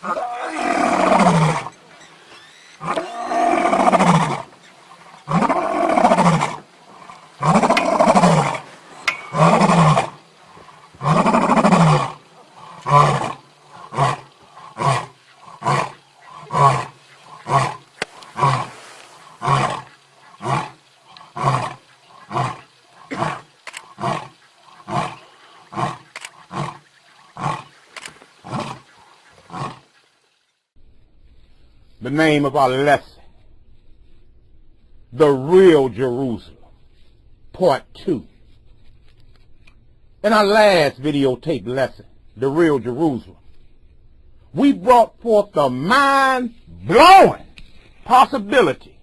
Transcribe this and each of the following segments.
The name of our lesson, The Real Jerusalem, Part 2. In our last videotape lesson, The Real Jerusalem, we brought forth the mind-blowing possibility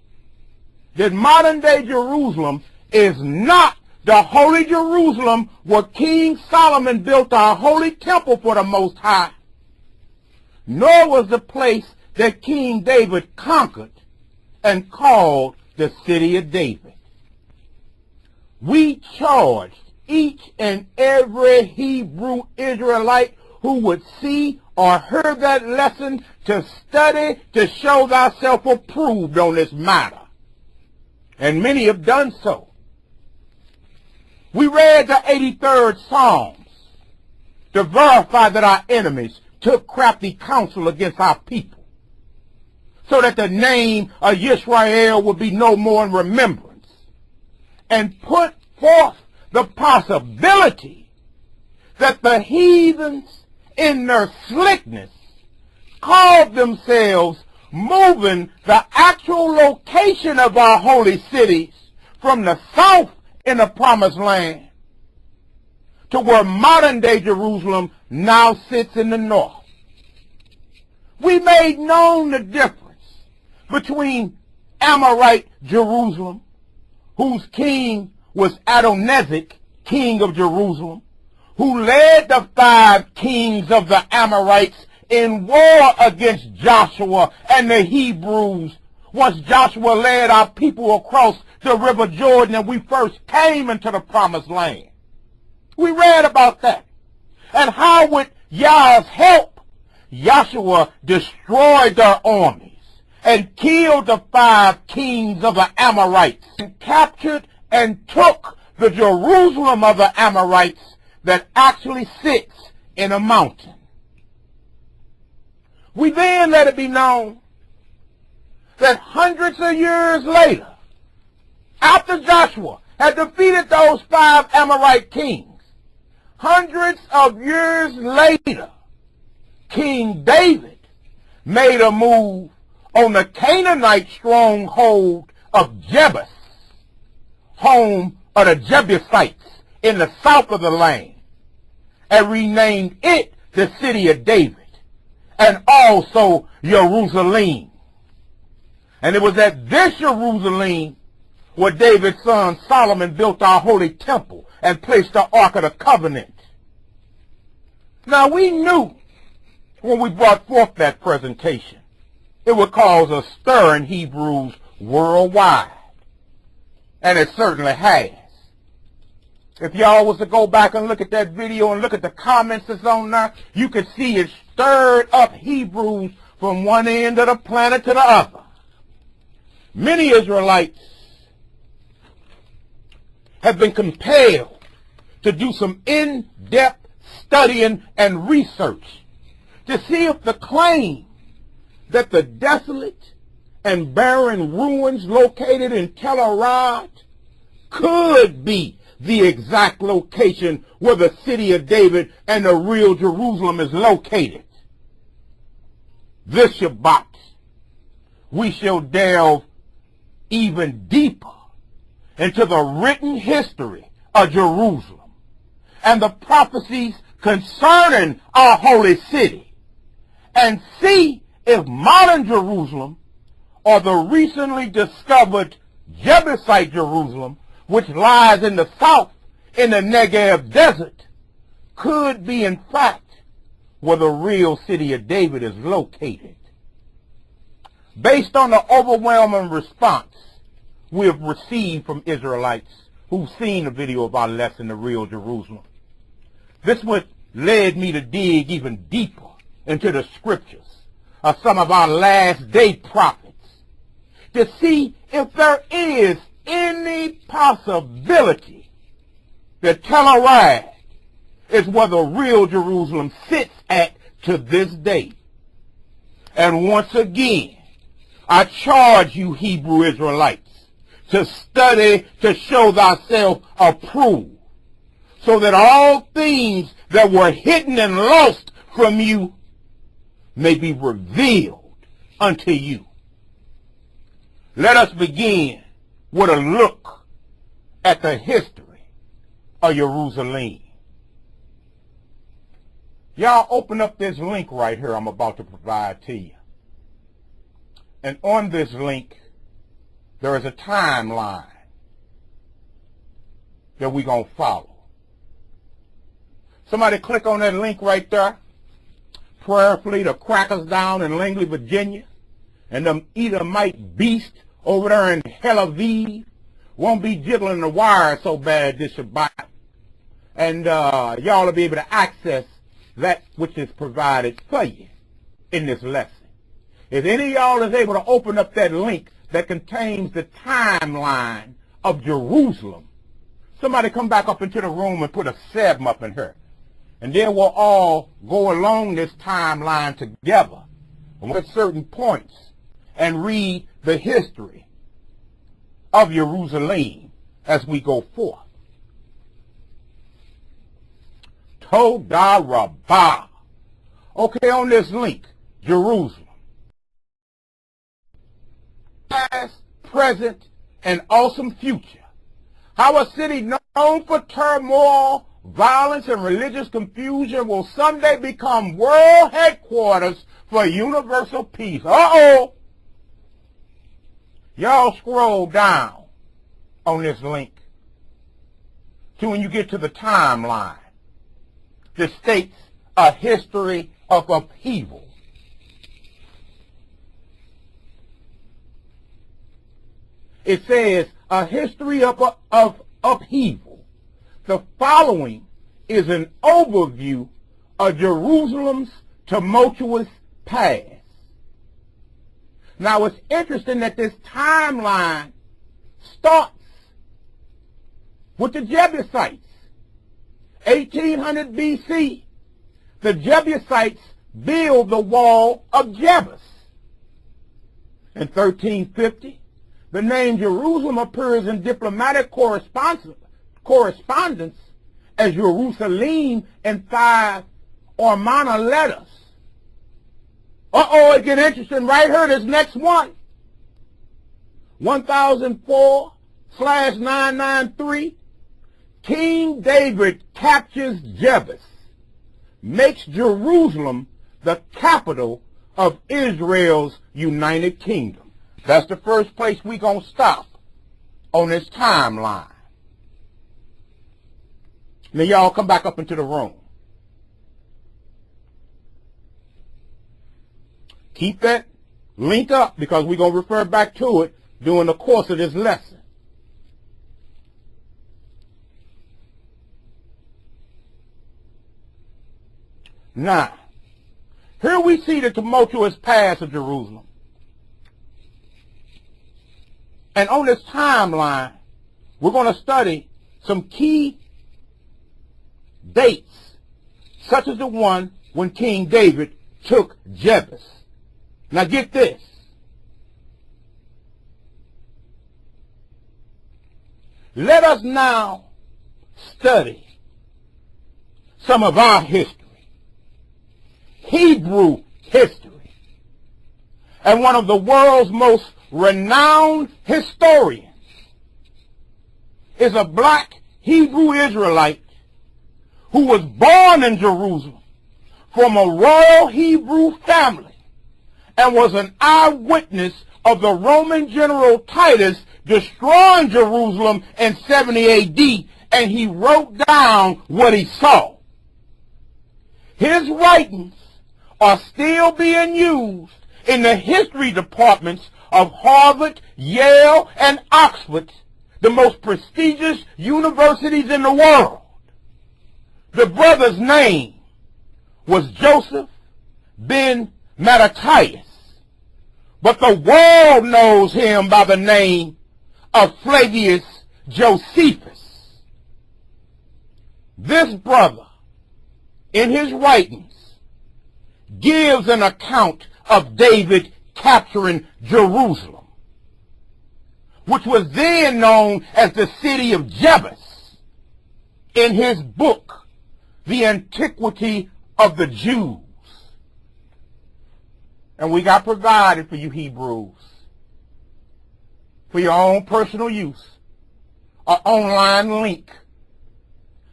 that modern-day Jerusalem is not the holy Jerusalem where King Solomon built our holy temple for the Most High, nor was the place that King David conquered and called the city of David. We charged each and every Hebrew Israelite who would see or hear that lesson to study to show thyself approved on this matter. And many have done so. We read the 83rd Psalms to verify that our enemies took crafty counsel against our people, so that the name of Yisrael would be no more in remembrance, and put forth the possibility that the heathens in their slickness called themselves moving the actual location of our holy cities from the south in the promised land to where modern-day Jerusalem now sits in the north. We made known the difference between Amorite Jerusalem, whose king was Adonizek, king of Jerusalem, who led the 5 kings of the Amorites in war against Joshua and the Hebrews once Joshua led our people across the river Jordan and we first came into the promised land. We read about that, and how with Yah's help, Joshua destroyed their armies and killed the 5 kings of the Amorites, and captured and took the Jerusalem of the Amorites that actually sits in a mountain. We then let it be known that hundreds of years later, after Joshua had defeated those 5 Amorite kings, hundreds of years later, King David made a move on the Canaanite stronghold of Jebus, home of the Jebusites in the south of the land, and renamed it the city of David, and also Jerusalem. And it was at this Jerusalem where David's son Solomon built our holy temple and placed the Ark of the Covenant. Now we knew when we brought forth that presentation it would cause a stir in Hebrews worldwide. And it certainly has. If y'all was to go back and look at that video and look at the comments that's on there, you could see it stirred up Hebrews from one end of the planet to the other. Many Israelites have been compelled to do some in-depth studying and research to see if the claim that the desolate and barren ruins located in Tel Arad could be the exact location where the city of David and the real Jerusalem is located. This Shabbat, we shall delve even deeper into the written history of Jerusalem and the prophecies concerning our holy city, and see if modern Jerusalem or the recently discovered Jebusite Jerusalem, which lies in the south in the Negev desert, could be in fact where the real city of David is located. Based on the overwhelming response we have received from Israelites who've seen the video of our lesson, The Real Jerusalem, this what led me to dig even deeper into the scriptures of some of our last day prophets to see if there is any possibility that Telluride is where the real Jerusalem sits at to this day. And once again, I charge you Hebrew Israelites to study to show thyself approved, so that all things that were hidden and lost from you may be revealed unto you. Let us begin with a look at the history of Jerusalem. Y'all open up this link right here I'm about to provide to you. And on this link, there is a timeline that we're going to follow. Somebody click on that link right there. Prayerfully, the crackers down in Langley, Virginia, and them Edomite beast over there in Tel Aviv won't be jiggling the wire so bad this Shabbat. And y'all will be able to access that which is provided for you in this lesson. If any of y'all is able to open up that link that contains the timeline of Jerusalem, somebody come back up into the room and put a 7 up in here. And then we'll all go along this timeline together with certain points and read the history of Jerusalem as we go forth. Todah Rabbah. Okay, on this link, Jerusalem. Past, present, and awesome future. How a city known for turmoil, violence, and religious confusion will someday become world headquarters for universal peace. Uh-oh! Y'all scroll down on this link to when you get to the timeline that states a history of upheaval. It says a history of upheaval. The following is an overview of Jerusalem's tumultuous past. Now it's interesting that this timeline starts with the Jebusites. 1800 BC, the Jebusites build the wall of Jebus. In 1350, the name Jerusalem appears in diplomatic correspondence as Jerusalem in 5 Ormana letters. Uh-oh, it gets interesting right here, this next one. 1004/993, King David captures Jebus, makes Jerusalem the capital of Israel's United Kingdom. That's the first place we're going to stop on this timeline. Now y'all come back up into the room. Keep that link up because we're going to refer back to it during the course of this lesson. Now, here we see the tumultuous past of Jerusalem. And on this timeline, we're going to study some key dates, such as the one when King David took Jebus. Now get this. Let us now study some of our history. Hebrew history. And one of the world's most renowned historians is a black Hebrew Israelite who was born in Jerusalem from a royal Hebrew family and was an eyewitness of the Roman general Titus destroying Jerusalem in 70 AD, and he wrote down what he saw. His writings are still being used in the history departments of Harvard, Yale, and Oxford, the most prestigious universities in the world. The brother's name was Joseph ben Mattathias, but the world knows him by the name of Flavius Josephus. This brother, in his writings, gives an account of David capturing Jerusalem, which was then known as the city of Jebus, in his book, The Antiquity of the Jews. And we got provided for you Hebrews, for your own personal use, an online link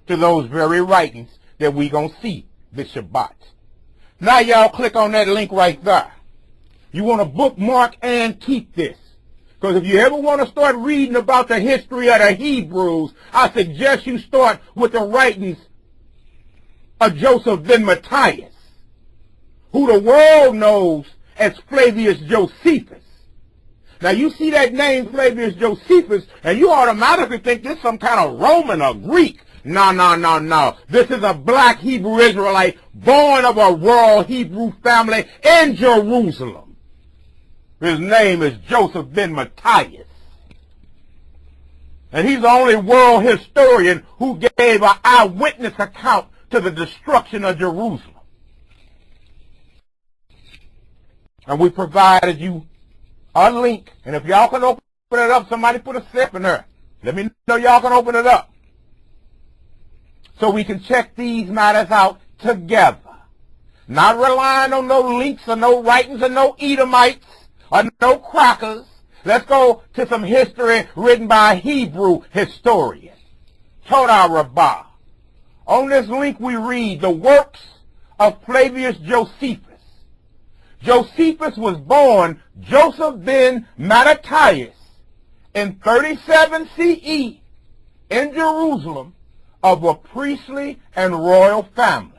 to those very writings that we going to see this Shabbat. Now y'all click on that link right there. You want to bookmark and keep this. Because if you ever want to start reading about the history of the Hebrews, I suggest you start with the writings of Joseph ben Matthias, who the world knows as Flavius Josephus. Now you see that name Flavius Josephus and you automatically think this is some kind of Roman or Greek. No. This is a black Hebrew Israelite born of a royal Hebrew family in Jerusalem. His name is Joseph ben Matthias. And he's the only world historian who gave an eyewitness account to the destruction of Jerusalem. And we provided you a link. And if y'all can open it up, somebody put a step in there. Let me know y'all can open it up, so we can check these matters out together. Not relying on no links or no writings or no Edomites or no crackers. Let's go to some history written by a Hebrew historian, Todah Rabbah. On this link we read the works of Flavius Josephus. Josephus was born Joseph ben Mattathias in 37 CE in Jerusalem, of a priestly and royal family.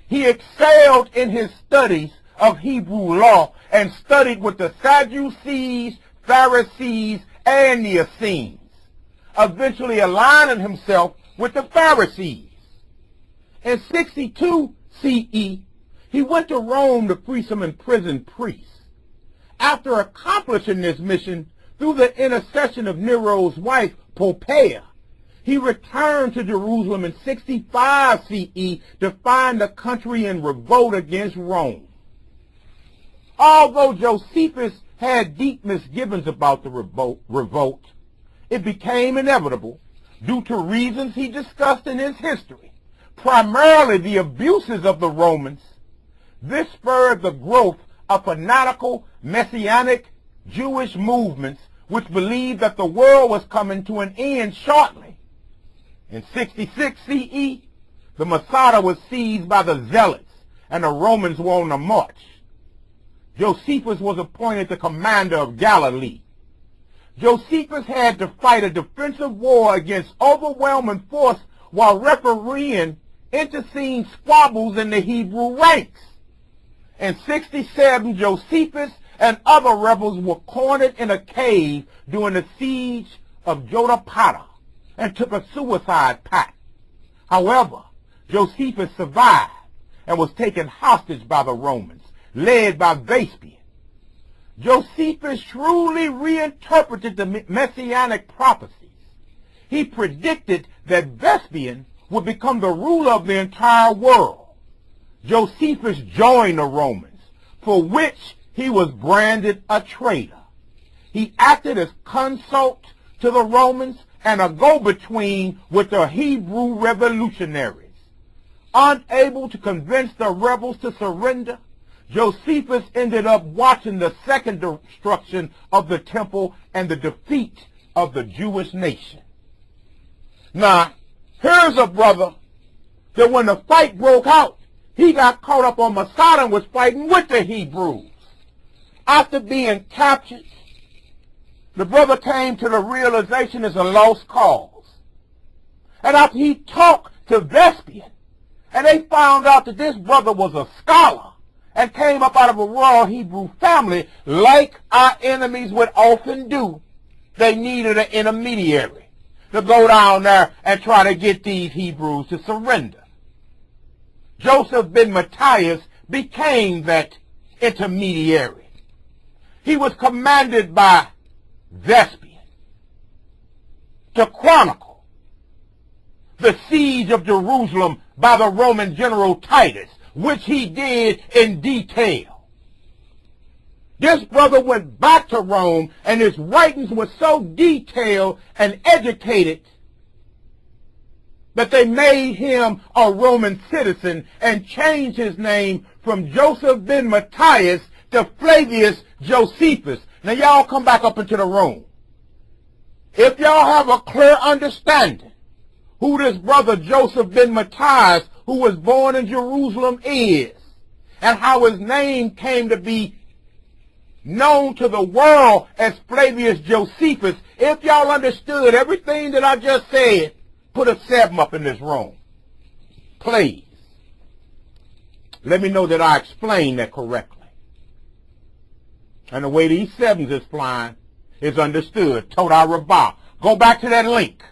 He excelled in his studies of Hebrew law and studied with the Sadducees, Pharisees, and the Essenes, eventually aligning himself with the Pharisees. In 62 CE, he went to Rome to free some imprisoned priests. After accomplishing this mission through the intercession of Nero's wife, Poppaea, he returned to Jerusalem in 65 CE to find the country in revolt against Rome. Although Josephus had deep misgivings about the revolt, it became inevitable due to reasons he discussed in his history, primarily the abuses of the Romans. This spurred the growth of fanatical Messianic Jewish movements which believed that the world was coming to an end shortly. In 66 CE, the Masada was seized by the Zealots and the Romans were on the march. Josephus was appointed the commander of Galilee. Josephus had to fight a defensive war against overwhelming force while refereeing internecine squabbles in the Hebrew ranks. In 67, Josephus and other rebels were cornered in a cave during the siege of Jotapata and took a suicide pact. However, Josephus survived and was taken hostage by the Romans, led by Vespasian. Josephus shrewdly reinterpreted the messianic prophecies. He predicted that Vespasian would become the ruler of the entire world. Josephus joined the Romans, for which he was branded a traitor. He acted as consult to the Romans and a go-between with the Hebrew revolutionaries. Unable to convince the rebels to surrender, Josephus ended up watching the second destruction of the temple and the defeat of the Jewish nation. Now, here's a brother that when the fight broke out, he got caught up on Masada and was fighting with the Hebrews. After being captured, the brother came to the realization it's a lost cause. And after he talked to Vespasian, and they found out that this brother was a scholar and came up out of a royal Hebrew family, like our enemies would often do, they needed an intermediary to go down there and try to get these Hebrews to surrender. Joseph ben Matthias became that intermediary. He was commanded by Vespasian to chronicle the siege of Jerusalem by the Roman general Titus, which he did in detail. This brother went back to Rome, and his writings were so detailed and educated that they made him a Roman citizen and changed his name from Joseph ben Matthias to Flavius Josephus. Now y'all come back up into the room. If y'all have a clear understanding who this brother Joseph ben Matthias, who was born in Jerusalem, is, and how his name came to be known to the world as Flavius Josephus, if y'all understood everything that I just said, put a 7 up in this room. Please. Let me know that I explained that correctly. And the way these 7s is flying is understood. Toda Rabbah. Go back to that link.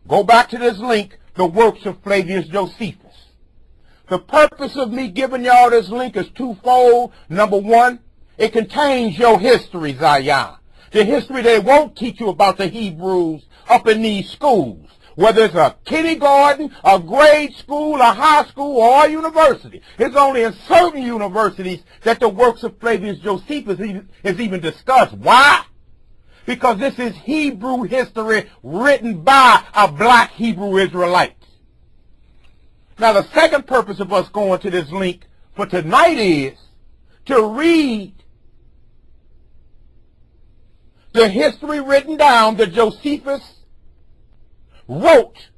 Go back to this link, the works of Flavius Josephus. The purpose of me giving y'all this link is twofold. Number one, it contains your history, Zion. The history they won't teach you about the Hebrews up in these schools. Whether it's a kindergarten, a grade school, a high school, or a university. It's only in certain universities that the works of Flavius Josephus is even discussed. Why? Because this is Hebrew history written by a black Hebrew Israelite. Now, the second purpose of us going to this link for tonight is to read the history written down that Josephus wrote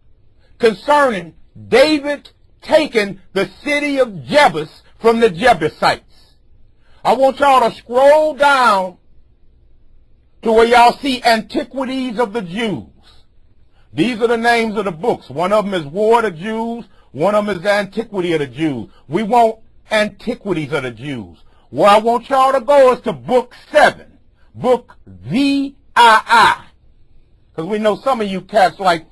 concerning David taking the city of Jebus from the Jebusites. I want y'all to scroll down to where y'all see Antiquities of the Jews. These are the names of the books. One of them is War of the Jews. One of them is the Antiquity of the Jews. We want Antiquities of the Jews. Where I want y'all to go is to book 7. Book VII. Because we know some of you cats like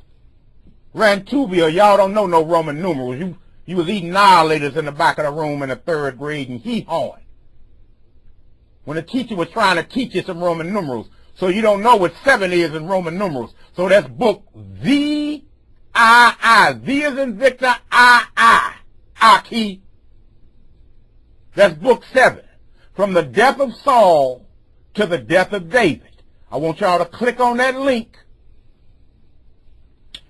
Rantubia, y'all don't know no Roman numerals. You was eating annihilators in the back of the room in the 3rd grade and hee-hawing when the teacher was trying to teach you some Roman numerals. So you don't know what 7 is in Roman numerals. So that's book VII. V is in Victor, Aki. That's book 7. From the death of Saul to the death of David. I want y'all to click on that link.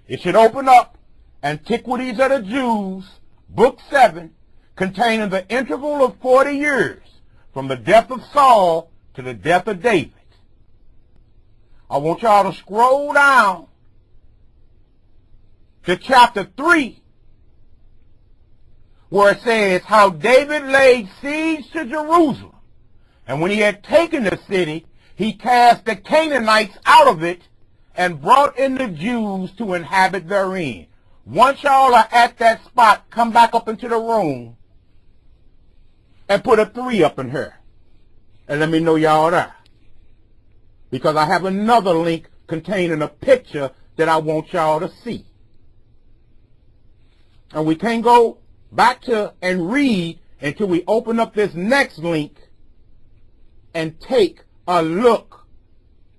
It should open up Antiquities of the Jews, book 7, containing the interval of 40 years from the death of Saul to the death of David. I want y'all to scroll down to chapter 3, where it says how David laid siege to Jerusalem. And when he had taken the city, he cast the Canaanites out of it and brought in the Jews to inhabit therein. Once y'all are at that spot, come back up into the room and put a 3 up in here. And let me know y'all there. Because I have another link containing a picture that I want y'all to see. And we can't go back to and read until we open up this next link and take a look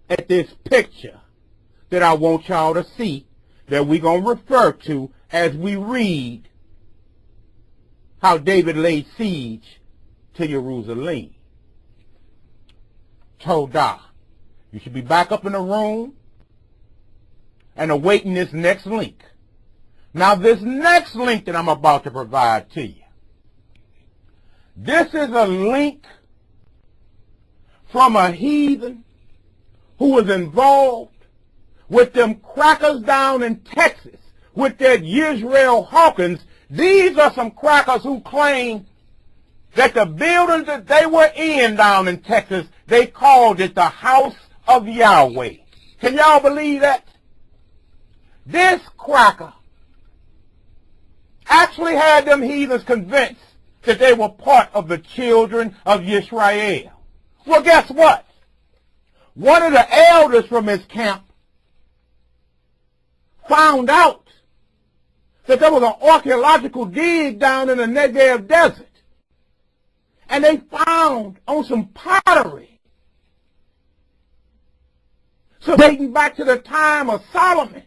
at this picture that I want y'all to see, that we're going to refer to as we read how David laid siege to Jerusalem. Todah. You should be back up in the room and awaiting this next link. Now, this next link that I'm about to provide to you, this is a link from a heathen who was involved with them crackers down in Texas, with that Israel Hawkins. These are some crackers who claim that the buildings that they were in down in Texas, they called it the House of Yahweh. Can y'all believe that? This cracker actually had them heathens convinced that they were part of the children of Israel. Well, guess what? One of the elders from his camp found out that there was an archaeological dig down in the Negev desert. and they found on some pottery, so dating back to the time of Solomon,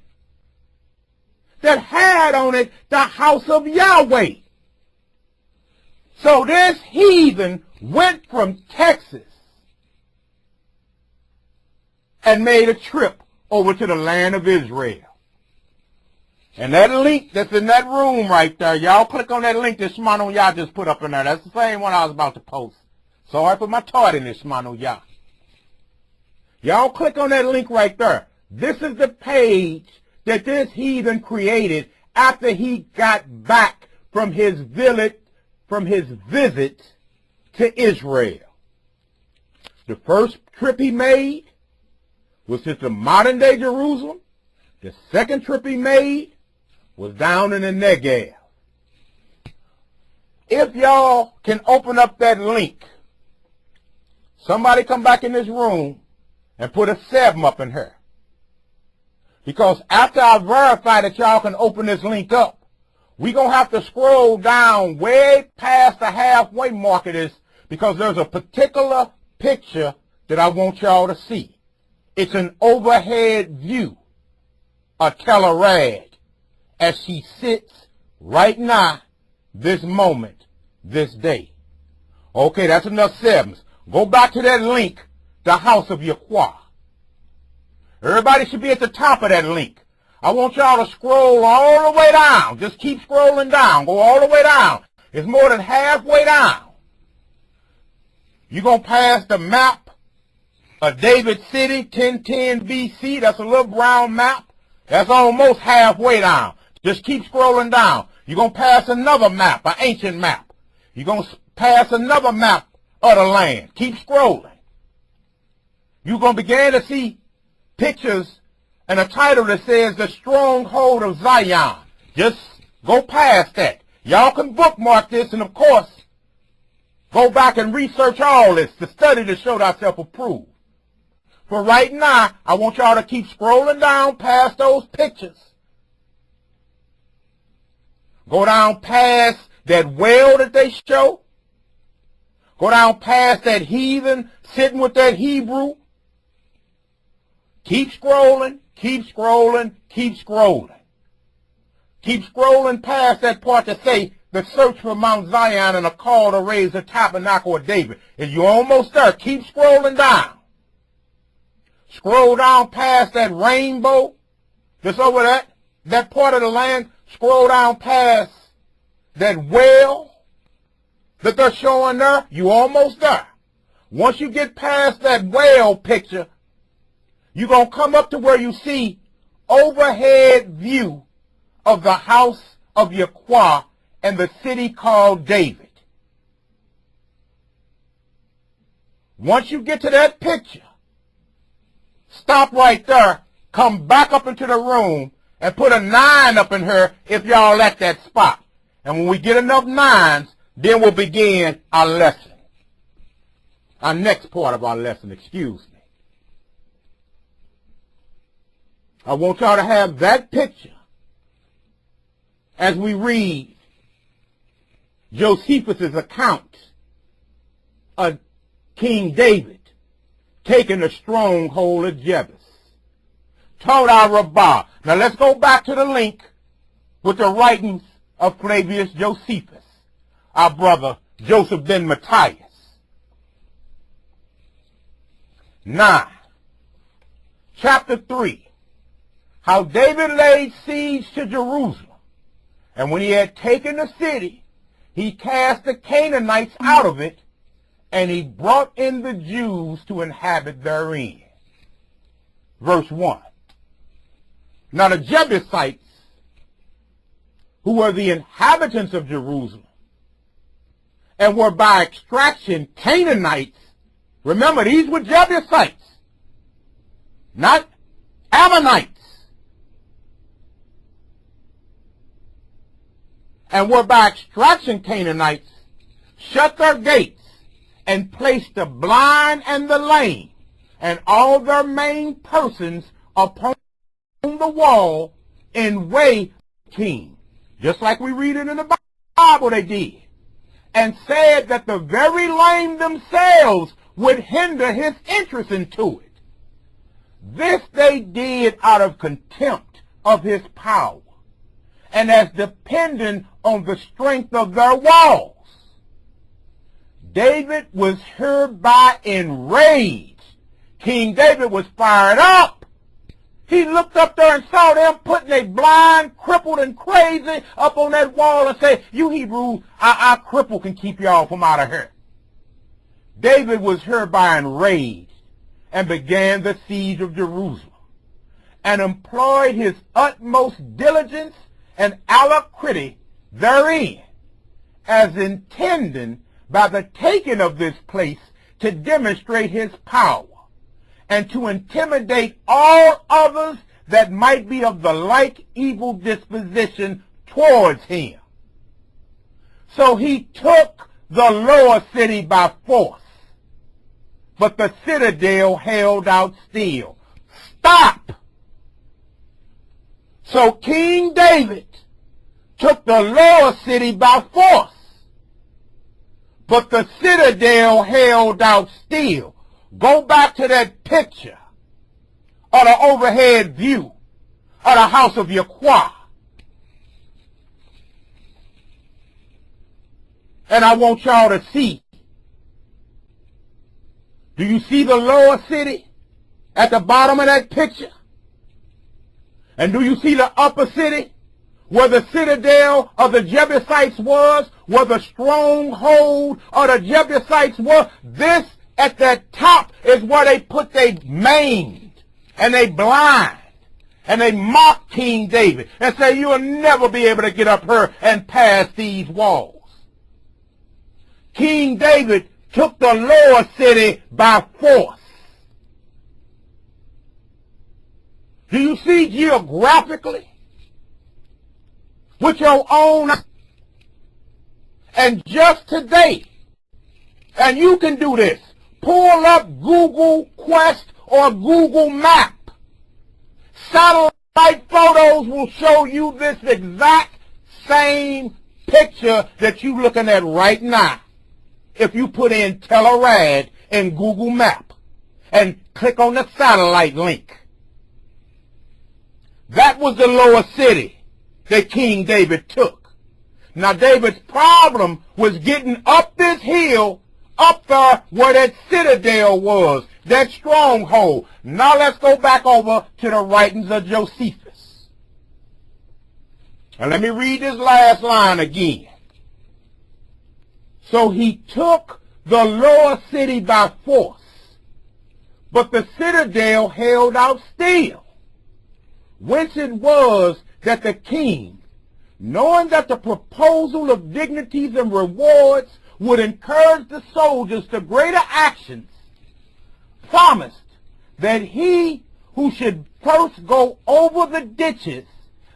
that had on it the house of Yahweh. So this heathen went from Texas and made a trip over to the land of Israel. And that link that's in that room right there, y'all click on that link that Shimano Yah just put up in there. That's the same one I was about to post. Sorry for my tardiness, Shimano Yah. Y'all click on that link right there. This is the page that this heathen created after he got back from his visit to Israel. The first trip he made was to the modern day Jerusalem. The second trip he made was down in the Negev. If y'all can open up that link, somebody come back in this room and put a 7 up in here. Because after I verify that y'all can open this link up, we're going to have to scroll down way past the halfway mark of this, because there's a particular picture that I want y'all to see. It's an overhead view of Telerad as she sits right now, this moment, this day. Okay, that's enough 7s. Go back to that link, the house of Yahweh. Everybody should be at the top of that link. I want y'all to scroll all the way down. Just keep scrolling down. Go all the way down. It's more than halfway down. You're going to pass the map of David City, 1010 BC. That's a little brown map. That's almost halfway down. Just keep scrolling down. You're going to pass another map, an ancient map. You're going to pass another map of the land. Keep scrolling. You're going to begin to see pictures and a title that says The Stronghold of Zion. Just go past that. Y'all can bookmark this, and of course, go back and research all this to study to show thyself approved. For right now, I want y'all to keep scrolling down past those pictures. Go down past that well that they show. Go down past that heathen sitting with that Hebrew. Keep scrolling, keep scrolling, keep scrolling. Keep scrolling past that part that say the search for Mount Zion and a call to raise the tabernacle of David. If you're almost there, keep scrolling down. Scroll down past that rainbow that's over that part of the land. Scroll down past that well that they're showing there. You almost there. Once you get past that well picture, you're going to come up to where you see overhead view of the house of Yahweh and the city called David. Once you get to that picture, stop right there, come back up into the room, and put a 9 up in here if y'all at that spot. And when we get enough 9s, then we'll begin our lesson. Our next part of our lesson, excuse me. I want y'all to have that picture as we read Josephus' account of King David taking the stronghold of Jebus. Todah Rabbah. Now let's go back to the link with the writings of Flavius Josephus, our brother Joseph ben Matthias. 9. Chapter 3. How David laid siege to Jerusalem. And when he had taken the city, he cast the Canaanites out of it, and he brought in the Jews to inhabit therein. Verse 1. Now the Jebusites, who were the inhabitants of Jerusalem, and were by extraction Canaanites, remember these were Jebusites, not Ammonites, and were by extraction Canaanites, shut their gates, and placed the blind and the lame, and all their main persons upon the wall in way king. Just like we read it in the Bible they did. and said that the very lame themselves would hinder his entrance into it. This they did out of contempt of his power, and as dependent on the strength of their walls. David was hereby enraged. King David was fired up. He looked up there and saw them putting a blind, crippled, and crazy up on that wall and said, "You Hebrews, our cripple can keep y'all from out of here." David was hereby enraged and began the siege of Jerusalem and employed his utmost diligence and alacrity therein, as intending by the taking of this place to demonstrate his power and to intimidate all others that might be of the like evil disposition towards him. So he took the lower city by force, but the citadel held out still. Stop! So King David took the lower city by force, but the citadel held out still. Go back to that picture of the overhead view of the house of Yahweh. And I want y'all to see. Do you see the lower city at the bottom of that picture? And do you see the upper city where the citadel of the Jebusites was, where the stronghold of the Jebusites was? This at that top is where they put they maimed and they blind and they mock King David and say, "You'll never be able to get up here and pass these walls." King David took the lower city by force. Do you see geographically with your own? And just today, and you can do this, pull up Google Quest or Google Map. Satellite photos will show you this exact same picture that you're looking at right now. If you put in Telerad in Google Map and click on the satellite link. That was the lower city that King David took. Now David's problem was getting up this hill, up there where that citadel was, that stronghold. Now let's go back over to the writings of Josephus. And let me read this last line again. So he took the lower city by force, but the citadel held out still. Whence it was that the king, knowing that the proposal of dignities and rewards would encourage the soldiers to greater actions, promised that he who should first go over the ditches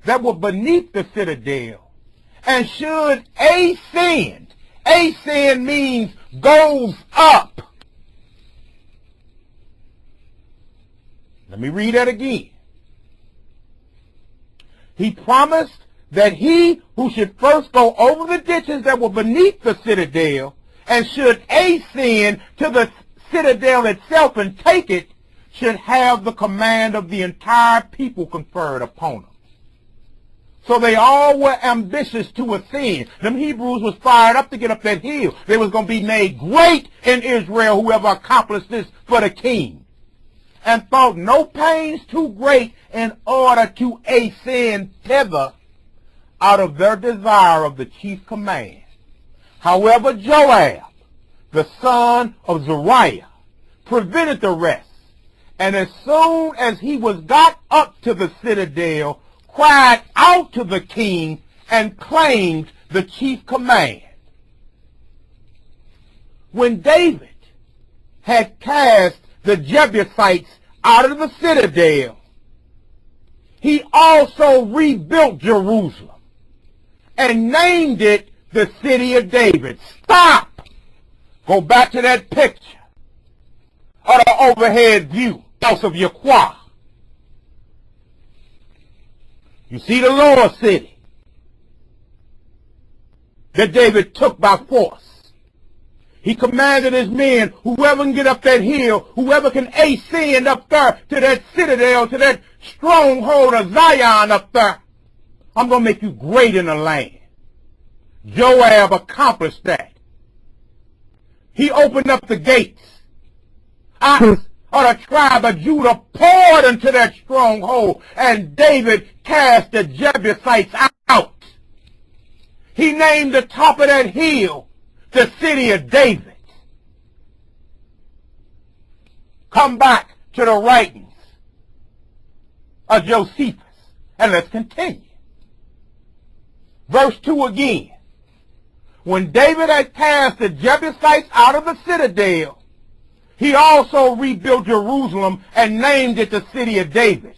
that were beneath the citadel and should ascend. Ascend means goes up. Let me read that again. He promised that he who should first go over the ditches that were beneath the citadel and should ascend to the citadel itself and take it should have the command of the entire people conferred upon them. So they all were ambitious to ascend. Them Hebrews was fired up to get up that hill. They was going to be made great in Israel, whoever accomplished this for the king. And thought no pains too great in order to ascend thither out of their desire of the chief command. However, Joab, the son of Zeruiah, prevented the rest. And as soon as he was got up to the citadel, cried out to the king and claimed the chief command. When David had cast the Jebusites out of the citadel, he also rebuilt Jerusalem and named it the city of David. Stop! Go back to that picture of the overhead view, house of Yahweh. You see the lower city. that David took by force. He commanded his men, whoever can get up that hill, whoever can ascend up there to that citadel, to that stronghold of Zion up there, I'm going to make you great in the land. Joab accomplished that. He opened up the gates. Ox of the tribe of Judah poured into that stronghold, and David cast the Jebusites out. He named the top of that hill the city of David. Come back to the writings of Josephus, and let's continue. Verse 2 again. When David had cast the Jebusites out of the citadel, he also rebuilt Jerusalem and named it the city of David,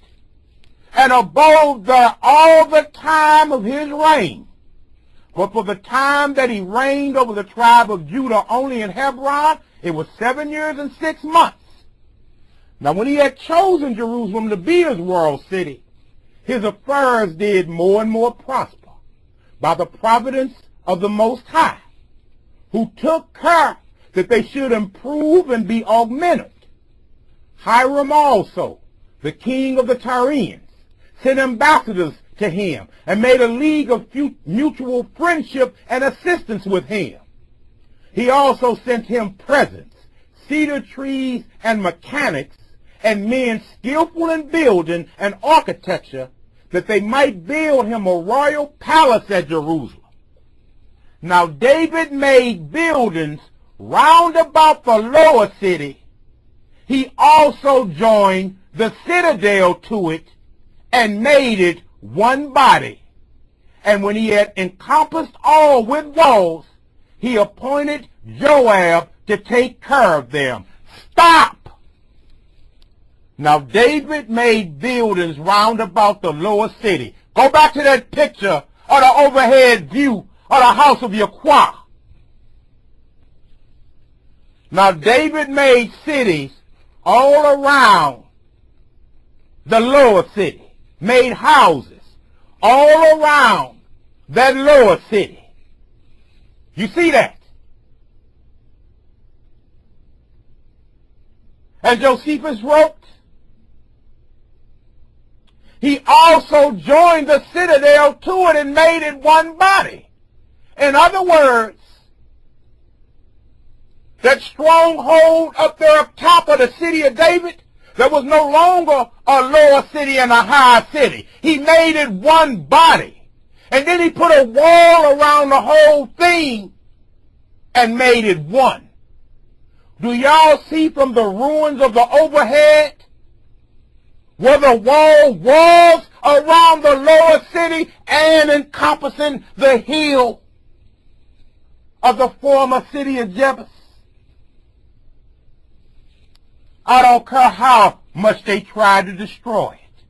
and abode there all the time of his reign. But for the time that he reigned over the tribe of Judah only in Hebron, it was 7 years and 6 months. Now when he had chosen Jerusalem to be his royal city, his affairs did more and more prosper by the providence of the Most High, who took care that they should improve and be augmented. Hiram also, the king of the Tyrians, sent ambassadors to him and made a league of mutual friendship and assistance with him. He also sent him presents, cedar trees and mechanics, and men skillful in building and architecture, that they might build him a royal palace at Jerusalem. Now David made buildings round about the lower city. He also joined the citadel to it and made it one body. And when he had encompassed all with walls, he appointed Joab to take care of them. Stop! Now David made buildings round about the lower city. Go back to that picture of the overhead view of the house of Yahweh. Now David made cities all around the lower city, made houses all around that lower city. You see that? And Josephus wrote, he also joined the citadel to it and made it one body. In other words, that stronghold up there up top of the city of David, there was no longer a lower city and a higher city. He made it one body. And then he put a wall around the whole thing and made it one. Do y'all see from the ruins of the overhead where the wall was around the lower city and encompassing the hill of the former city of Jebus? I don't care how much they tried to destroy it.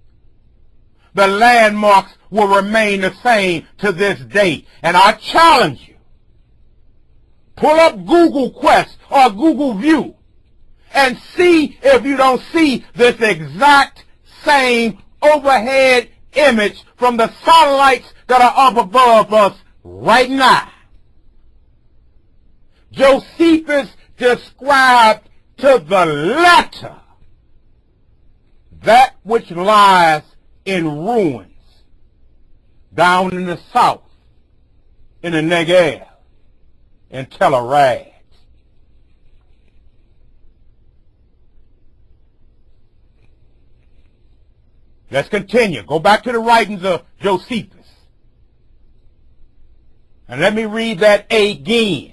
The landmarks will remain the same to this day. And I challenge you, pull up Google Quest or Google View and see if you don't see this exact same overhead image from the satellites that are up above us right now. Josephus described to the letter that which lies in ruins down in the south, in the Negev, in Tel Arad. Let's continue. Go back to the writings of Josephus. And let me read that again.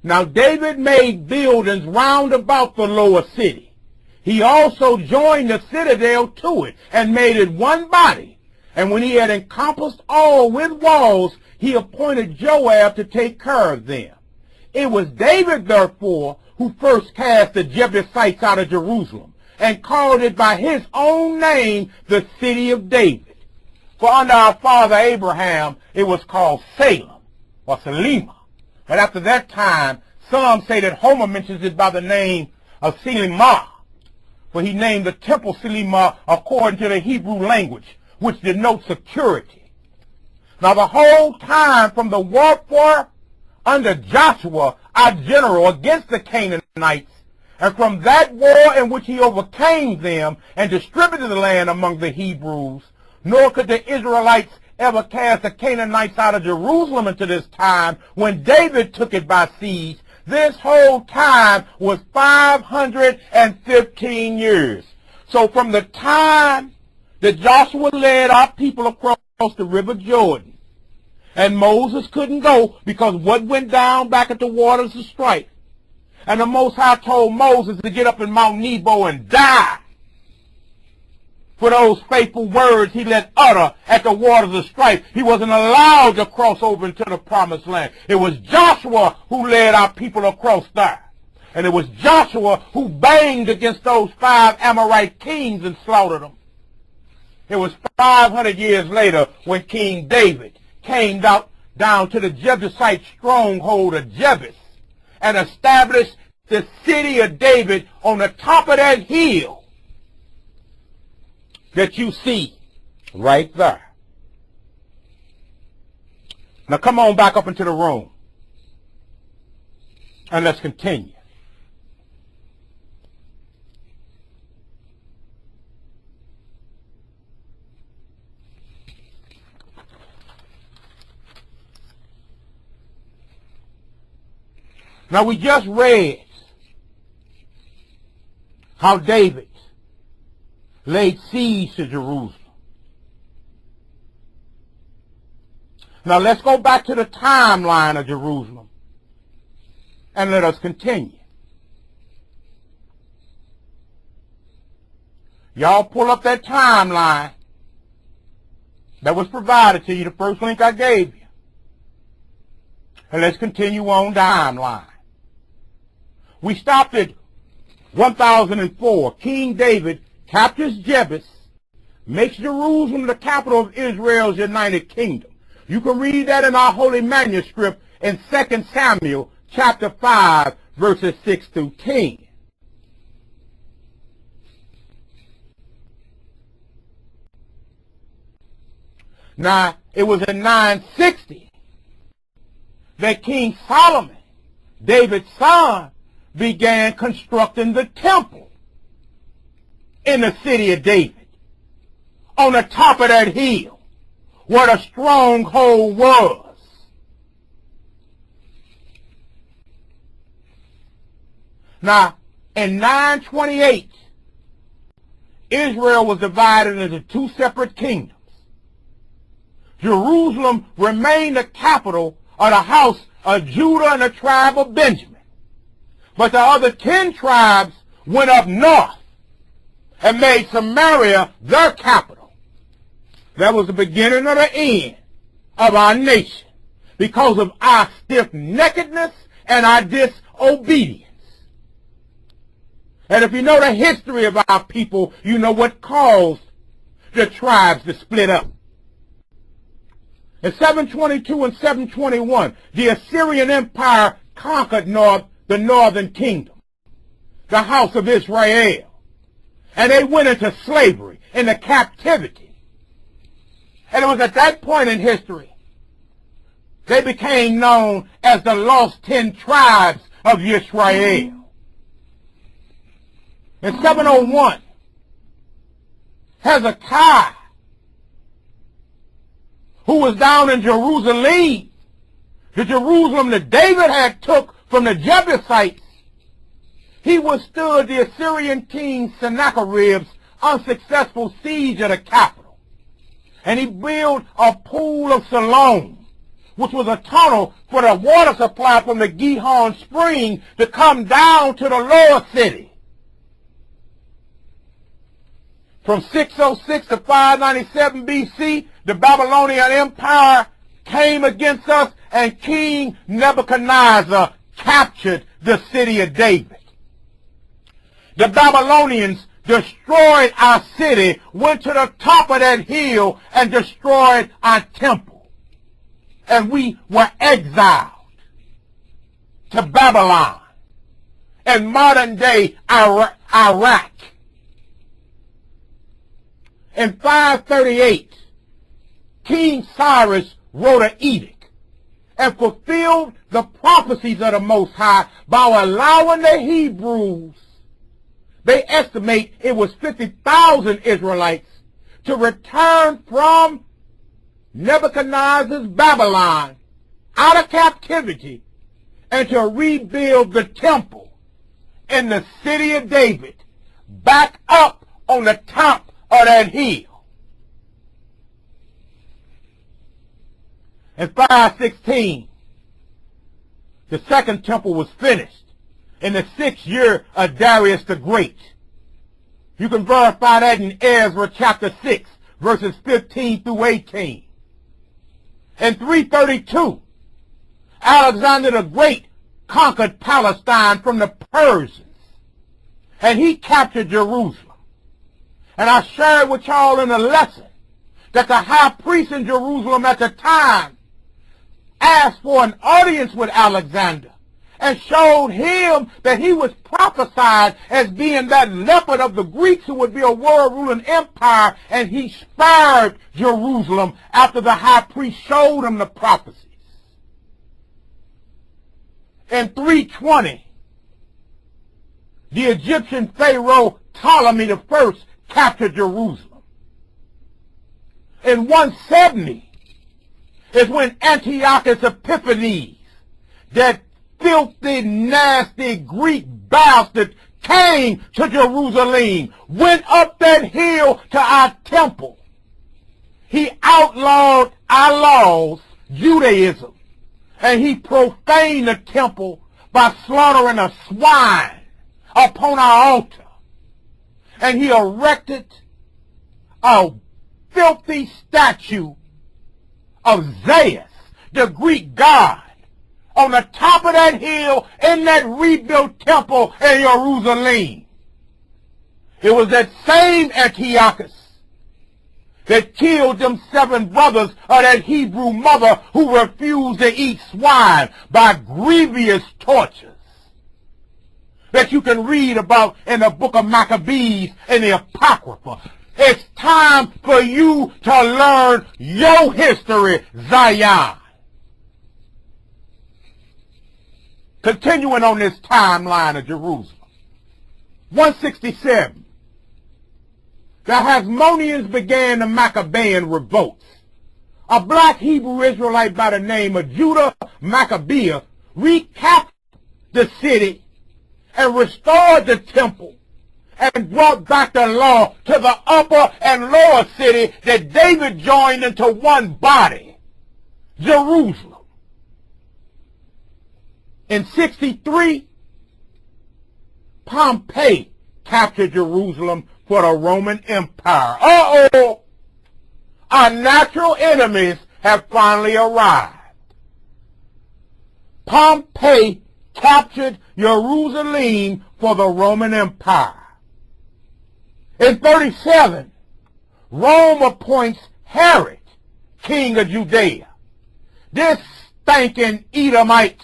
Now David made buildings round about the lower city. He also joined the citadel to it and made it one body. And when he had encompassed all with walls, he appointed Joab to take care of them. It was David, therefore, who first cast the Jebusites out of Jerusalem and called it by his own name the city of David. For under our father Abraham, it was called Salem or Selima. But after that time, some say that Homer mentions it by the name of Selimah, for he named the temple Selimah according to the Hebrew language, which denotes security. Now the whole time from the warfare under Joshua, our general, against the Canaanites, and from that war in which he overcame them and distributed the land among the Hebrews, nor could the Israelites ever cast the Canaanites out of Jerusalem until this time when David took it by siege. This whole time was 515 years. So from the time that Joshua led our people across the river Jordan, and Moses couldn't go because what went down back at the waters of strife, and the Most High told Moses to get up in Mount Nebo and die for those faithful words he let utter at the waters of strife. He wasn't allowed to cross over into the promised land. It was Joshua who led our people across there. And it was Joshua who banged against those 5 Amorite kings and slaughtered them. It was 500 years later when King David came down to the Jebusite stronghold of Jebus and established the city of David on the top of that hill that you see right there. Now come on back up into the room and let's continue. Now we just read how David laid siege to Jerusalem. Now let's go back to the timeline of Jerusalem and let us continue. Y'all pull up that timeline that was provided to you, the first link I gave you. And let's continue on down the timeline. We stopped at 1004. King David captures Jebus, makes Jerusalem the capital of Israel's united kingdom. You can read that in our holy manuscript in 2 Samuel chapter 5, verses 6 through 10. Now, it was in 960 that King Solomon, David's son, began constructing the temple in the city of David, on the top of that hill, where the stronghold was. Now, in 928, Israel was divided into 2 separate kingdoms. Jerusalem remained the capital of the house of Judah and the tribe of Benjamin. But the other 10 tribes went up north and made Samaria their capital. That was the beginning of the end of our nation because of our stiff-neckedness and our disobedience. And if you know the history of our people, you know what caused the tribes to split up. In 722 and 721, the Assyrian Empire conquered the northern kingdom, the house of Israel. And they went into slavery, into captivity. And it was at that point in history they became known as the lost 10 tribes of Israel. In 701, Hezekiah, who was down in Jerusalem, the Jerusalem that David had took from the Jebusites, he withstood the Assyrian king Sennacherib's unsuccessful siege of the capital. And he built a pool of Siloam, which was a tunnel for the water supply from the Gihon spring to come down to the lower city. From 606 to 597 BC, the Babylonian Empire came against us, and King Nebuchadnezzar captured the city of David. The Babylonians destroyed our city, went to the top of that hill and destroyed our temple. And we were exiled to Babylon in modern-day Iraq. In 538, King Cyrus wrote an edict and fulfilled the prophecies of the Most High by allowing the Hebrews, they estimate it was 50,000 Israelites, to return from Nebuchadnezzar's Babylon out of captivity and to rebuild the temple in the city of David back up on the top of that hill. In 516, the second temple was finished in the 6th year of Darius the Great. You can verify that in Ezra chapter 6, verses 15 through 18. In 332, Alexander the Great conquered Palestine from the Persians, and he captured Jerusalem. And I shared with y'all in a lesson that the high priest in Jerusalem at the time asked for an audience with Alexander and showed him that he was prophesied as being that leopard of the Greeks who would be a world-ruling empire, and he spared Jerusalem after the high priest showed him the prophecies. In 320, the Egyptian Pharaoh Ptolemy I captured Jerusalem. In 170 is when Antiochus Epiphanes, that filthy, nasty Greek bastard, came to Jerusalem, went up that hill to our temple. He outlawed our laws, Judaism, and he profaned the temple by slaughtering a swine upon our altar. And he erected a filthy statue of Zeus, the Greek god, on the top of that hill in that rebuilt temple in Jerusalem. It was that same Antiochus that killed them 7 brothers of that Hebrew mother who refused to eat swine by grievous tortures that you can read about in the book of Maccabees and the Apocrypha. It's time for you to learn your history, Zion. Continuing on this timeline of Jerusalem. 167. The Hasmoneans began the Maccabean revolts. A black Hebrew Israelite by the name of Judah Maccabea recaptured the city and restored the temple and brought back the law to the upper and lower city that David joined into one body, Jerusalem. In 63, Pompey captured Jerusalem for the Roman Empire. Uh-oh! Our natural enemies have finally arrived. Pompey captured Jerusalem for the Roman Empire. In 37, Rome appoints Herod king of Judea. This stinking Edomite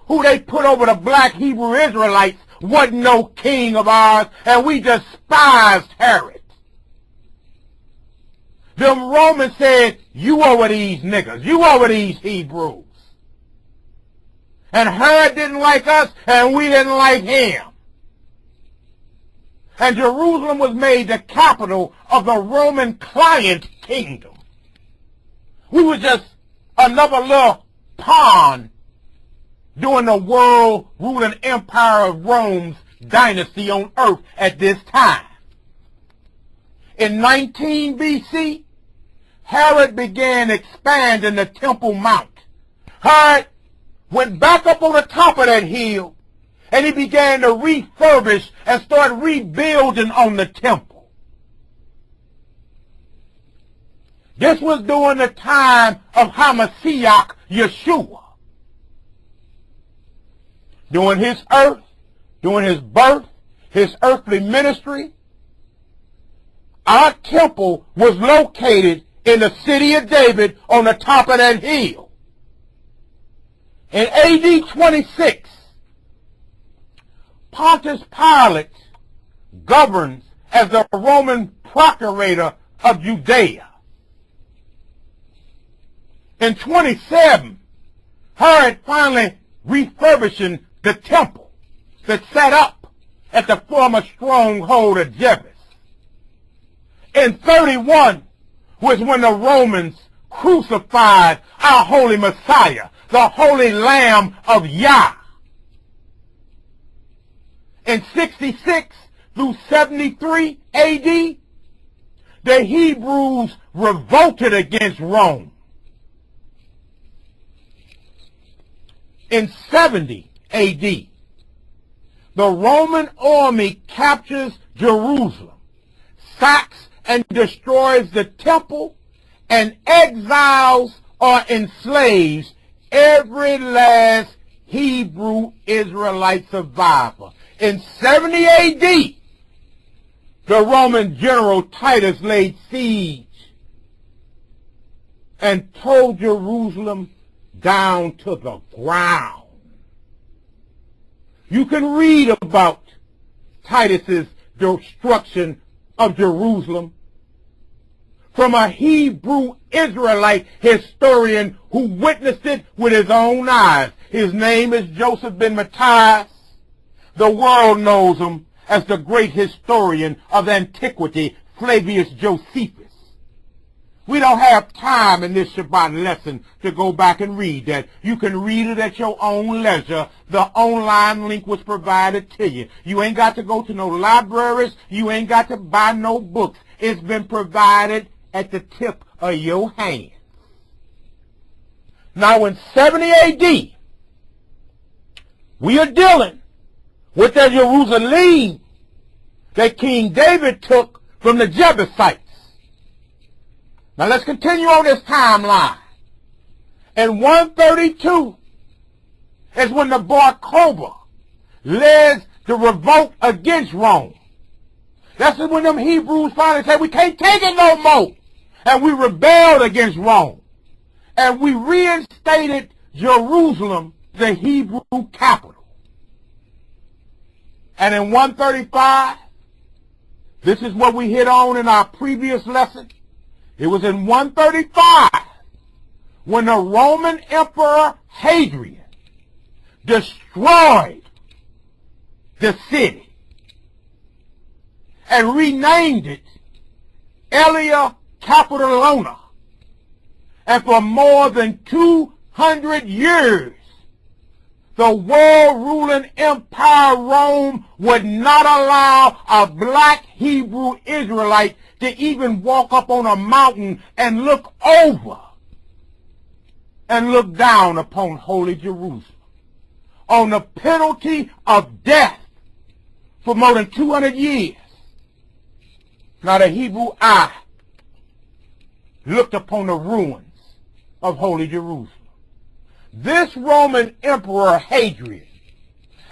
who they put over the black Hebrew Israelites wasn't no king of ours, and we despised Herod. Them Romans said, you over these niggas, you over these Hebrews. And Herod didn't like us, and we didn't like him. And Jerusalem was made the capital of the Roman client kingdom. We were just another little pawn during the world-ruling empire of Rome's dynasty on earth at this time. In 19 BC, Herod began expanding the Temple Mount. Herod went back up on the top of that hill, and he began to refurbish and start rebuilding on the temple. This was during the time of Hamashiach Yeshua. During his birth, his earthly ministry, our temple was located in the city of David on the top of that hill. In AD 26, Pontius Pilate governs as the Roman procurator of Judea. In 27, Herod finally refurbishing the temple that set up at the former stronghold of Jebus. In 31 was when the Romans crucified our holy Messiah, the holy Lamb of Yah. In 66 through 73 AD, the Hebrews revolted against Rome. In 70 AD, the Roman army captures Jerusalem, sacks and destroys the temple, and exiles or enslaves every last Hebrew Israelite survivor. In 70 AD, the Roman general Titus laid siege and tore Jerusalem down to the ground. You can read about Titus's destruction of Jerusalem from a Hebrew Israelite historian who witnessed it with his own eyes. His name is Joseph ben Matthias. The world knows him as the great historian of antiquity, Flavius Josephus. We don't have time in this Shabbat lesson to go back and read that. You can read it at your own leisure. The online link was provided to you. You ain't got to go to no libraries. You ain't got to buy no books. It's been provided at the tip of your hand. Now in 70 AD, we are dealing with the Jerusalem that King David took from the Jebusites. Now let's continue on this timeline. In 132 is when the Bar Kokhba led the revolt against Rome. That's when them Hebrews finally said, we can't take it no more. And we rebelled against Rome. And we reinstated Jerusalem, the Hebrew capital. And in 135, this is what we hit on in our previous lesson. It was in 135 when the Roman Emperor Hadrian destroyed the city and renamed it Aelia Capitolina. And for more than 200 years, the world-ruling empire Rome would not allow a black Hebrew Israelite to even walk up on a mountain and look over and look down upon holy Jerusalem on the penalty of death for more than 200 years. Now the Hebrew eye looked upon the ruins of holy Jerusalem. This Roman Emperor Hadrian,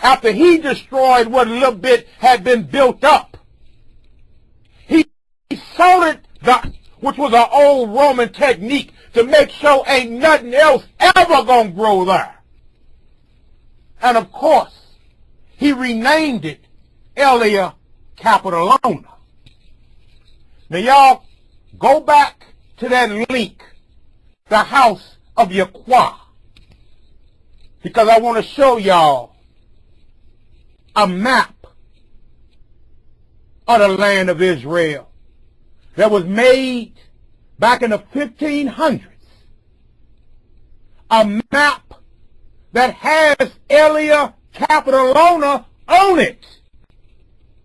after he destroyed what little bit had been built up, he sold it, which was an old Roman technique, to make sure ain't nothing else ever gonna grow there. And of course, he renamed it Aelia Capitolina. Now y'all, go back to that link, the house of Yahweh, because I want to show y'all a map of the land of Israel that was made back in the 1500s. A map that has Aelia Capitolina on it.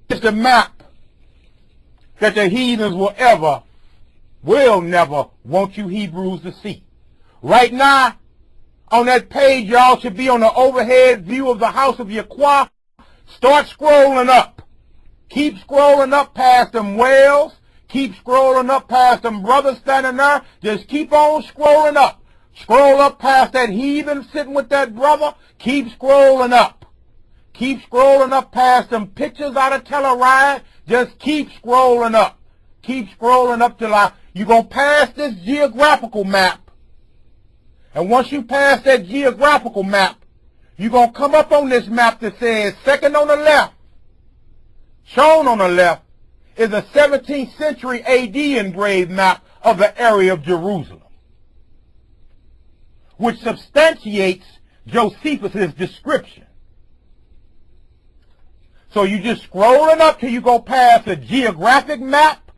It's the map that the heathens will never want you Hebrews to see. Right now, on that page, y'all should be on the overhead view of the house of Yahweh. Start scrolling up. Keep scrolling up past them wells. Keep scrolling up past them brothers standing there. Just keep on scrolling up. Scroll up past that heathen sitting with that brother. Keep scrolling up. Keep scrolling up past them pictures out of Telluride. Just keep scrolling up. Keep scrolling up till you're going to pass this geographical map. And once you pass that geographical map, you're going to come up on this map that says, second on the left, shown on the left, is a 17th century AD engraved map of the area of Jerusalem. which substantiates Josephus' description. So you just scrolling up till you go past a geographic map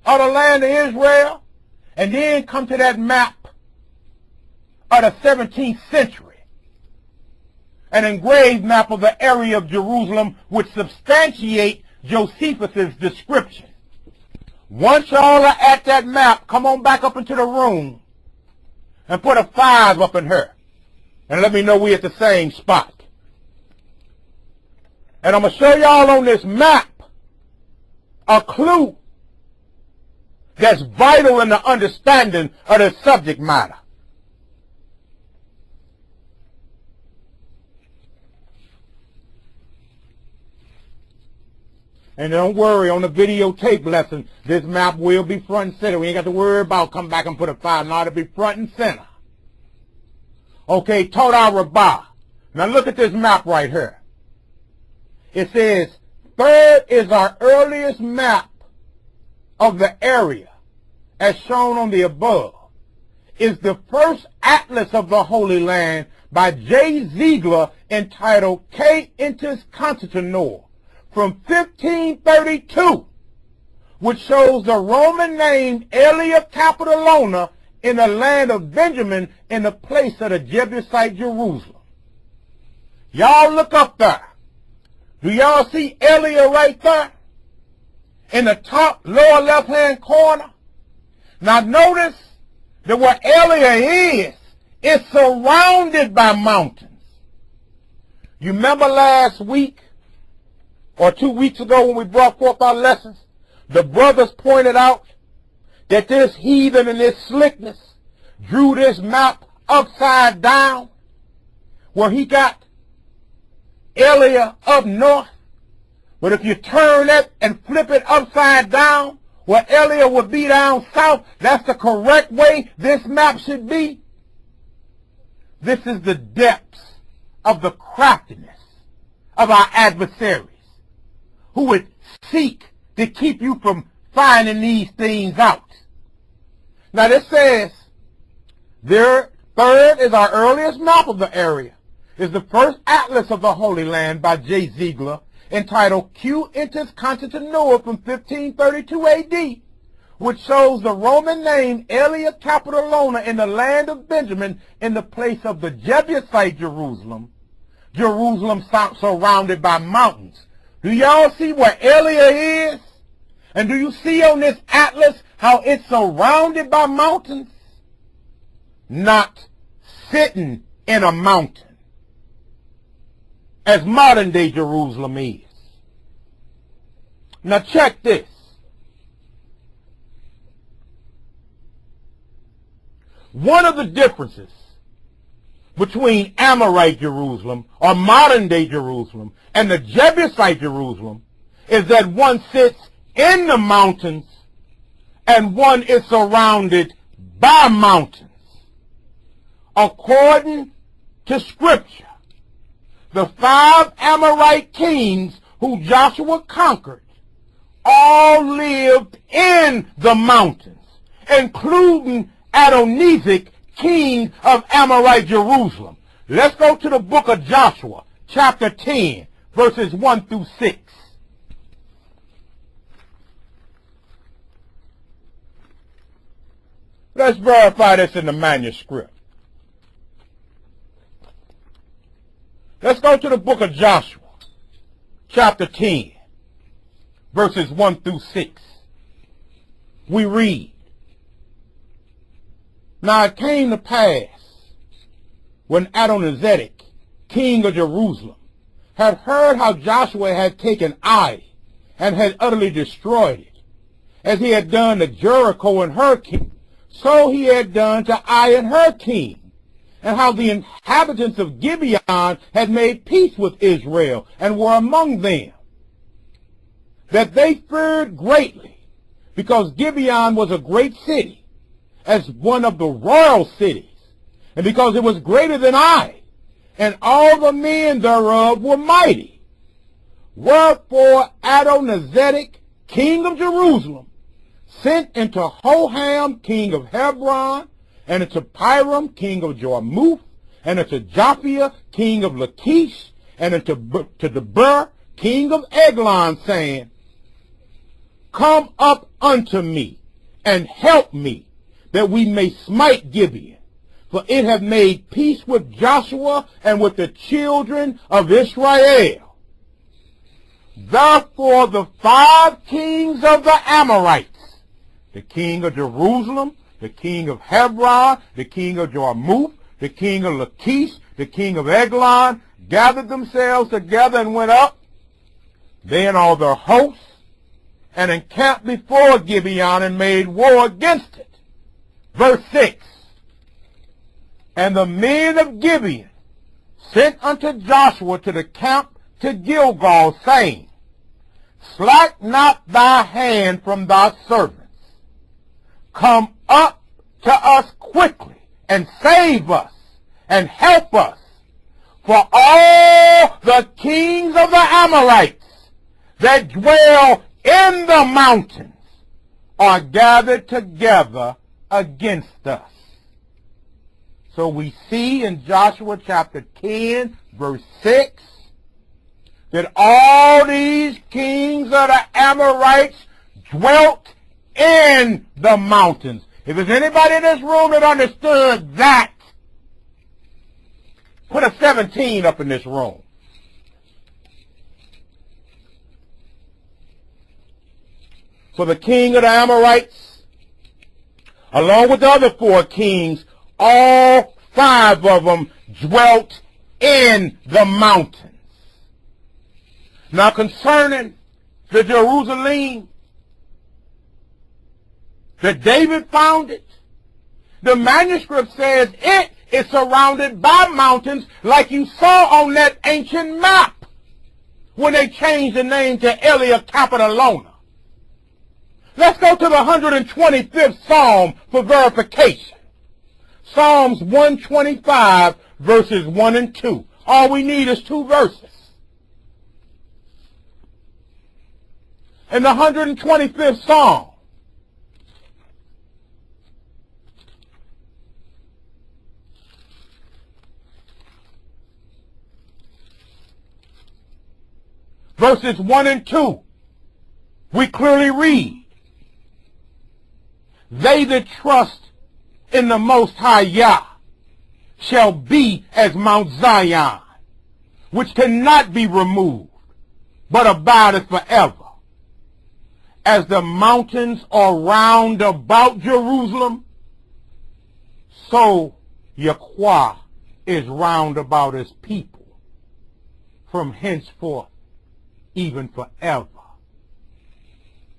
of the land of Israel, and then come to that map of the 17th century, an engraved map of the area of Jerusalem which substantiate Josephus' description. Once y'all are at that map, come on back up into the room and put a 5 up in her and let me know we at the same spot. And I'm going to show y'all on this map a clue that's vital in the understanding of the subject matter. And don't worry, on the videotape lesson, this map will be front and center. We ain't got to worry about come back and put a 5. Now it'll be front and center. Okay, Todah Rabbah. Now look at this map right here. It says, third is our earliest map of the area, as shown on the above, is the first atlas of the Holy Land by J. Ziegler entitled K. Intus Constantinor, from 1532, which shows the Roman name Aelia Capitolona in the land of Benjamin in the place of the Jebusite Jerusalem. Y'all look up there. Do y'all see Aelia right there? In the top lower left-hand corner? Now notice that where Aelia is surrounded by mountains. You remember last week or 2 weeks ago when we brought forth our lessons, the brothers pointed out that this heathen and this slickness drew this map upside down, where he got Aelia up north. But if you turn it and flip it upside down, where Aelia would be down south, that's the correct way this map should be. This is the depths of the craftiness of our adversaries, who would seek to keep you from finding these things out. Now this says, third is our earliest map of the area, is the first atlas of the Holy Land by J. Ziegler, entitled Q. Intus Constantinor from 1532 A.D., which shows the Roman name Aelia Capitolona in the land of Benjamin in the place of the Jebusite Jerusalem, Jerusalem surrounded by mountains. Do y'all see where Aelia is? And do you see on this atlas how it's surrounded by mountains? Not sitting in a mountain, as modern day Jerusalem is. Now check this. One of the differences between Amorite Jerusalem, or modern day Jerusalem, and the Jebusite Jerusalem is that one sits in the mountains and one is surrounded by mountains. According to Scripture, the 5 Amorite kings who Joshua conquered all lived in the mountains, including Adonizek, king of Amorite Jerusalem. Let's go to the book of Joshua, chapter 10, verses 1 through 6. Let's verify this in the manuscript. Let's go to the book of Joshua, chapter 10, verses 1 through 6. We read, Now it came to pass, when Adonizedek, king of Jerusalem, had heard how Joshua had taken Ai and had utterly destroyed it, as he had done to Jericho and her king, so he had done to Ai and her king, and how the inhabitants of Gibeon had made peace with Israel and were among them, that they feared greatly, because Gibeon was a great city, as one of the royal cities, and because it was greater than Ai, and all the men thereof were mighty. Wherefore Adonizedek, king of Jerusalem, sent into Hoham, king of Hebron, and unto Piram, king of Jarmuth, and unto Japhia, king of Lachish, and unto Debir, king of Eglon, saying, Come up unto me, and help me, that we may smite Gibeon. For it hath made peace with Joshua and with the children of Israel. Therefore the 5 kings of the Amorites, the king of Jerusalem, the king of Hebron, the king of Jarmuth, the king of Lachish, the king of Eglon, gathered themselves together and went up, they and all their hosts, and encamped before Gibeon and made war against it. Verse 6. And the men of Gibeon sent unto Joshua to the camp to Gilgal, saying, Slack not thy hand from thy servants. Come up to us quickly, and save us, and help us. For all the kings of the Amorites that dwell in the mountains are gathered together against us. So we see in Joshua chapter 10, verse 6, that all these kings of the Amorites dwelt in the mountains. If there's anybody in this room that understood that, put a 17 up in this room. For the king of the Amorites, along with the other 4 kings, all 5 of them dwelt in the mountains. Now concerning the Jerusalem that David founded, the manuscript says it is surrounded by mountains like you saw on that ancient map when they changed the name to Elia Capitolona. Let's go to the 125th Psalm for verification. Psalms 125, verses 1 and 2. All we need is 2 verses. In the 125th Psalm, verses 1 and 2, we clearly read, They that trust in the Most High Yah shall be as Mount Zion, which cannot be removed, but abideth forever. As the mountains are round about Jerusalem, so Yahweh is round about his people, from henceforth even forever.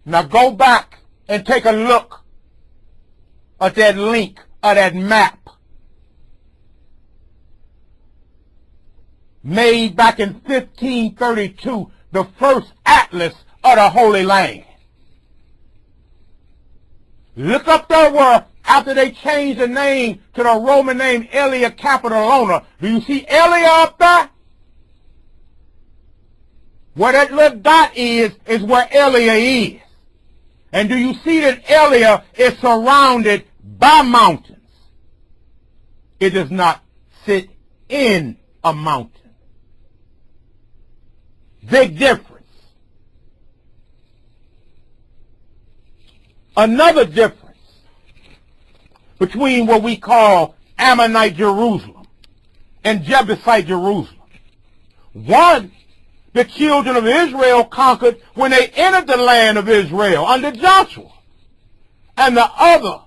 Now go back and take a look at that link of that map made back in 1532, the first atlas of the Holy Land. Look up there where, after they changed the name to the Roman name Elia Capitolona, do you see Elia up there? Where that little dot is where Elia is. And do you see that Elia is surrounded by mountains? It does not sit in a mountain. Big difference. Another difference between what we call Ammonite Jerusalem and Jebusite Jerusalem. One, the children of Israel conquered when they entered the land of Israel under Joshua. And the other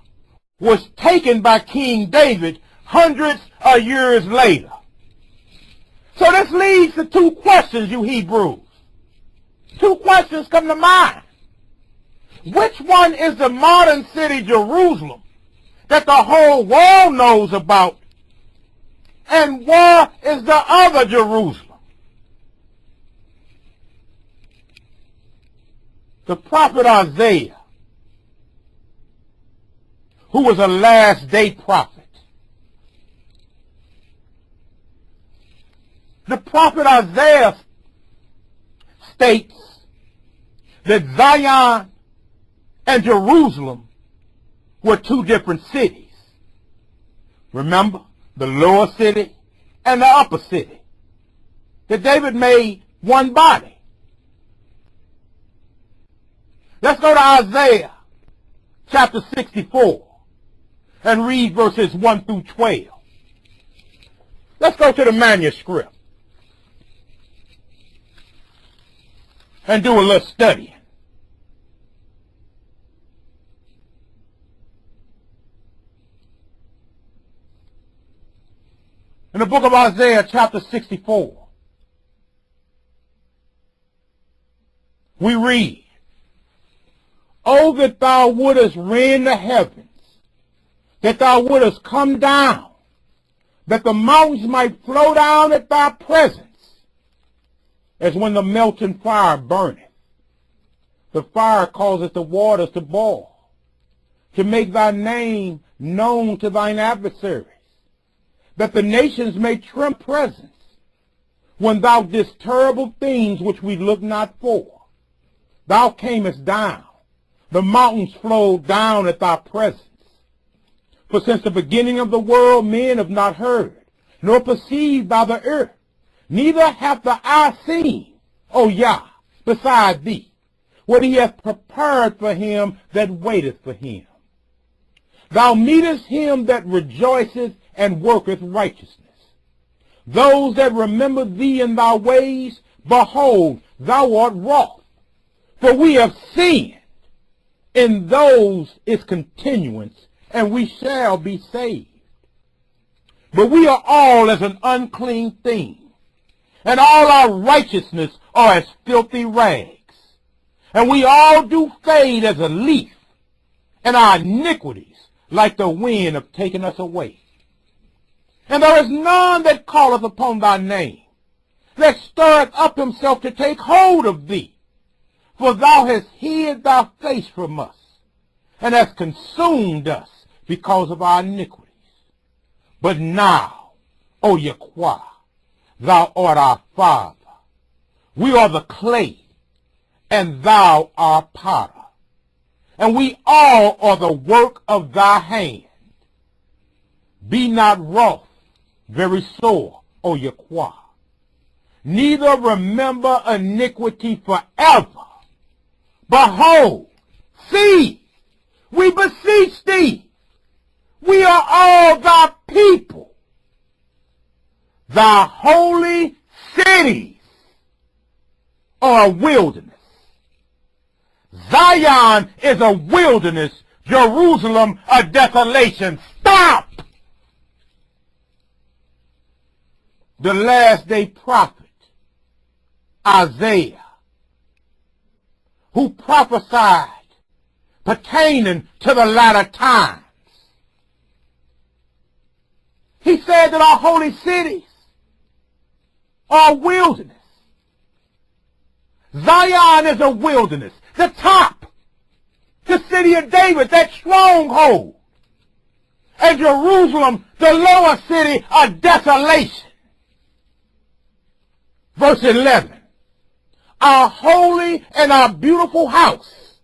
was taken by King David hundreds of years later. So this leads to 2 questions, you Hebrews. 2 questions come to mind. Which one is the modern city Jerusalem that the whole world knows about? And where is the other Jerusalem? The prophet Isaiah, who was a last day prophet. The prophet Isaiah states that Zion and Jerusalem were 2 different cities. Remember, the lower city and the upper city. That David made one body. Let's go to Isaiah chapter 64 and read verses 1 through 12. Let's go to the manuscript and do a little studying. In the book of Isaiah chapter 64, we read, "Oh, that thou wouldest rend the heavens, that thou wouldest come down, that the mountains might flow down at thy presence, as when the melting fire burneth. The fire causeth the waters to boil, to make thy name known to thine adversaries, that the nations may tremble presence, when thou didst terrible things which we look not for. Thou camest down, the mountains flowed down at thy presence. For since the beginning of the world men have not heard, nor perceived by the earth, neither hath the eye seen, O Yah, beside thee, what he hath prepared for him that waiteth for him. Thou meetest him that rejoiceth and worketh righteousness. Those that remember thee in thy ways, behold, thou art wroth. For we have sinned, in those is continuance, and we shall be saved. But we are all as an unclean thing, and all our righteousness are as filthy rags. And we all do fade as a leaf, and our iniquities, like the wind, have taken us away. And there is none that calleth upon thy name, that stirreth up himself to take hold of thee. For thou hast hid thy face from us, and hast consumed us because of our iniquities. But now, O Yahweh, thou art our Father. We are the clay, and thou art potter. And we all are the work of thy hand. Be not wroth very sore, O Yahweh. Neither remember iniquity forever. Behold, see, we beseech thee, we are all thy people, thy holy cities are a wilderness. Zion is a wilderness, Jerusalem a desolation. Stop! The last day prophet, Isaiah, who prophesied pertaining to the latter times. He said that our holy cities are a wilderness. Zion is a wilderness. The top, the city of David, that stronghold. And Jerusalem, the lower city, a desolation. Verse 11. Our holy and our beautiful house,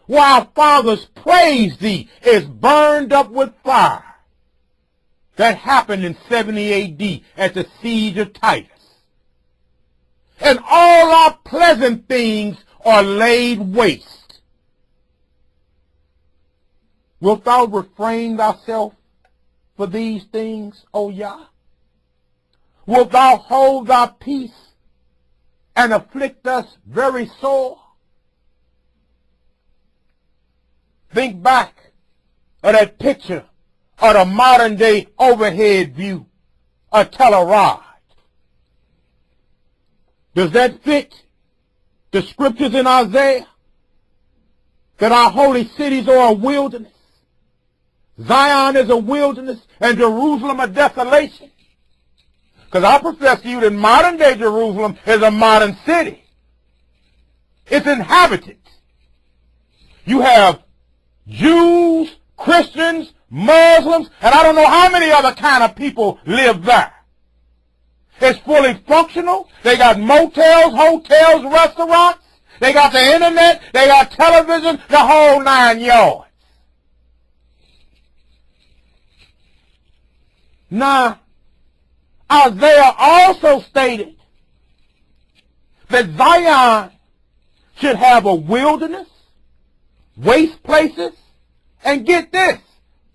where our fathers praised thee, is burned up with fire. That happened in 70 A.D. at the siege of Titus. And all our pleasant things are laid waste. Wilt thou refrain thyself for these things, O Yah? Wilt thou hold thy peace and afflict us very sore? Think back of that picture of the modern day overhead view of Telluride. Does that fit the scriptures in Isaiah? That our holy cities are a wilderness. Zion is a wilderness and Jerusalem a desolation. Because I profess to you that modern day Jerusalem is a modern city. It's inhabited. You have Jews, Christians, Muslims, and I don't know how many other kind of people live there. It's fully functional. They got motels, hotels, restaurants. They got the internet. They got television, the whole 9 yards. Now, Isaiah also stated that Zion should have a wilderness, waste places, and get this,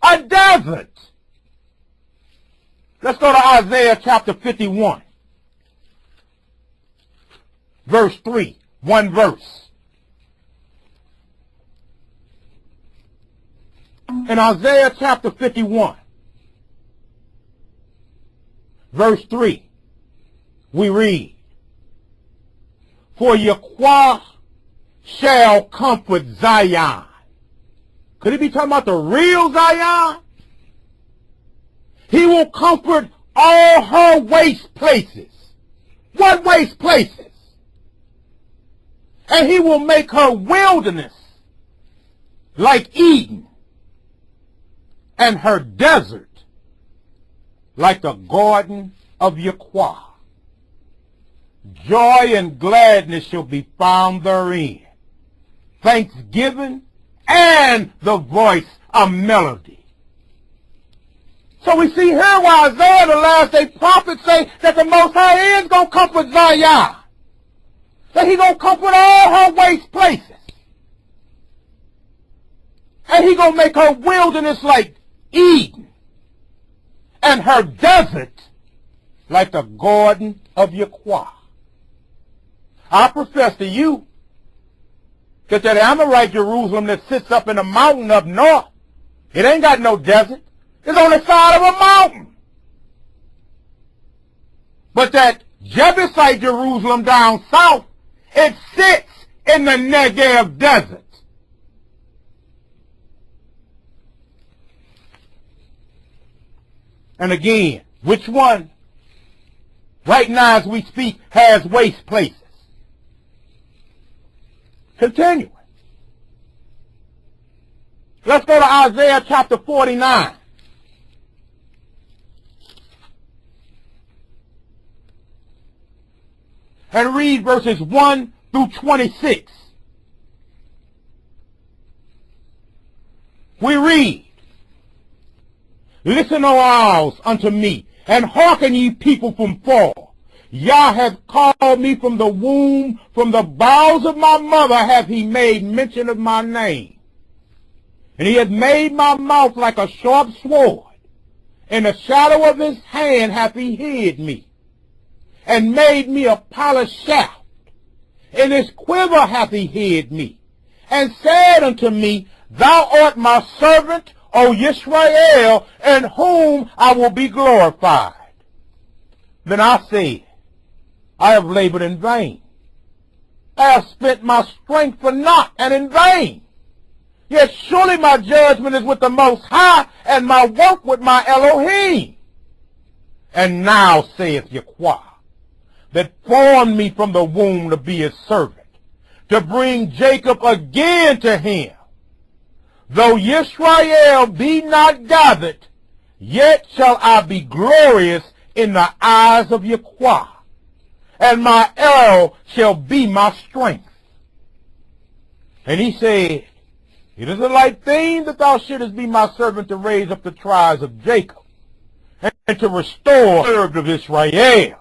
a desert. Let's go to Isaiah chapter 51, verse 3, one verse. In Isaiah chapter 51, verse 3, we read, "For Yahweh shall comfort Zion." Could he be talking about the real Zion? He will comfort all her waste places. What waste places? And he will make her wilderness like Eden, and her desert like the garden of Yahweh. Joy and gladness shall be found therein, thanksgiving and the voice of melody. So we see here why Isaiah, the last day prophet, say that the Most High is going to comfort Zion. That he's going to comfort all her waste places. And he's going to make her wilderness like Eden, and her desert like the garden of Yahweh. I profess to you that Amorite Jerusalem that sits up in a mountain up north, it ain't got no desert. It's on the side of a mountain. But that Jebusite Jerusalem down south, it sits in the Negev desert. And again, which one, right now as we speak, has waste places? Continuing. Let's go to Isaiah chapter 49. And read verses 1 through 26. We read, "Listen, O owls, unto me, and hearken, ye people from far. Yah hath called me from the womb, from the bowels of my mother hath he made mention of my name. And he hath made my mouth like a sharp sword. In the shadow of his hand hath he hid me, and made me a polished shaft. In his quiver hath he hid me, and said unto me, Thou art my servant, O Yisrael, in whom I will be glorified. Then I said, I have labored in vain. I have spent my strength for naught and in vain. Yet surely my judgment is with the Most High, and my work with my Elohim. And now saith Yahweh, that formed me from the womb to be his servant, to bring Jacob again to him. Though Yisrael be not gathered, yet shall I be glorious in the eyes of Yahweh, and my arrow shall be my strength. And he said, It is a light thing that thou shouldest be my servant to raise up the tribes of Jacob, and to restore the herb of Israel.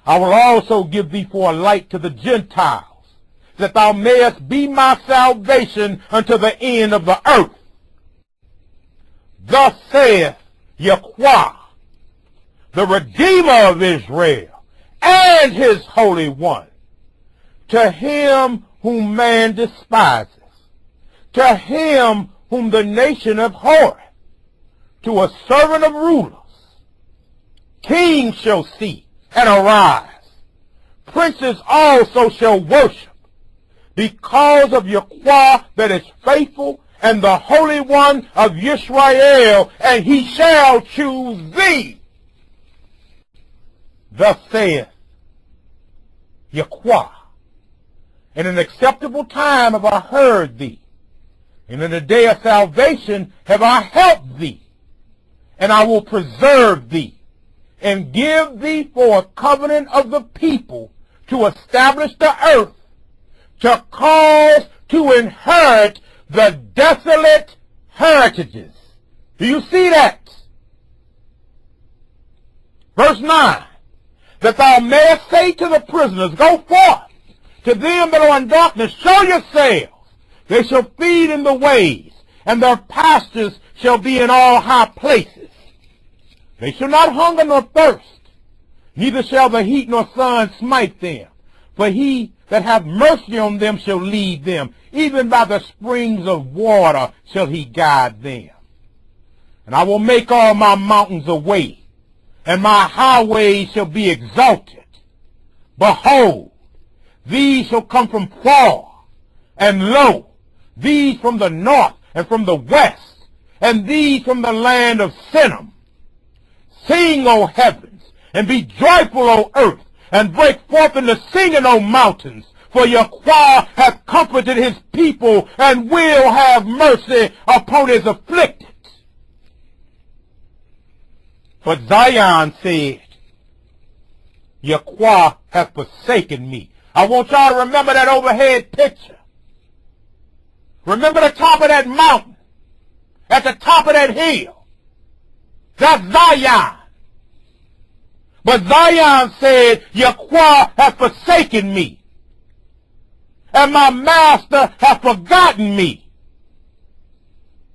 I will also give thee for a light to the Gentiles, that thou mayest be my salvation unto the end of the earth. Thus saith Yahweh, the Redeemer of Israel, and his Holy One, to him whom man despises, to him whom the nation abhorreth, to a servant of rulers. Kings shall see and arise. Princes also shall worship, because of Yahweh that is faithful, and the Holy One of Israel, and he shall choose thee. Thus saith Yahweh, in an acceptable time have I heard thee, and in the day of salvation have I helped thee, and I will preserve thee, and give thee for a covenant of the people, to establish the earth, to cause to inherit the desolate heritages. Do you see that? Verse 9, that thou mayest say to the prisoners, go forth. To them that are in darkness, show yourselves. They shall feed in the ways, and their pastures shall be in all high places. They shall not hunger nor thirst, neither shall the heat nor sun smite them. For he that hath mercy on them shall lead them, even by the springs of water shall he guide them. And I will make all my mountains a way, and my highways shall be exalted. Behold, these shall come from far, and lo, these from the north and from the west, and these from the land of Sinim. Sing, O heavens, and be joyful, O earth, and break forth into singing, O mountains, for Yahweh hath comforted his people, and will have mercy upon his afflicted. But Zion said, Yahweh hath forsaken me. I want y'all to remember that overhead picture. Remember the top of that mountain, at the top of that hill. That's Zion. But Zion said, Yahweh hath forsaken me, and my master hath forgotten me.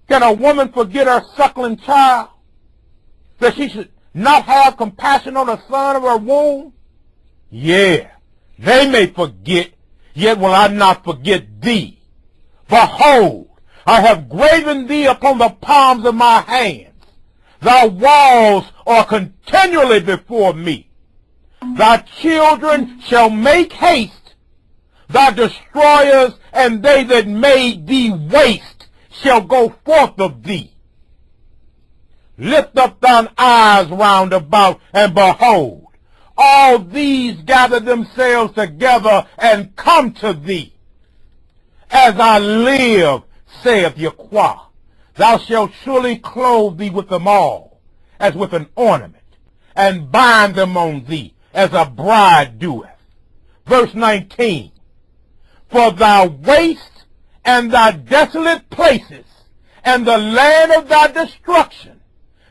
Can a woman forget her suckling child, that she should not have compassion on the son of her womb? Yeah, they may forget, yet will I not forget thee. Behold, I have graven thee upon the palms of my hands. Thy walls are continually before me. Thy children shall make haste. Thy destroyers and they that made thee waste shall go forth of thee. Lift up thine eyes round about, and behold, all these gather themselves together and come to thee. As I live, saith Yahweh, thou shalt surely clothe thee with them all, as with an ornament, and bind them on thee, as a bride doeth. Verse 19, for thy waste and thy desolate places, and the land of thy destruction,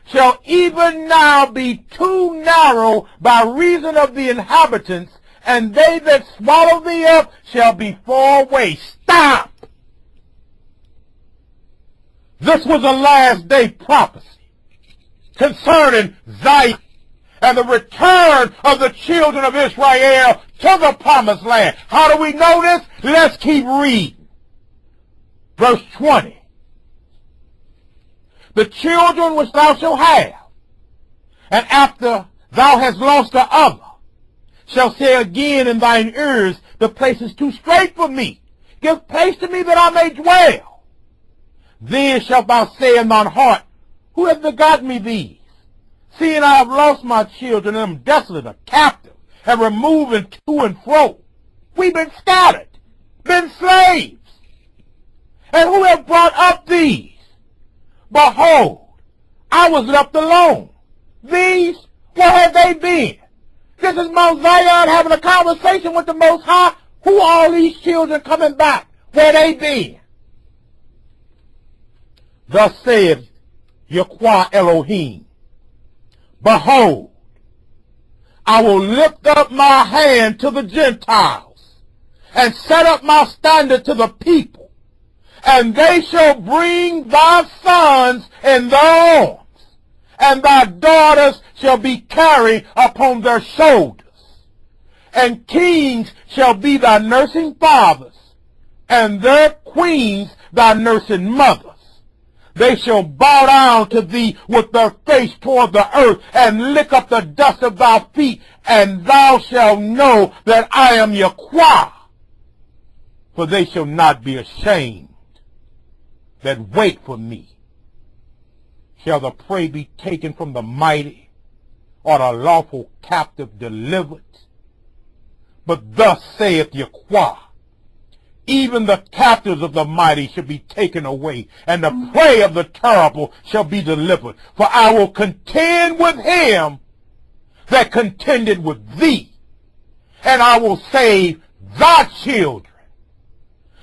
shall even now be too narrow by reason of the inhabitants, and they that swallow thee up shall be far away. Stop! This was a last day prophecy concerning Zion and the return of the children of Israel to the promised land. How do we know this? Let's keep reading. Verse 20. The children which thou shalt have, and after thou hast lost the other, shall say again in thine ears, the place is too strait for me. Give place to me that I may dwell. Then shalt thou say in thine heart, who hath begotten me these? Seeing I have lost my children, and am desolate, a captive, and removing to and fro. We've been scattered, been slaves. And who hath brought up these? Behold, I was left alone. These, where have they been? This is Mount Zion having a conversation with the Most High. Who are all these children coming back? Where they been? Thus saith Yahweh Elohim, behold, I will lift up my hand to the Gentiles, and set up my standard to the people, and they shall bring thy sons in their arms, and thy daughters shall be carried upon their shoulders, and kings shall be thy nursing fathers, and their queens thy nursing mothers. They shall bow down to thee with their face toward the earth, and lick up the dust of thy feet, and thou shalt know that I am Yahweh. For they shall not be ashamed that wait for me. Shall the prey be taken from the mighty, or the lawful captive delivered? But thus saith Yahweh, even the captives of the mighty shall be taken away, and the prey of the terrible shall be delivered. For I will contend with him that contended with thee, and I will save thy children.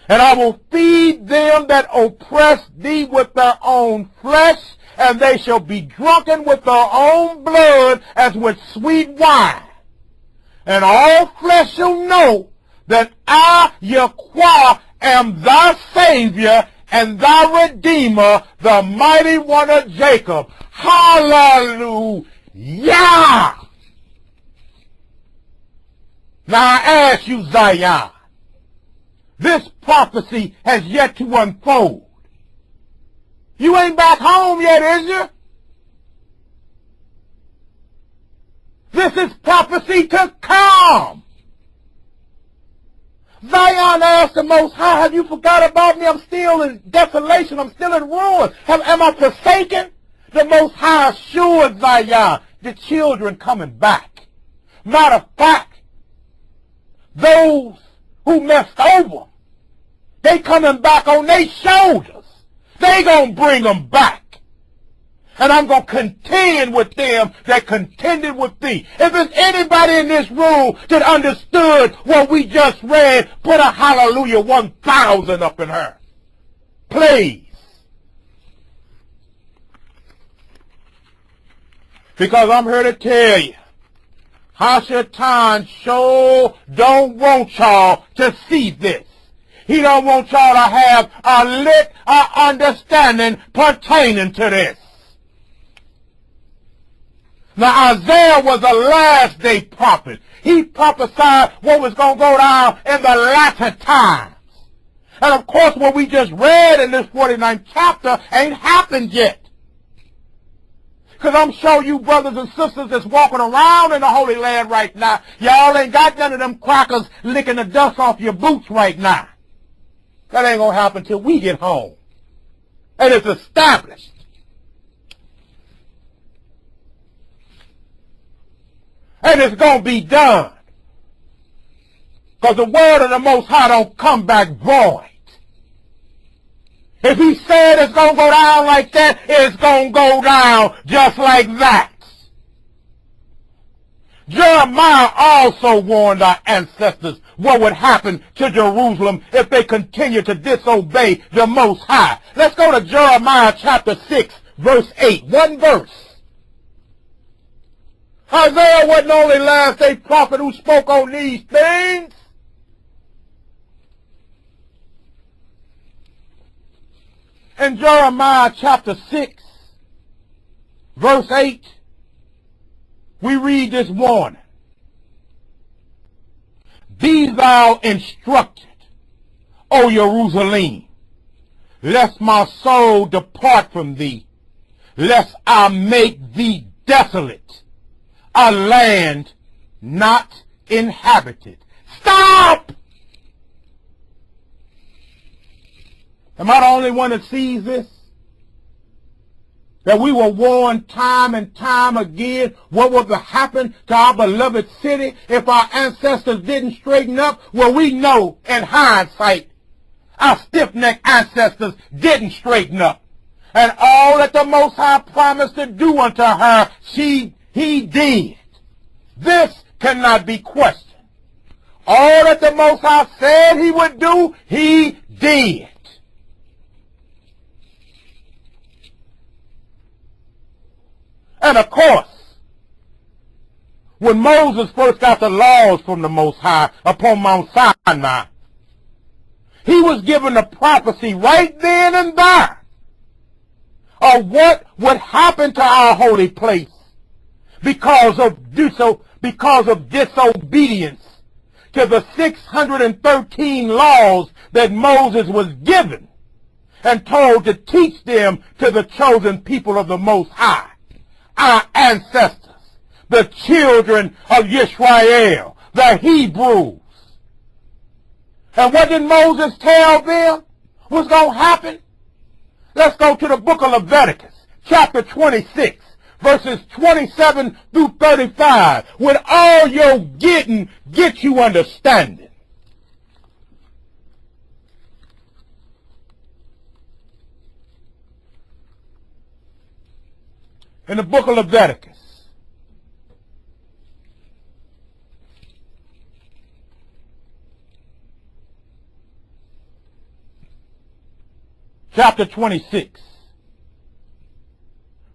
And I will feed them that oppress thee with their own flesh, and they shall be drunken with their own blood as with sweet wine. And all flesh shall know that I, Yahweh, am thy Savior and thy Redeemer, the mighty one of Jacob. Hallelujah! Now I ask you, Zion, this prophecy has yet to unfold. You ain't back home yet, is you? This is prophecy to come. Zion asked the Most High, have you forgot about me? I'm still in desolation. I'm still in ruin. Am I forsaken? The Most High assured Zion, the children coming back. Matter of fact, those who messed over, they coming back on their shoulders. They gonna bring them back. And I'm going to contend with them that contended with thee. If there's anybody in this room that understood what we just read, put a hallelujah 1,000 up in her. Please. Because I'm here to tell you, Hashatan sure don't want y'all to see this. He don't want y'all to have a lit understanding pertaining to this. Now Isaiah was a last day prophet. He prophesied what was going to go down in the latter times. And of course what we just read in this 49th chapter ain't happened yet. Because I'm sure you brothers and sisters that's walking around in the Holy Land right now, y'all ain't got none of them crackers licking the dust off your boots right now. That ain't going to happen till we get home. And it's established. And it's going to be done. Because the word of the Most High don't come back void. If he said it's going to go down like that, it's going to go down just like that. Jeremiah also warned our ancestors what would happen to Jerusalem if they continue to disobey the Most High. Let's go to Jeremiah chapter 6, verse 8. One verse. Isaiah wasn't the only last day prophet who spoke on these things. In Jeremiah chapter 6, verse 8, we read this warning. Be thou instructed, O Jerusalem, lest my soul depart from thee, lest I make thee desolate, a land not inhabited. Stop! Am I the only one that sees this? That we were warned time and time again what would happen to our beloved city if our ancestors didn't straighten up? Well, we know in hindsight, our stiff-necked ancestors didn't straighten up. And all that the Most High promised to do unto her, he did. This cannot be questioned. All that the Most High said he would do, he did. And of course, when Moses first got the laws from the Most High upon Mount Sinai, he was given the prophecy right then and there of what would happen to our holy place because of disobedience to the 613 laws that Moses was given and told to teach them to the chosen people of the Most High. Our ancestors, the children of Israel, the Hebrews. And what did Moses tell them was going to happen? Let's go to the book of Leviticus, chapter 26, verses 27 through 35. With all your getting, get you understanding. In the book of Leviticus, chapter 26,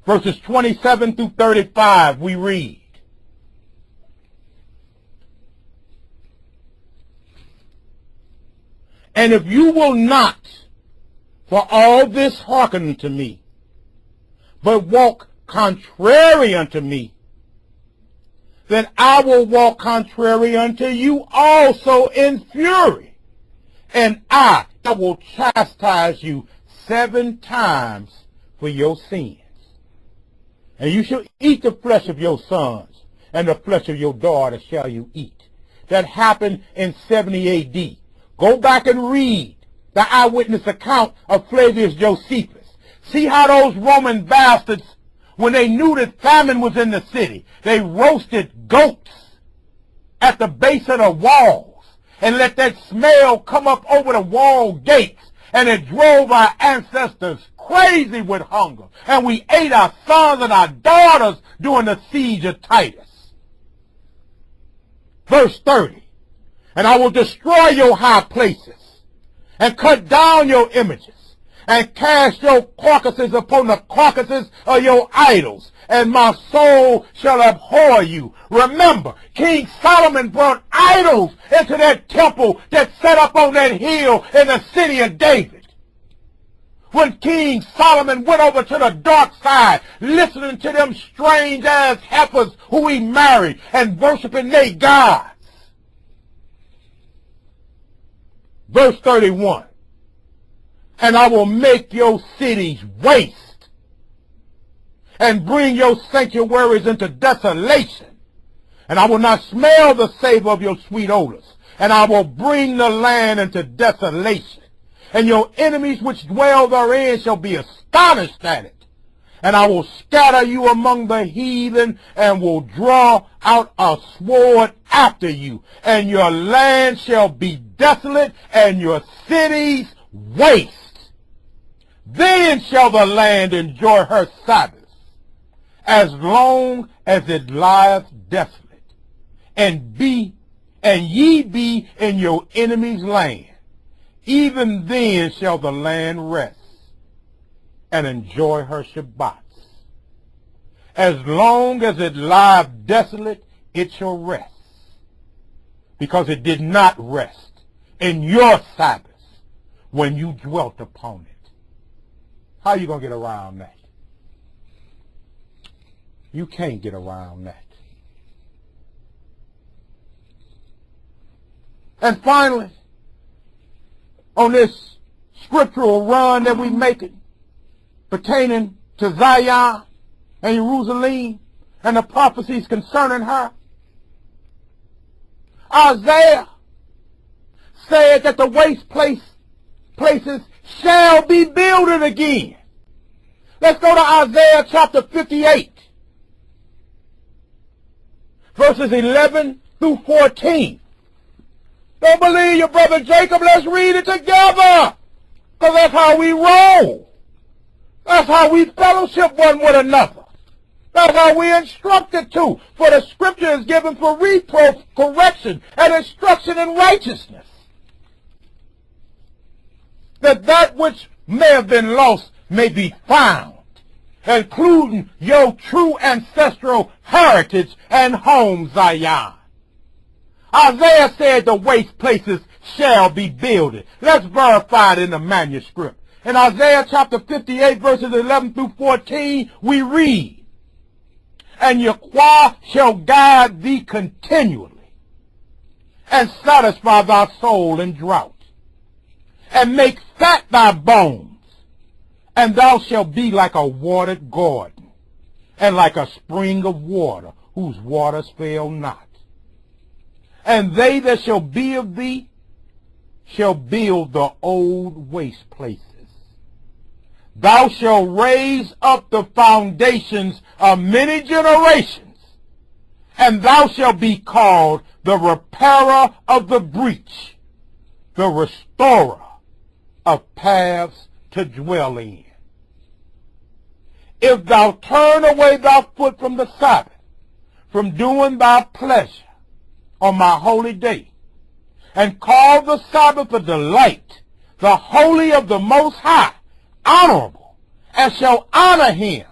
verses 27 through 35, we read, "And if you will not for all this hearken unto me, but walk contrary unto me, then I will walk contrary unto you also in fury, and I will chastise you 7 times for your sins. And you shall eat the flesh of your sons, and the flesh of your daughters shall you eat." That happened in 70 A.D. Go back and read the eyewitness account of Flavius Josephus. See how those Roman bastards, when they knew that famine was in the city, they roasted goats at the base of the walls and let that smell come up over the wall gates, and it drove our ancestors crazy with hunger. And we ate our sons and our daughters during the siege of Titus. Verse 30, "And I will destroy your high places, and cut down your images, and cast your carcasses upon the carcasses of your idols, and my soul shall abhor you." Remember, King Solomon brought idols into that temple that set up on that hill in the city of David. When King Solomon went over to the dark side, listening to them strange-ass heifers who he married and worshiping their gods. Verse 31, "And I will make your cities waste, and bring your sanctuaries into desolation, and I will not smell the savor of your sweet odors, and I will bring the land into desolation. And your enemies which dwell therein shall be astonished at it. And I will scatter you among the heathen, and will draw out a sword after you. And your land shall be desolate, and your cities waste. Then shall the land enjoy her Sabbaths, as long as it lieth desolate, and ye be in your enemy's land. Even then shall the land rest, and enjoy her Shabbats. As long as it lieth desolate, it shall rest, because it did not rest in your Sabbaths when you dwelt upon it." How are you going to get around that? You can't get around that. And finally, on this scriptural run that we making pertaining to Zion and Jerusalem and the prophecies concerning her, Isaiah said that the waste places shall be builded again. Let's go to Isaiah chapter 58, verses 11 through 14. Don't believe your brother Jacob? Let's read it together, because that's how we roll. That's how we fellowship one with another. That's how we instructed to. For the scripture is given for reproof, correction, and instruction in righteousness, that which may have been lost may be found, including your true ancestral heritage and home, Zion. Isaiah said the waste places shall be builded. Let's verify it in the manuscript. In Isaiah chapter 58, verses 11 through 14, we read, "And Yahweh shall guide thee continually, and satisfy thy soul in drought, and make fat thy bones, and thou shalt be like a watered garden, and like a spring of water, whose waters fail not. And they that shall be of thee shall build the old waste places. Thou shalt raise up the foundations of many generations, and thou shalt be called the repairer of the breach, the restorer of paths to dwell in. If thou turn away thy foot from the Sabbath, from doing thy pleasure on my holy day, and call the Sabbath a delight, the holy of the Most High, honorable, and shall honor him,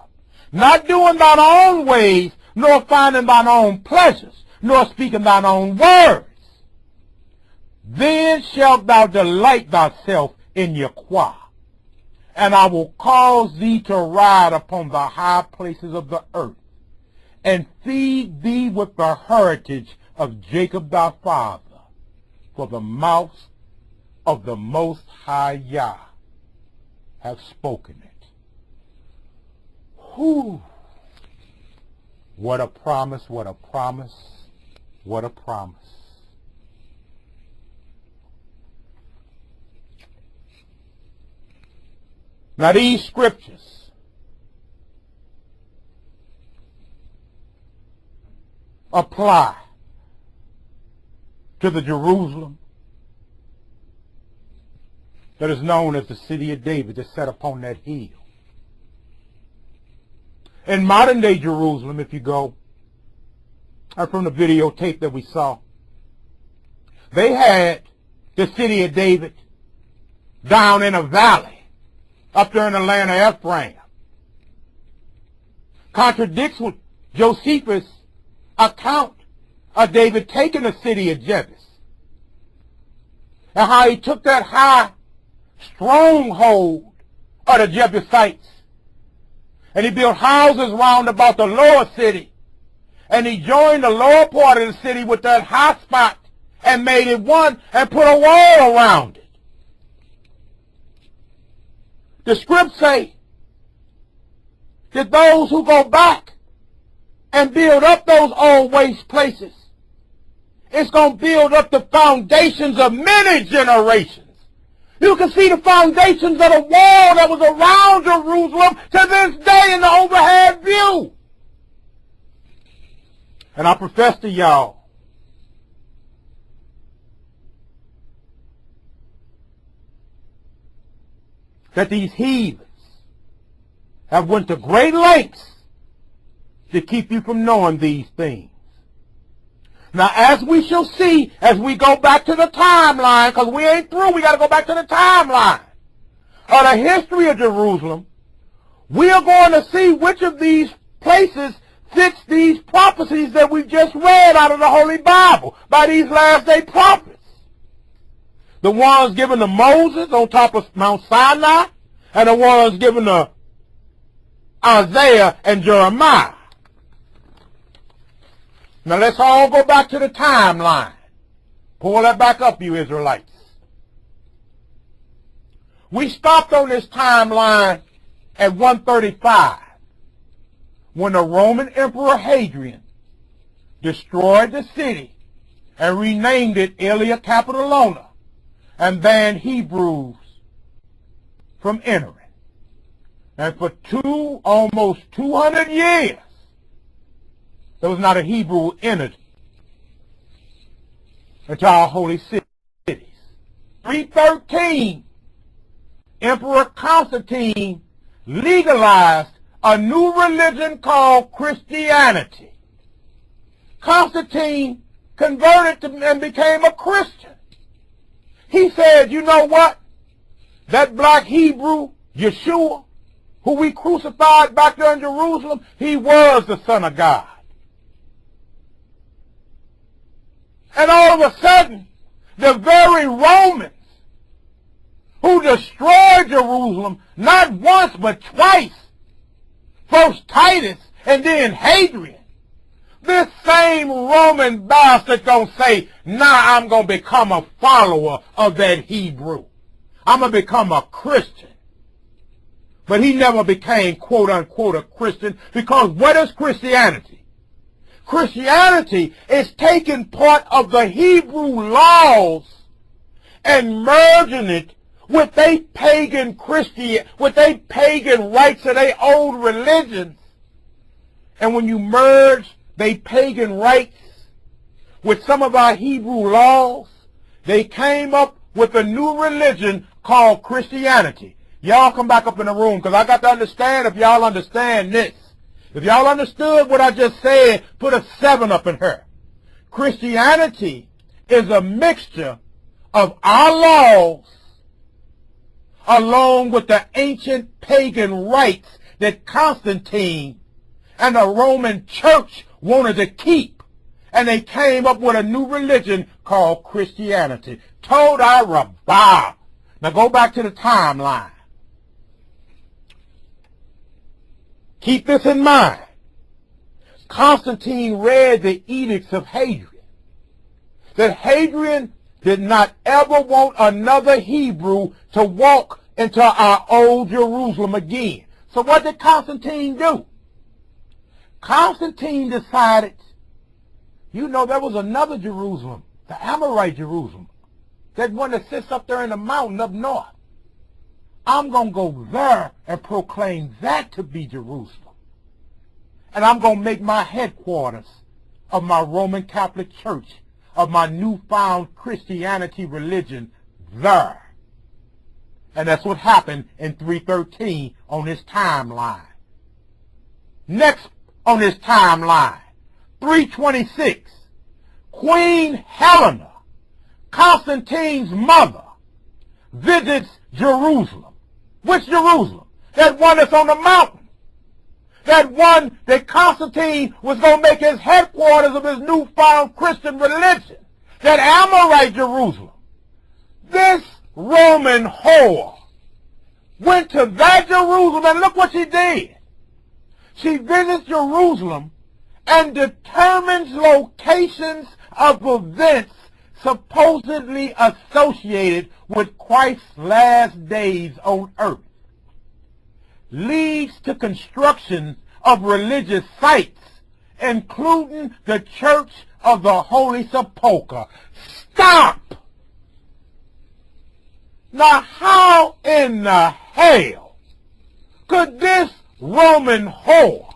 not doing thine own ways, nor finding thine own pleasures, nor speaking thine own words. Then shalt thou delight thyself in Yahweh, and I will cause thee to ride upon the high places of the earth, and feed thee with the heritage of Jacob thy father, for the mouth of the Most High Yah have spoken it. Whew. What a promise, what a promise, what a promise. Now these scriptures apply to the Jerusalem that is known as the city of David, that's set upon that hill. In modern day Jerusalem, if you go, from the videotape that we saw, they had the city of David down in a valley up there in the land of Ephraim. Contradicts with Josephus' account of David taking the city of Jebus, and how he took that high stronghold of the Jebusites, and he built houses round about the lower city, and he joined the lower part of the city with that high spot and made it one and put a wall around it. The scripts say that those who go back and build up those old waste places, it's going to build up the foundations of many generations. You can see the foundations of the wall that was around Jerusalem to this day in the overhead view. And I profess to y'all that these heathens have went to great lengths to keep you from knowing these things. Now, as we shall see, as we go back to the timeline, because we ain't through, we got to go back to the timeline of the history of Jerusalem, we are going to see which of these places fits these prophecies that we just read out of the Holy Bible by these last day prophets. The ones given to Moses on top of Mount Sinai, and the ones given to Isaiah and Jeremiah. Now let's all go back to the timeline. Pull that back up, you Israelites. We stopped on this timeline at 135, when the Roman Emperor Hadrian destroyed the city and renamed it Aelia Capitolina, and banned Hebrews from entering. And for almost 200 years, there was not a Hebrew entered into our holy cities. 313, Emperor Constantine legalized a new religion called Christianity. Constantine converted and became a Christian. He said, you know what? That black Hebrew, Yeshua, who we crucified back there in Jerusalem, he was the Son of God. And all of a sudden, the very Romans who destroyed Jerusalem, not once but twice, first Titus and then Hadrian, this same Roman bastard gonna say, nah, I'm gonna become a follower of that Hebrew. I'm gonna become a Christian. But he never became, quote unquote, a Christian, because what is Christianity? Christianity is taking part of the Hebrew laws and merging it with they pagan with they pagan rites of their old religions. And when you merge they pagan rites with some of our Hebrew laws, they came up with a new religion called Christianity. Y'all come back up in the room, because I got to understand if y'all understand this. If y'all understood what I just said, put a 7 up in her. Christianity is a mixture of our laws along with the ancient pagan rites that Constantine and the Roman church wanted to keep. And they came up with a new religion called Christianity. Toda Rabbah. Now go back to the timeline. Keep this in mind. Constantine read the edicts of Hadrian. That Hadrian did not ever want another Hebrew to walk into our old Jerusalem again. So what did Constantine do? Constantine decided, you know, there was another Jerusalem, the Amorite Jerusalem, that one that sits up there in the mountain up north. I'm going to go there and proclaim that to be Jerusalem. And I'm going to make my headquarters of my Roman Catholic Church, of my newfound Christianity religion there. And that's what happened in 313 on this timeline. Next on this timeline, 326, Queen Helena, Constantine's mother, visits Jerusalem. Which Jerusalem? That one that's on the mountain. That one that Constantine was going to make his headquarters of his newfound Christian religion. That Amorite Jerusalem. This Roman whore went to that Jerusalem, and look what she did. She visits Jerusalem and determines locations of events supposedly associated with Christ's last days on earth. Leads to construction of religious sites, including the Church of the Holy Sepulchre. Stop! Now, how in the hell could this Roman whore,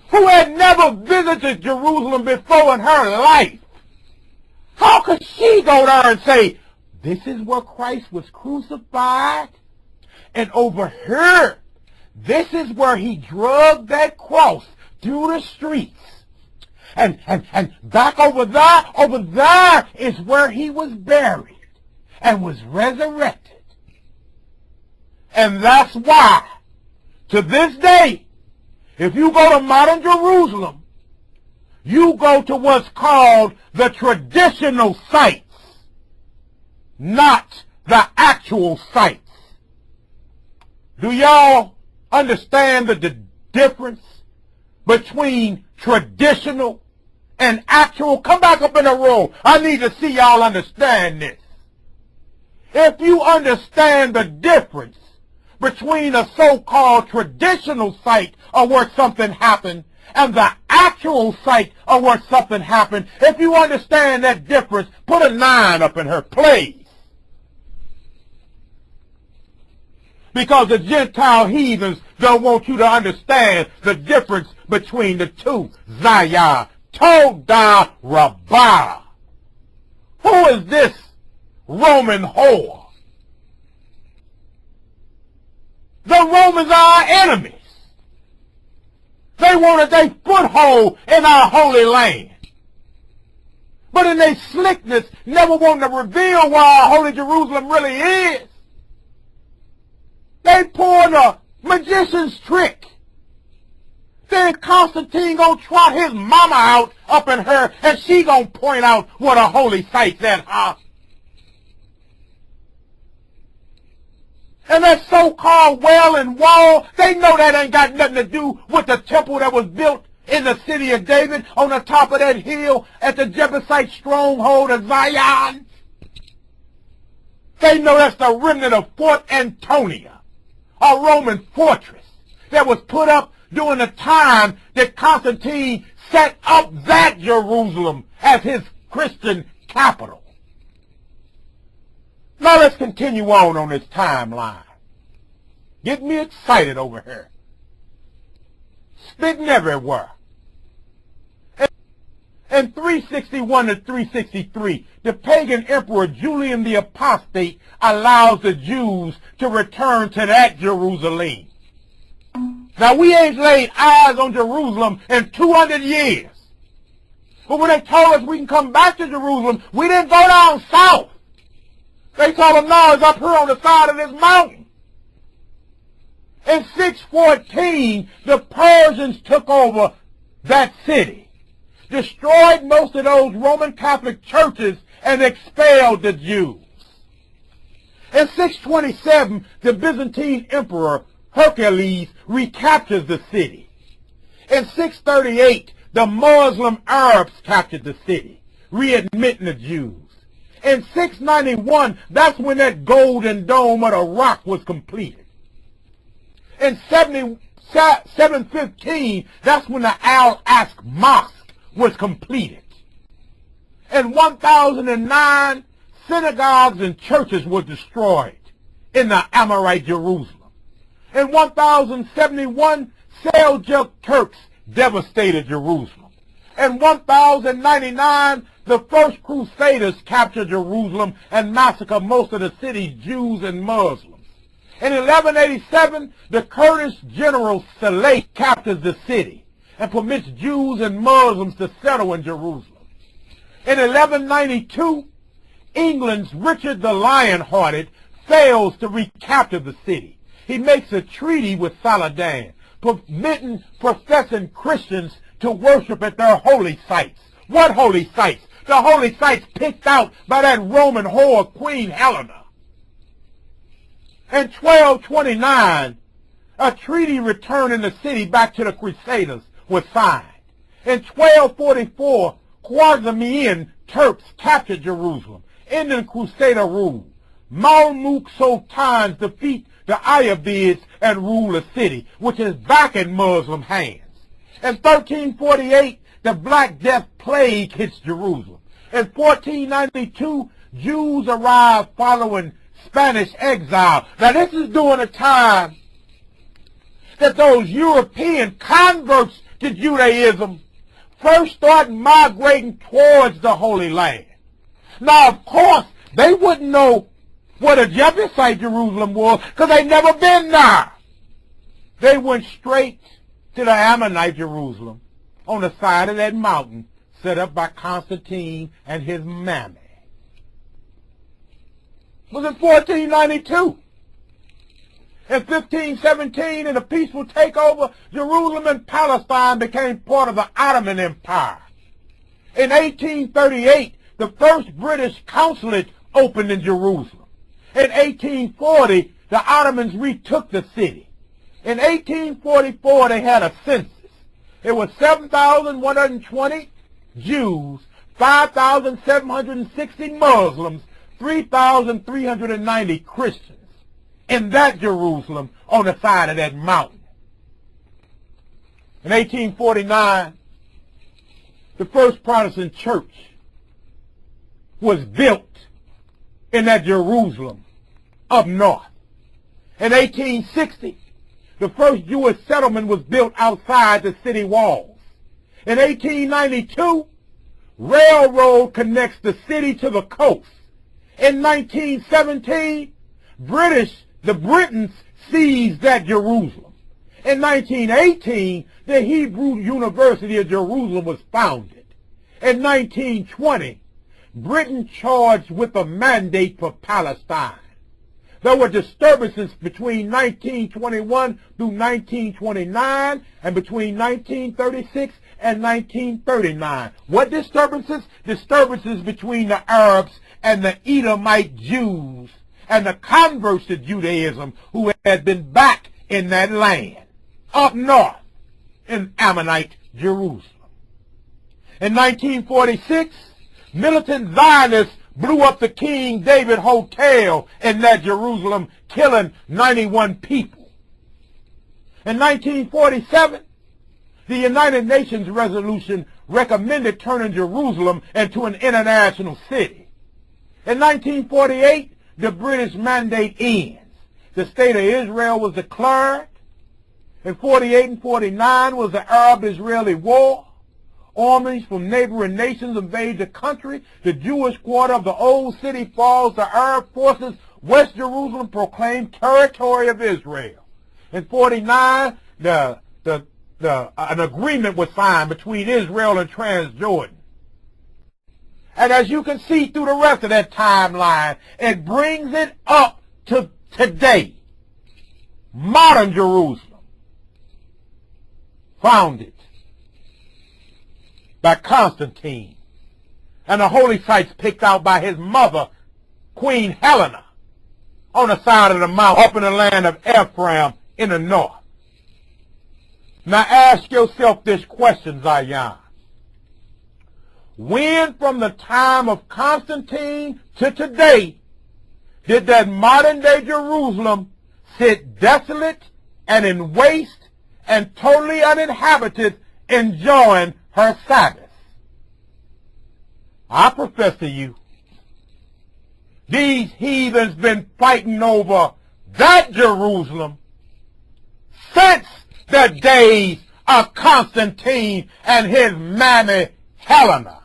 who had never visited Jerusalem before in her life, how could she go there and say, this is where Christ was crucified, and over here, this is where he dragged that cross through the streets. And back over there is where he was buried and was resurrected. And that's why, to this day, if you go to modern Jerusalem, you go to what's called the traditional sites, not the actual sites. Do y'all understand the difference between traditional and actual? Come back up in the room. I need to see y'all understand this. If you understand the difference between a so-called traditional site of where something happened and the actual site of where something happened, if you understand that difference, put a 9 up in her, please. Because the Gentile heathens don't want you to understand the difference between the two. Zayah, Toda Rabbah. Who is this Roman whore? The Romans are our enemies. They wanted their foothold in our holy land. But in their slickness, never wanting to reveal where our holy Jerusalem really is. They pulled a magician's trick. Then Constantine gonna trot his mama out up in her, and she gonna point out what a holy site's at, huh? And that so-called well and wall, they know that ain't got nothing to do with the temple that was built in the city of David on the top of that hill at the Jebusite stronghold of Zion. They know that's the remnant of Fort Antonia, a Roman fortress that was put up during the time that Constantine set up that Jerusalem as his Christian capital. Now let's continue on this timeline. Get me excited over here. Spitting everywhere. In 361 to 363, the pagan emperor Julian the Apostate allows the Jews to return to that Jerusalem. Now, we ain't laid eyes on Jerusalem in 200 years. But when they told us we can come back to Jerusalem, we didn't go down south. They told them, no, it's up here on the side of this mountain. In 614, the Persians took over that city, destroyed most of those Roman Catholic churches, and expelled the Jews. In 627, the Byzantine Emperor Hercules recaptures the city. In 638, the Muslim Arabs captured the city, readmitting the Jews. In 691, that's when that golden dome of the rock was completed. In 715, that's when the Al-Aqsa Mosque was completed. In 1009, synagogues and churches were destroyed in the Amorite Jerusalem. In 1071, Seljuk Turks devastated Jerusalem. In 1099, the first Crusaders captured Jerusalem and massacred most of the city's Jews and Muslims. In 1187, the Kurdish general Saleh captures the city and permits Jews and Muslims to settle in Jerusalem. In 1192, England's Richard the Lion-Hearted fails to recapture the city. He makes a treaty with Saladin, permitting professing Christians to worship at their holy sites. What holy sites? The holy sites picked out by that Roman whore, Queen Helena. In 1229, a treaty returning the city back to the Crusaders was signed. In 1244, Khwarezmian Turks captured Jerusalem, ending Crusader rule. Mamluk sultans defeat the Ayyubids and rule the city, which is back in Muslim hands. In 1348, the Black Death Plague hits Jerusalem. In 1492, Jews arrive following Spanish exile. Now this is during a time that those European converts to Judaism first started migrating towards the Holy Land. Now, of course, they wouldn't know what a Jebusite Jerusalem was because they'd never been there. They went straight to the Ammonite Jerusalem on the side of that mountain set up by Constantine and his mammy. It was in 1492. In 1517, in a peaceful takeover, Jerusalem and Palestine became part of the Ottoman Empire. In 1838, the first British consulate opened in Jerusalem. In 1840, the Ottomans retook the city. In 1844, they had a census. It was 7,120 Jews, 5,760 Muslims, 3,390 Christians in that Jerusalem on the side of that mountain. In 1849, the first Protestant church was built in that Jerusalem up north. In 1860, the first Jewish settlement was built outside the city walls. In 1892, railroad connects the city to the coast. In 1917, the Britons seized that Jerusalem. In 1918, the Hebrew University of Jerusalem was founded. In 1920, Britain charged with a mandate for Palestine. There were disturbances between 1921 through 1929 and between 1936 and 1939. What disturbances? Disturbances between the Arabs and the Edomite Jews and the converts to Judaism who had been back in that land, up north in Ammonite Jerusalem. In 1946, militant Zionists blew up the King David Hotel in that Jerusalem, killing 91 people. In 1947, the United Nations resolution recommended turning Jerusalem into an international city. In 1948, the British mandate ends. The state of Israel was declared. In 48 and 49 was the Arab-Israeli War. Armies from neighboring nations invade the country. The Jewish quarter of the old city falls to Arab forces. West Jerusalem proclaimed territory of Israel. In 49, an agreement was signed between Israel and Transjordan. And as you can see through the rest of that timeline, it brings it up to today. modern Jerusalem, founded by Constantine, and the holy sites picked out by his mother, Queen Helena, on the side of the mount up in the land of Ephraim in the north. Now ask yourself this question, Zion. When from the time of Constantine to today did that modern-day Jerusalem sit desolate and in waste and totally uninhabited, enjoying her Sabbath? I profess to you, these heathens been fighting over that Jerusalem since the days of Constantine and his mammy Helena.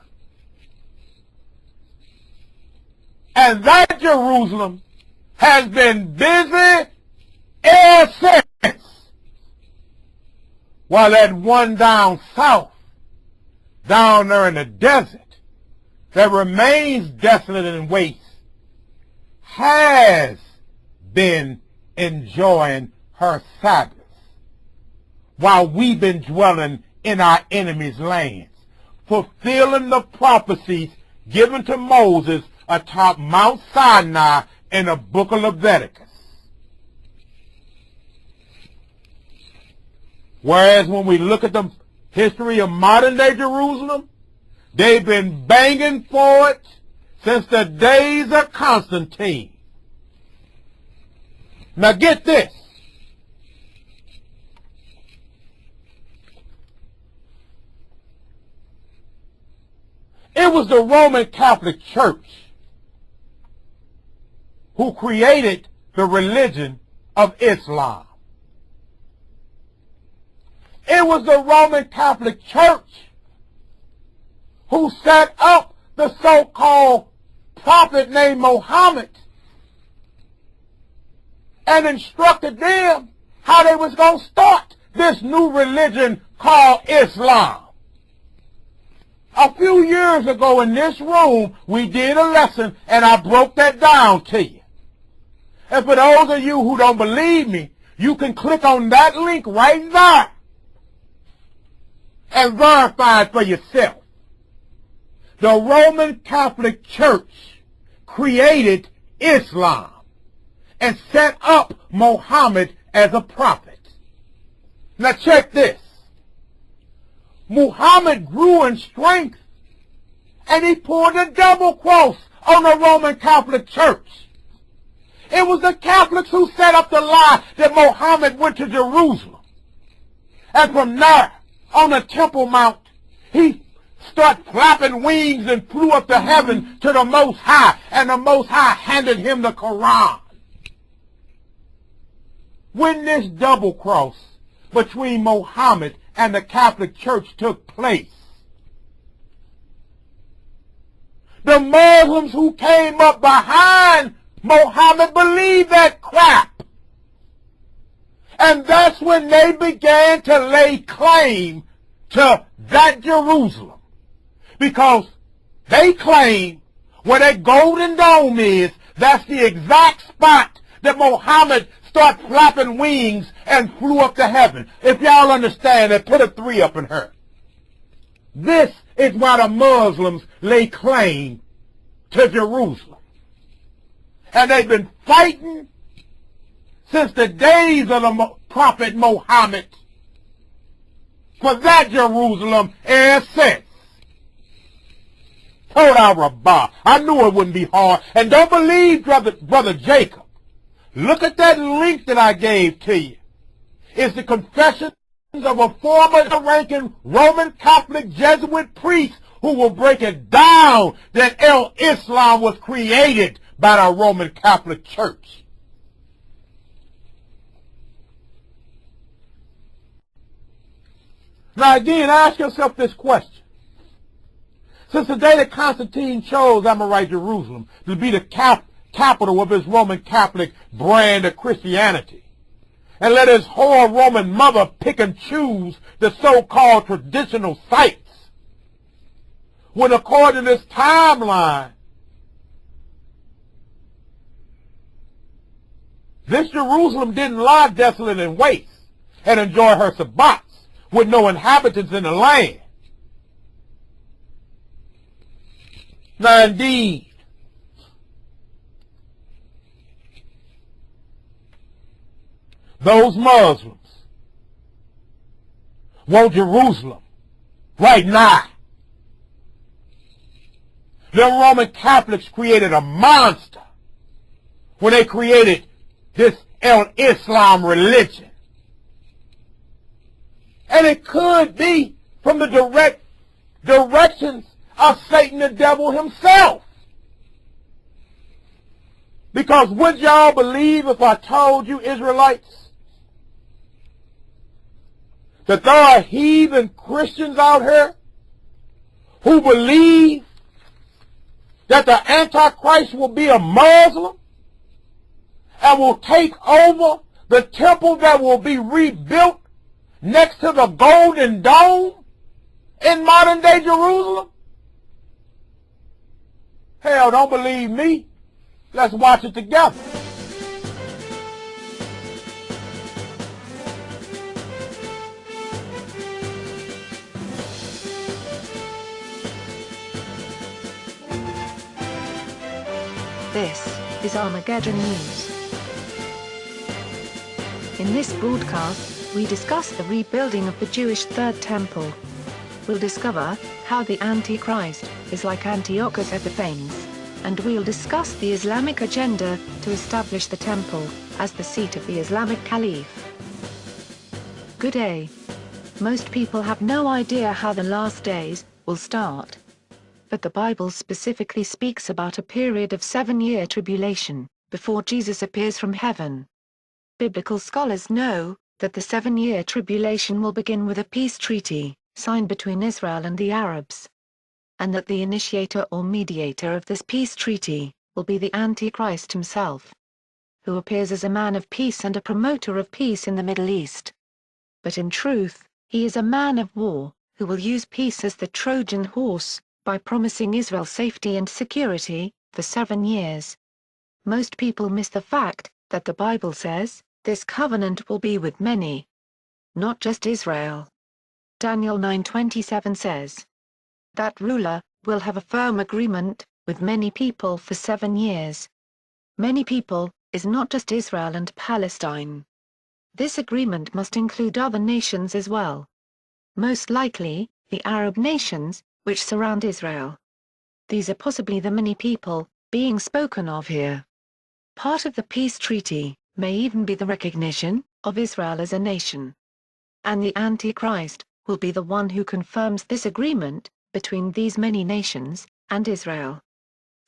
And that Jerusalem has been busy ever since. While that one down south, down there in the desert, that remains desolate and waste, has been enjoying her Sabbath, while we've been dwelling in our enemies' lands, fulfilling the prophecies given to Moses atop Mount Sinai in the book of Leviticus. Whereas when we look at the history of modern-day Jerusalem, they've been banging for it since the days of Constantine. Now get this. It was the Roman Catholic Church who created the religion of Islam. It was the Roman Catholic Church who set up the so-called prophet named Muhammad and instructed them how they was going to start this new religion called Islam. A few years ago in this room, we did a lesson and I broke that down to you. And for those of you who don't believe me, you can click on that link right there and verify it for yourself. The Roman Catholic Church created Islam and set up Muhammad as a prophet. Now check this. Muhammad grew in strength and he pulled a double cross on the Roman Catholic Church. It was the Catholics who set up the lie that Muhammad went to Jerusalem. And from there, on the Temple Mount, he started flapping wings and flew up to heaven to the Most High, and the Most High handed him the Quran. When this double cross between Muhammad and the Catholic Church took place, the Muslims who came up behind Muhammad believed that crap. And that's when they began to lay claim to that Jerusalem. Because they claim where that golden dome is, that's the exact spot that Muhammad started flapping wings and flew up to heaven. If y'all understand that, put a 3 up in her. This is why the Muslims lay claim to Jerusalem. And they've been fighting since the days of the Prophet Muhammad for that Jerusalem ever since. Todah Rabbah. I knew it wouldn't be hard. And don't believe Brother Jacob. Look at that link that I gave to you. It's the confessions of a former ranking Roman Catholic Jesuit priest who will break it down that Islam was created by the Roman Catholic Church. Now again, ask yourself this question. Since the day that Constantine chose MRHEBREW Jerusalem to be the capital of his Roman Catholic brand of Christianity, and let his whore Roman mother pick and choose the so-called traditional sites, when according to this timeline, This Jerusalem didn't lie desolate and waste and enjoy her sabbats with no inhabitants in the land. Now indeed, those Muslims want Jerusalem right now. The Roman Catholics created a monster when they created this Islam religion. And it could be from the directions of Satan the devil himself. Because would y'all believe if I told you, Israelites, that there are heathen Christians out here who believe that the Antichrist will be a Muslim and will take over the temple that will be rebuilt next to the Golden Dome in modern-day Jerusalem? Hell, don't believe me? Let's watch it together. This is Armageddon News. In this broadcast, we discuss the rebuilding of the Jewish Third Temple. We'll discover how the Antichrist is like Antiochus Epiphanes, and we'll discuss the Islamic agenda to establish the temple as the seat of the Islamic Caliph. Good day. Most people have no idea how the last days will start. But the Bible specifically speaks about a period of 7-year tribulation before Jesus appears from heaven. Biblical scholars know that the 7-year tribulation will begin with a peace treaty signed between Israel and the Arabs, and that the initiator or mediator of this peace treaty will be the Antichrist himself, who appears as a man of peace and a promoter of peace in the Middle East. But in truth, he is a man of war, who will use peace as the Trojan horse, by promising Israel safety and security for 7 years. Most people miss the fact that the Bible says, this covenant will be with many, not just Israel. Daniel 9:27 says, that ruler will have a firm agreement with many people for 7 years. Many people is not just Israel and Palestine. This agreement must include other nations as well. Most likely, the Arab nations, which surround Israel. These are possibly the many people being spoken of here. Part of the peace treaty may even be the recognition of Israel as a nation. And the Antichrist will be the one who confirms this agreement between these many nations and Israel.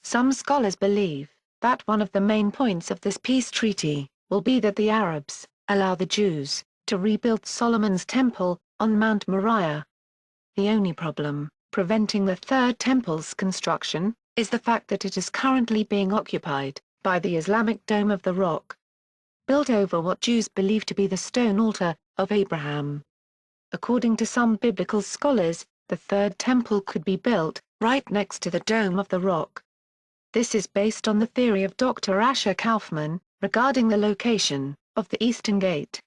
Some scholars believe that one of the main points of this peace treaty will be that the Arabs allow the Jews to rebuild Solomon's temple on Mount Moriah. The only problem preventing the Third Temple's construction is the fact that it is currently being occupied by the Islamic Dome of the Rock, built over what Jews believe to be the stone altar of Abraham. According to some biblical scholars, the Third Temple could be built right next to the Dome of the Rock. This is based on the theory of Dr. Asher Kaufman regarding the location of the Eastern Gate,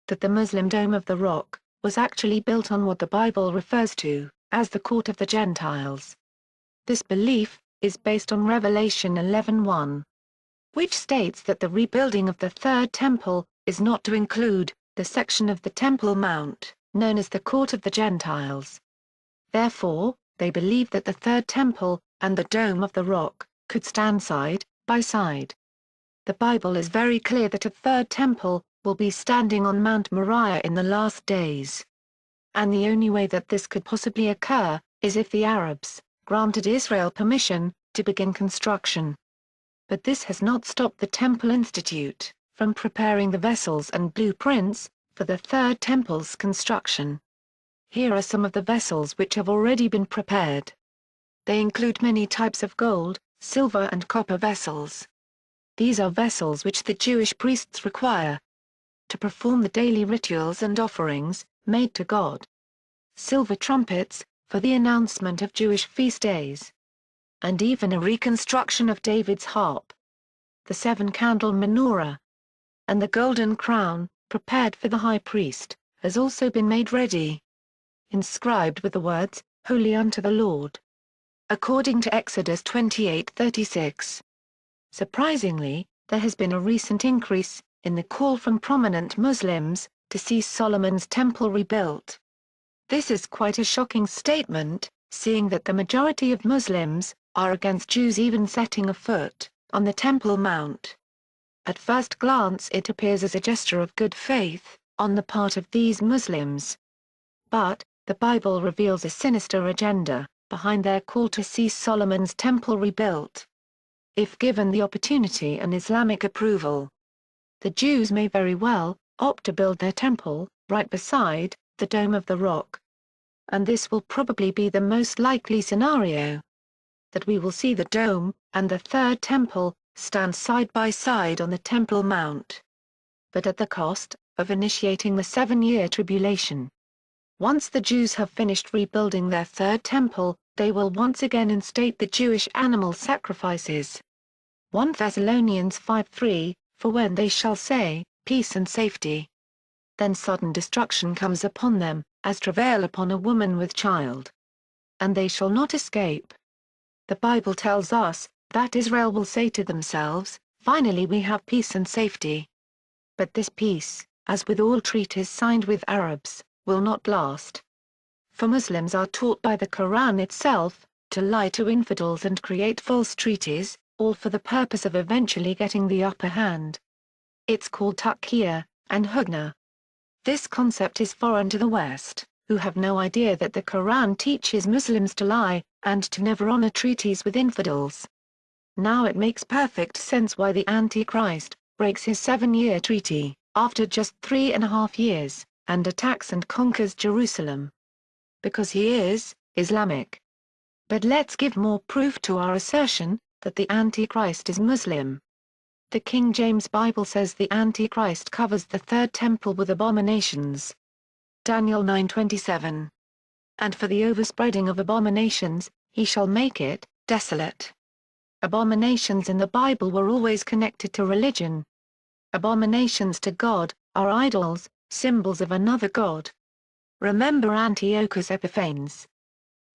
that the Muslim Dome of the Rock was actually built on what the Bible refers to as the Court of the Gentiles. This belief is based on Revelation 11:1, which states that the rebuilding of the Third Temple is not to include the section of the Temple Mount known as the Court of the Gentiles. Therefore, they believe that the Third Temple and the Dome of the Rock could stand side by side. The Bible is very clear that a Third Temple will be standing on Mount Moriah in the last days. And the only way that this could possibly occur is if the Arabs granted Israel permission to begin construction. But this has not stopped the Temple Institute from preparing the vessels and blueprints for the Third Temple's construction. Here are some of the vessels which have already been prepared. They include many types of gold, silver and copper vessels. These are vessels which the Jewish priests require to perform the daily rituals and offerings made to God. Silver trumpets, for the announcement of Jewish feast days. And even a reconstruction of David's harp. The 7-candle menorah. and the golden crown, prepared for the high priest, has also been made ready. Inscribed with the words, "Holy unto the Lord." According to Exodus 28:36. Surprisingly, there has been a recent increase in the call from prominent Muslims to see Solomon's temple rebuilt. This is quite a shocking statement, seeing that the majority of Muslims are against Jews even setting a foot on the Temple Mount. At first glance it appears as a gesture of good faith on the part of these Muslims. But, the Bible reveals a sinister agenda behind their call to see Solomon's temple rebuilt. If given the opportunity and Islamic approval, the Jews may very well opt to build their temple right beside the Dome of the Rock. And this will probably be the most likely scenario. That we will see the Dome and the Third Temple stand side by side on the Temple Mount. But at the cost of initiating the 7-year tribulation. Once the Jews have finished rebuilding their Third Temple, they will once again instate the Jewish animal sacrifices. 1 Thessalonians 5:3, "For when they shall say, peace and safety, then sudden destruction comes upon them, as travail upon a woman with child. And they shall not escape." The Bible tells us that Israel will say to themselves, "Finally we have peace and safety." But this peace, as with all treaties signed with Arabs, will not last. For Muslims are taught by the Quran itself to lie to infidels and create false treaties, all for the purpose of eventually getting the upper hand. It's called taqiyya and hudna. This concept is foreign to the West, who have no idea that the Quran teaches Muslims to lie and to never honor treaties with infidels. Now it makes perfect sense why the Antichrist breaks his 7-year treaty after just 3.5 years and attacks and conquers Jerusalem. Because he is Islamic. But let's give more proof to our assertion that the Antichrist is Muslim. The King James Bible says the Antichrist covers the Third Temple with abominations. Daniel 9:27. And for the overspreading of abominations, he shall make it desolate. Abominations in the Bible were always connected to religion. Abominations to God are idols, symbols of another god. Remember Antiochus Epiphanes.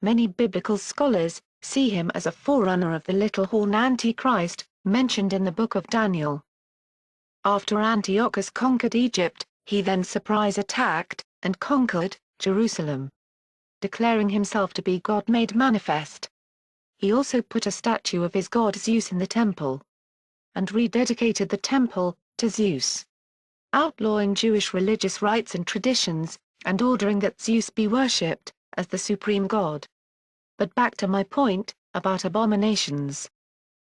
Many biblical scholars see him as a forerunner of the little horn Antichrist, mentioned in the book of Daniel. After Antiochus conquered Egypt, he then surprise attacked and conquered Jerusalem, declaring himself to be God made manifest. He also put a statue of his god Zeus in the temple, and rededicated the temple to Zeus, outlawing Jewish religious rites and traditions, and ordering that Zeus be worshipped as the supreme god. But back to my point about abominations.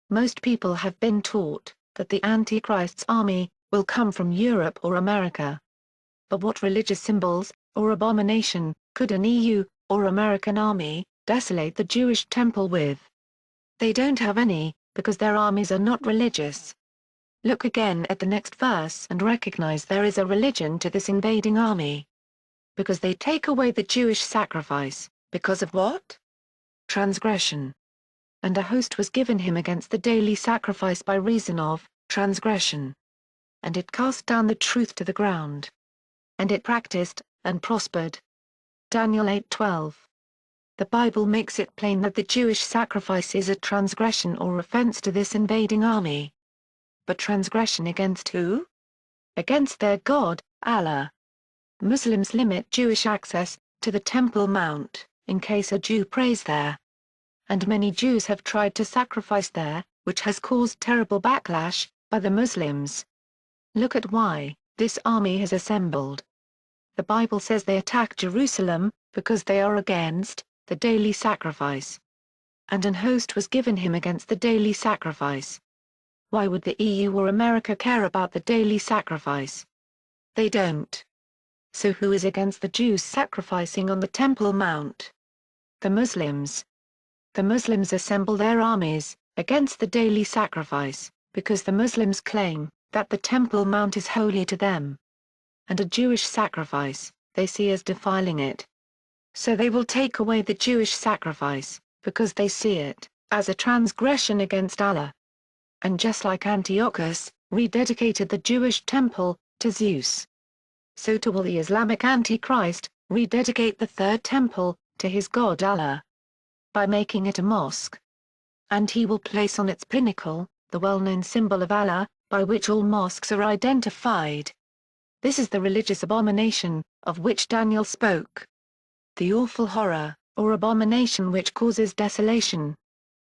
Most people have been taught that the Antichrist's army will come from Europe or America. But what religious symbols, or abomination, could an EU, or American army, desolate the Jewish temple with? They don't have any, because their armies are not religious. Look again at the next verse and recognize there is a religion to this invading army. Because they take away the Jewish sacrifice, because of what? Transgression. And a host was given him against the daily sacrifice by reason of transgression. And it cast down the truth to the ground. And it practiced, and prospered. Daniel 8:12. The Bible makes it plain that the Jewish sacrifice is a transgression or offense to this invading army. But transgression against who? Against their God, Allah. Muslims limit Jewish access to the Temple Mount, in case a Jew prays there. And many Jews have tried to sacrifice there, which has caused terrible backlash by the Muslims. Look at why this army has assembled. The Bible says they attack Jerusalem, because they are against the daily sacrifice. And an host was given him against the daily sacrifice. Why would the EU or America care about the daily sacrifice? They don't. So who is against the Jews sacrificing on the Temple Mount? The Muslims. The Muslims assemble their armies against the daily sacrifice, because the Muslims claim that the Temple Mount is holy to them. And a Jewish sacrifice, they see as defiling it. So they will take away the Jewish sacrifice, because they see it as a transgression against Allah. And just like Antiochus, rededicated the Jewish temple to Zeus. So too will the Islamic Antichrist rededicate the third temple to his god Allah, by making it a mosque. And he will place on its pinnacle the well-known symbol of Allah, by which all mosques are identified. This is the religious abomination of which Daniel spoke. The awful horror, or abomination which causes desolation,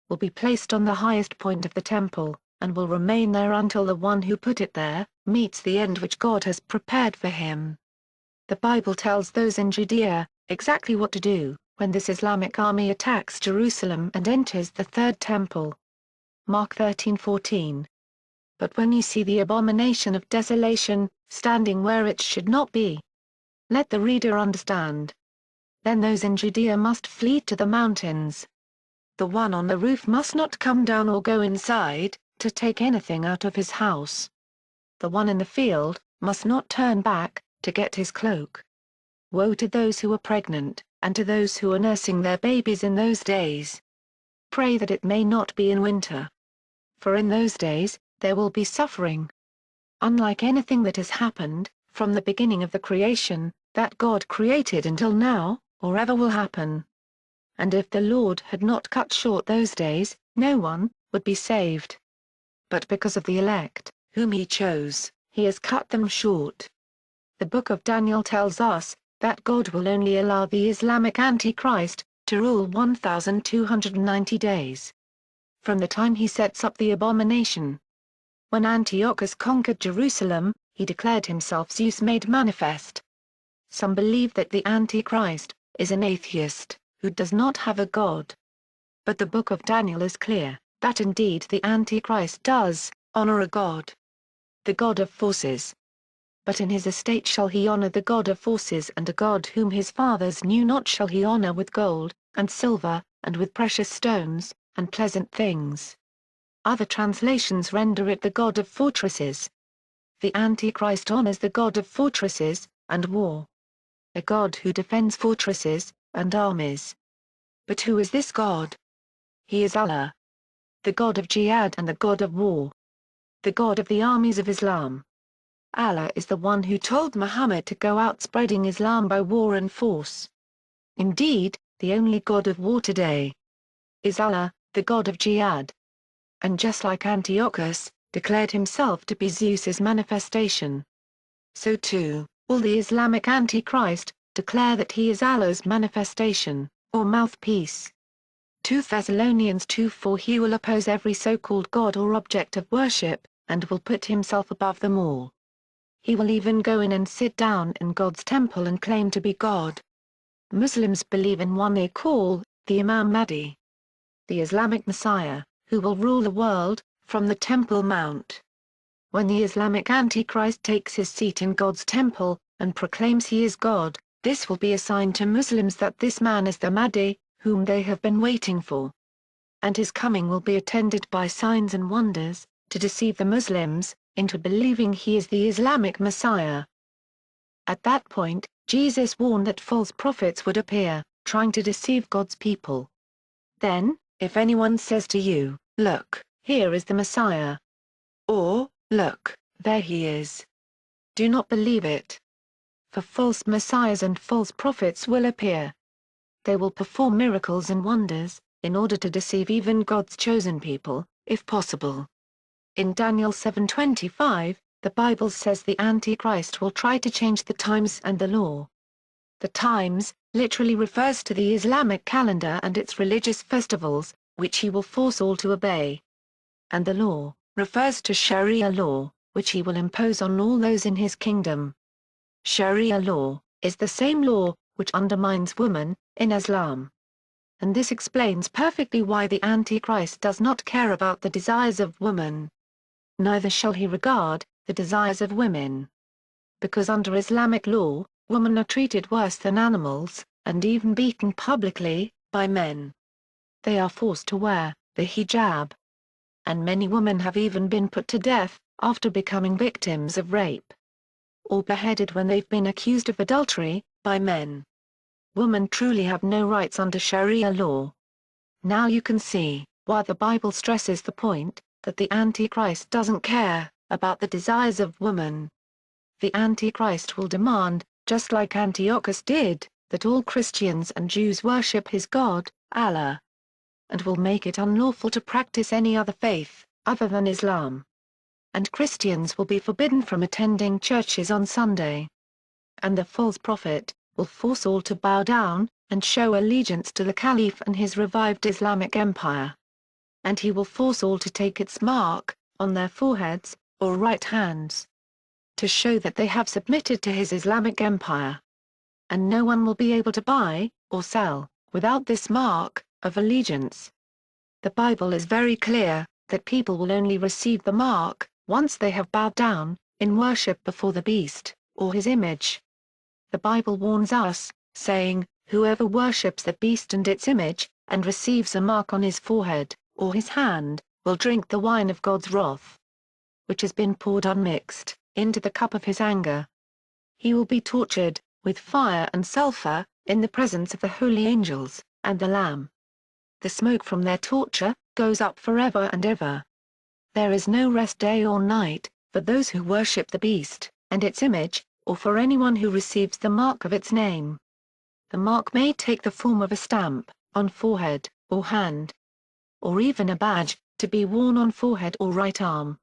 will be placed on the highest point of the temple, and will remain there until the one who put it there meets the end which God has prepared for him. The Bible tells those in Judea exactly what to do when this Islamic army attacks Jerusalem and enters the third temple. Mark 13:14. But when you see the abomination of desolation standing where it should not be, let the reader understand. Then those in Judea must flee to the mountains. The one on the roof must not come down or go inside to take anything out of his house. The one in the field must not turn back to get his cloak. Woe to those who are pregnant, and to those who are nursing their babies in those days. Pray that it may not be in winter. For in those days, there will be suffering. Unlike anything that has happened, from the beginning of the creation, that God created until now, or ever will happen. And if the Lord had not cut short those days, no one would be saved. But because of the elect, whom he chose, he has cut them short. The book of Daniel tells us that God will only allow the Islamic Antichrist to rule 1,290 days. From the time he sets up the abomination. When Antiochus conquered Jerusalem, he declared himself Zeus made manifest. Some believe that the Antichrist is an atheist who does not have a god. But the book of Daniel is clear that indeed the Antichrist does honor a god, the god of forces. But in his estate shall he honor the god of forces, and a god whom his fathers knew not shall he honor with gold, and silver, and with precious stones, and pleasant things. Other translations render it the god of fortresses. The Antichrist honors the god of fortresses, and war. A god who defends fortresses, and armies. But who is this god? He is Allah, the god of jihad and the god of war. The god of the armies of Islam. Allah is the one who told Muhammad to go out spreading Islam by war and force. Indeed, the only god of war today is Allah, the god of jihad. And just like Antiochus declared himself to be Zeus's manifestation, so too will the Islamic Antichrist declare that he is Allah's manifestation, or mouthpiece. 2 Thessalonians 2:4. He will oppose every so-called god or object of worship, and will put himself above them all. He will even go in and sit down in God's temple and claim to be God. Muslims believe in one they call the Imam Mahdi, the Islamic Messiah, who will rule the world from the Temple Mount. When the Islamic Antichrist takes his seat in God's temple and proclaims he is God, this will be a sign to Muslims that this man is the Mahdi, whom they have been waiting for. And his coming will be attended by signs and wonders, to deceive the Muslims into believing he is the Islamic Messiah. At that point, Jesus warned that false prophets would appear, trying to deceive God's people. Then, if anyone says to you, "Look, here is the Messiah," or, "Look, there he is," do not believe it. For false messiahs and false prophets will appear. They will perform miracles and wonders, in order to deceive even God's chosen people, if possible. In Daniel 7:25, the Bible says the Antichrist will try to change the times and the law. The times literally refers to the Islamic calendar and its religious festivals, which he will force all to obey. And the law refers to Sharia law, which he will impose on all those in his kingdom. Sharia law is the same law which undermines women in Islam. And this explains perfectly why the Antichrist does not care about the desires of women. Neither shall he regard the desires of women. Because under Islamic law, women are treated worse than animals, and even beaten publicly by men. They are forced to wear the hijab. And many women have even been put to death after becoming victims of rape, or beheaded when they've been accused of adultery by men. Women truly have no rights under Sharia law. Now you can see why the Bible stresses the point that the Antichrist doesn't care about the desires of woman. The Antichrist will demand, just like Antiochus did, that all Christians and Jews worship his God, Allah, and will make it unlawful to practice any other faith, other than Islam. And Christians will be forbidden from attending churches on Sunday. And the false prophet will force all to bow down and show allegiance to the Caliph and his revived Islamic empire. And he will force all to take its mark, on their foreheads, or right hands, to show that they have submitted to his Islamic empire. And no one will be able to buy, or sell, without this mark of allegiance. The Bible is very clear, that people will only receive the mark, once they have bowed down, in worship before the beast, or his image. The Bible warns us, saying, whoever worships the beast and its image, and receives a mark on his forehead, or his hand, will drink the wine of God's wrath, which has been poured unmixed, into the cup of his anger. He will be tortured, with fire and sulfur, in the presence of the holy angels, and the Lamb. The smoke from their torture, goes up forever and ever. There is no rest day or night, for those who worship the beast, and its image, or for anyone who receives the mark of its name. The mark may take the form of a stamp, on forehead, or hand, or even a badge, to be worn on forehead or right arm.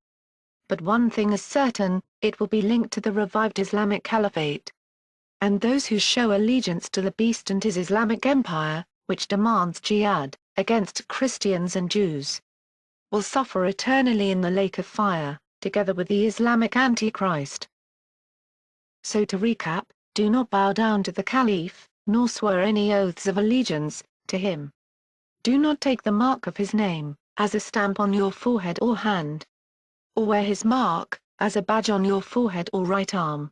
But one thing is certain, it will be linked to the revived Islamic Caliphate. And those who show allegiance to the beast and his Islamic empire, which demands jihad, against Christians and Jews, will suffer eternally in the lake of fire, together with the Islamic Antichrist. So to recap, do not bow down to the Caliph, nor swear any oaths of allegiance, to him. Do not take the mark of his name, as a stamp on your forehead or hand, or wear his mark, as a badge on your forehead or right arm.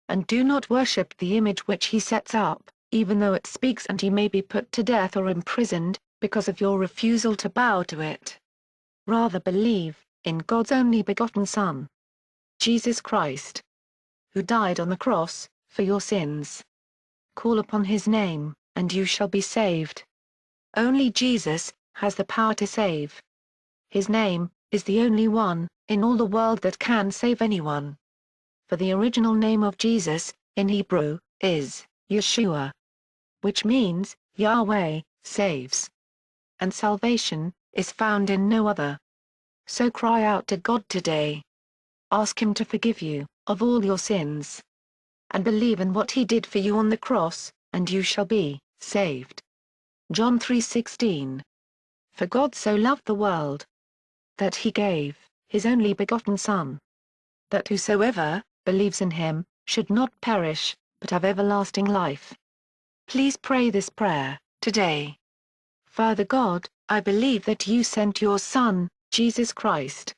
And do not worship the image which he sets up, even though it speaks, and you may be put to death or imprisoned, because of your refusal to bow to it. Rather believe in God's only begotten Son, Jesus Christ, who died on the cross for your sins. Call upon his name, and you shall be saved. Only Jesus has the power to save. His name is the only one in all the world that can save anyone. For the original name of Jesus, in Hebrew, is Yeshua, which means Yahweh saves. And salvation is found in no other. So cry out to God today. Ask him to forgive you of all your sins. And believe in what he did for you on the cross, and you shall be saved. John 3:16. For God so loved the world, that he gave his only begotten Son, that whosoever believes in him should not perish, but have everlasting life. Please pray this prayer today. Father God, I believe that you sent your Son, Jesus Christ,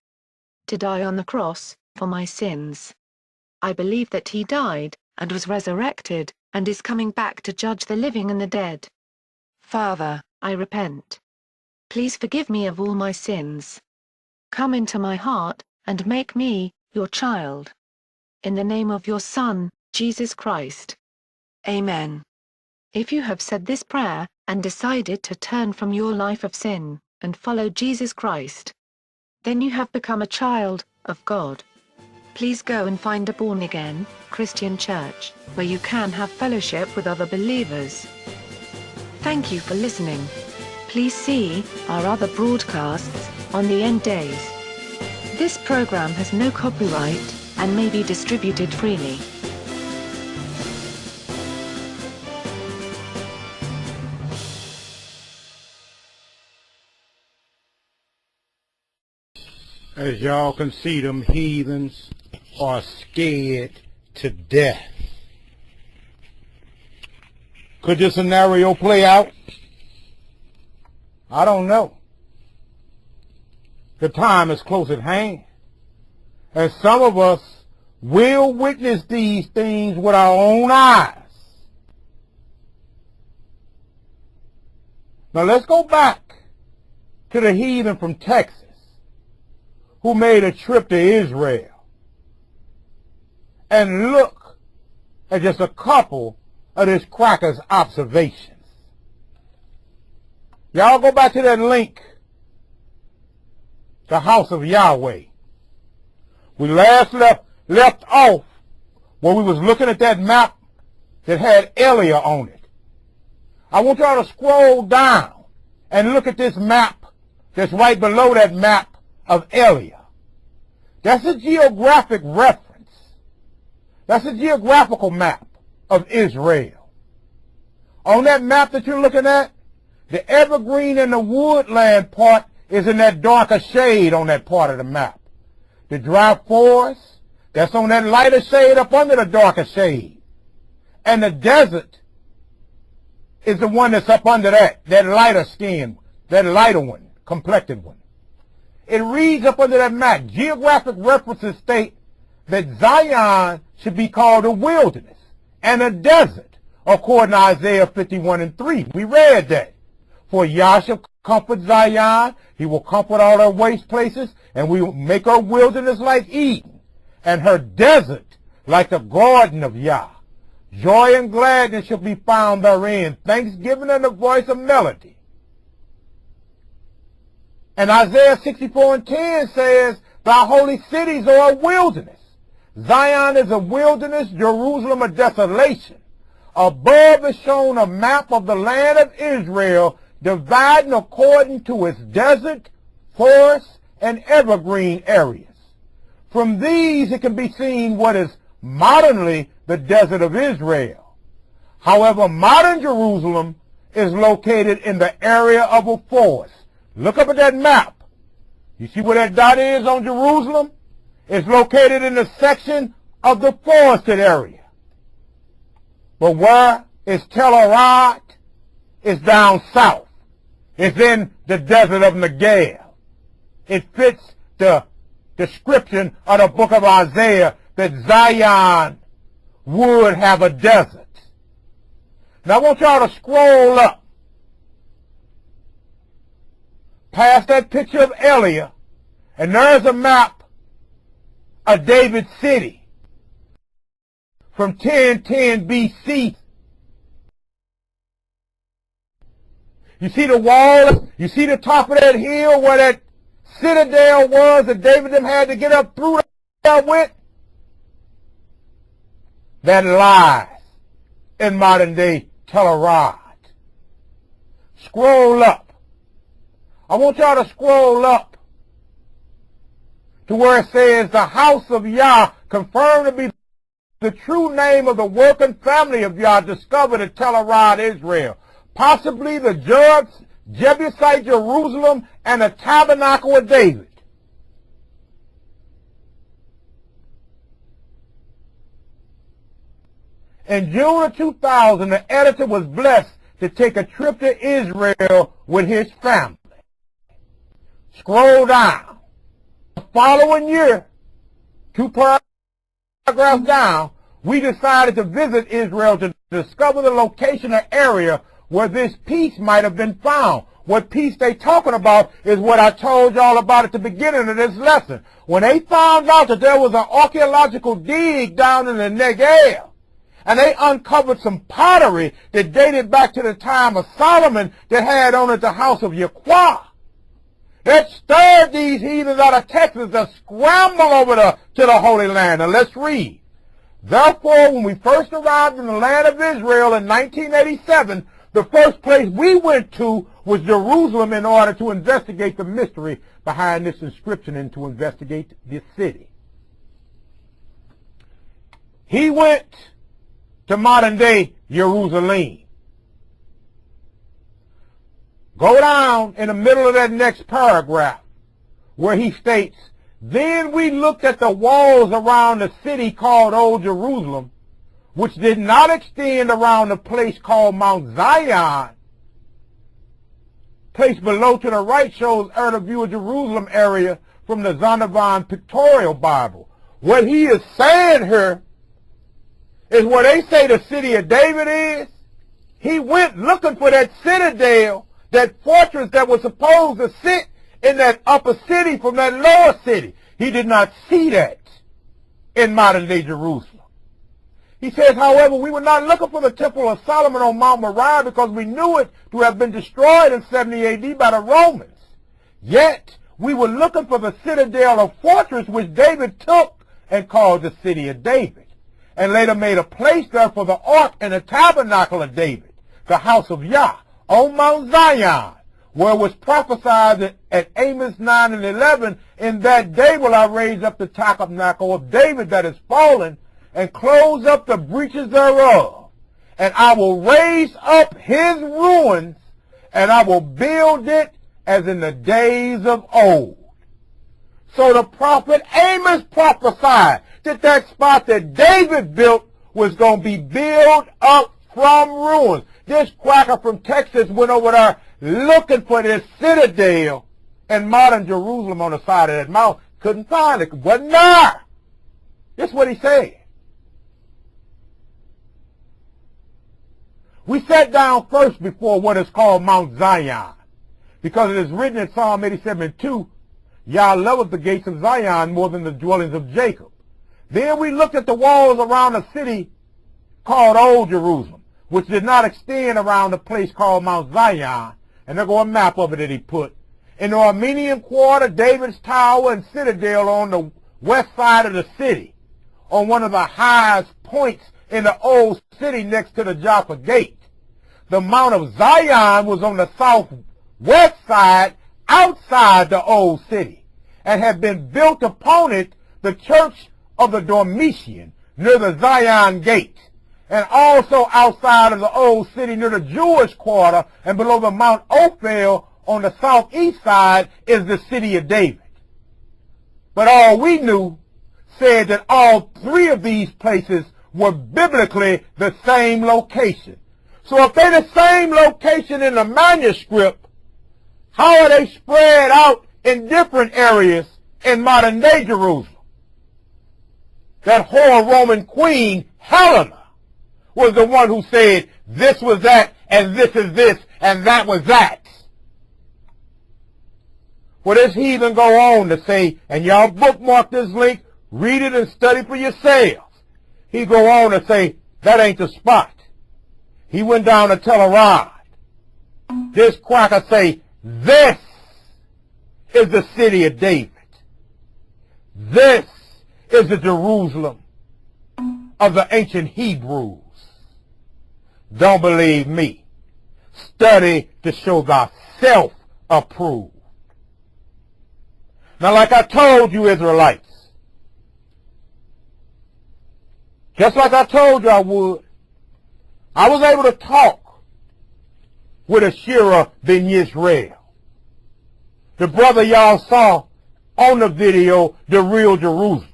to die on the cross for my sins. I believe that he died and was resurrected, and is coming back to judge the living and the dead. Father, I repent. Please forgive me of all my sins. Come into my heart, and make me your child. In the name of your Son, Jesus Christ. Amen. If you have said this prayer, and decided to turn from your life of sin, and follow Jesus Christ, then you have become a child of God. Please go and find a born-again Christian church, where you can have fellowship with other believers. Thank you for listening. Please see our other broadcasts on the end days. This program has no copyright, and may be distributed freely. As y'all can see, them heathens are scared to death. Could this scenario play out? I don't know. The time is close at hand, and some of us will witness these things with our own eyes. Now let's go back to the heathen from Texas who made a trip to Israel, and look at just a couple of this cracker's observations. Y'all go back to that link, the house of Yahweh, We last left off when we was looking at that map that had Elia on it. I want y'all to scroll down and look at this map that's right below that map of Elia. That's a geographic reference. That's a geographical map of Israel. On that map that you're looking at, the evergreen and the woodland part is in that darker shade on that part of the map. The dry forest, that's on that lighter shade up under the darker shade. And the desert is the one that's up under that lighter skin, that lighter one, complected one. It reads up under that map, geographic references state that Zion should be called a wilderness and a desert, according to Isaiah 51:3. We read that. For Yah shall comfort Zion, he will comfort all her waste places, and we will make her wilderness like Eden, and her desert like the garden of Yah. Joy and gladness shall be found therein, thanksgiving and the voice of melody. And Isaiah 64:10 says, thy holy cities are a wilderness. Zion is a wilderness, Jerusalem a desolation. Above is shown a map of the land of Israel, dividing according to its desert, forest, and evergreen areas. From these it can be seen what is modernly the desert of Israel. However, modern Jerusalem is located in the area of a forest. Look up at that map. You see where that dot is on Jerusalem? It's located in the section of the forested area. But where is Tel Arad? It's down south. It's in the desert of Negev. It fits the description of the book of Isaiah that Zion would have a desert. Now I want y'all to scroll up past that picture of Elia, and there's a map of David's city from 1010 BC. You see the wall? You see the top of that hill where that citadel was that David them had to get up through there with? That lies in modern day Tel Arad. Scroll up. I want y'all to scroll up to where it says the house of Yah, confirmed to be the true name of the working family of Yah, discovered at Tel Arad, Israel. Possibly the Jebusite Jerusalem and the tabernacle of David. In June of 2000, the editor was blessed to take a trip to Israel with his family. Scroll down. The following year, 2 paragraphs down, we decided to visit Israel to discover the location or area where this piece might have been found. What piece they talking about is what I told y'all about at the beginning of this lesson. When they found out that there was an archaeological dig down in the Negev, and they uncovered some pottery that dated back to the time of Solomon that had on it the house of Yahweh, that stirred these heathens out of Texas to scramble over to the Holy Land. Now let's read. Therefore, when we first arrived in the land of Israel in 1987, the first place we went to was Jerusalem in order to investigate the mystery behind this inscription and to investigate this city. He went to modern day Jerusalem. Go down in the middle of that next paragraph where he states, then we looked at the walls around the city called Old Jerusalem, which did not extend around the place called Mount Zion. Place below to the right shows earlier view of Jerusalem area from the Zondervan Pictorial Bible. What he is saying here is where they say the city of David is. He went looking for that citadel, that fortress that was supposed to sit in that upper city from that lower city. He did not see that in modern day Jerusalem. He says, however, we were not looking for the temple of Solomon on Mount Moriah because we knew it to have been destroyed in 70 AD by the Romans. Yet, we were looking for the citadel or fortress which David took and called the city of David, and later made a place there for the ark and the tabernacle of David, the house of Yah, on Mount Zion, where it was prophesied at Amos 9 and 11, in that day will I raise up the tabernacle of David that is fallen, and close up the breaches thereof. And I will raise up his ruins, and I will build it as in the days of old. So the prophet Amos prophesied that that spot that David built was going to be built up from ruins. This quacker from Texas went over there looking for this citadel in modern Jerusalem on the side of that mountain. Couldn't find it. It wasn't there. That's what he said. We sat down first before what is called Mount Zion, because it is written in Psalm 87:2, Yah loveth the gates of Zion more than the dwellings of Jacob. Then we looked at the walls around a city called Old Jerusalem, which did not extend around a place called Mount Zion, and there go a map of it that he put. In the Armenian quarter, David's tower and citadel on the west side of the city, on one of the highest points in the old city next to the Jaffa Gate. The Mount of Zion was on the southwest side outside the old city, and had been built upon it the church of the Dormitian near the Zion Gate, and also outside of the old city near the Jewish quarter and below the Mount Ophel on the southeast side is the city of David. But all we knew said that all three of these places were biblically the same location. So if they're the same location in the manuscript, how are they spread out in different areas in modern day Jerusalem? That whore Roman queen, Helena, was the one who said this was that and this is this and that was that. Well, this heathen go on to say, and y'all bookmark this link, read it and study for yourselves. He go on to say, that ain't the spot. He went down to Telluride. This quacker say, this is the city of David. This is the Jerusalem of the ancient Hebrews. Don't believe me. Study to show thyself approved. Now, like I told you, Israelites, just like I told you I would, I was able to talk with Ashira ben Yisrael, the brother y'all saw on the video, The Real Jerusalem.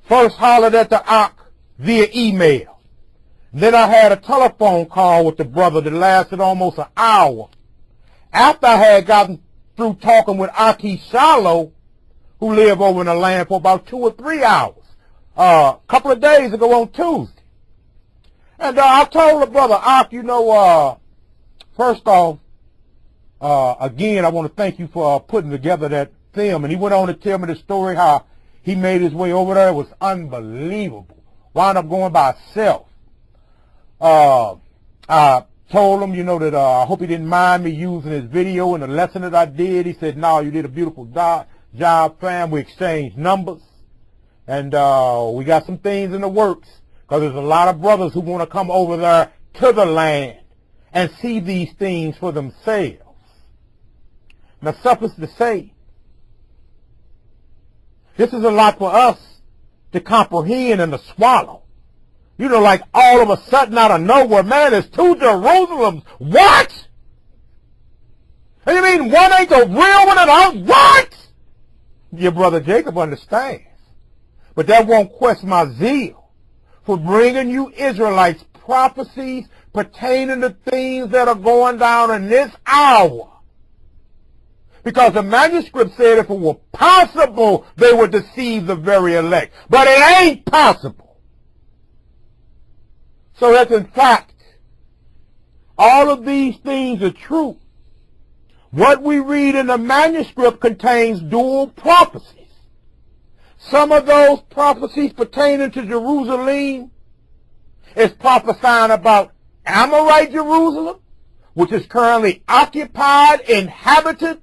First hollered at the Ark via email. Then I had a telephone call with the brother that lasted almost an hour. After I had gotten through talking with Aki Shallow, who lived over in the land, for about 2 or 3 hours, a couple of days ago on Tuesday. And I told the brother, Ak, you know, first off, again, I want to thank you for putting together that film. And he went on to tell me the story how he made his way over there. It was unbelievable. Wound up going by himself. I told him, you know, that I hope he didn't mind me using his video and the lesson that I did. He said, no, you did a beautiful job, fam. We exchanged numbers. And we got some things in the works, because there's a lot of brothers who want to come over there to the land and see these things for themselves. Now, suffice to say, this is a lot for us to comprehend and to swallow. You know, like all of a sudden out of nowhere, man, there's 2 Jerusalems. What? And you mean one ain't the real one and the other? What? Your brother Jacob understands. But that won't quench my zeal for bringing you Israelites prophecies pertaining to things that are going down in this hour. Because the manuscript said if it were possible, they would deceive the very elect. But it ain't possible. So that in fact, all of these things are true. What we read in the manuscript contains dual prophecies. Some of those prophecies pertaining to Jerusalem is prophesying about Amorite Jerusalem, which is currently occupied, inhabited,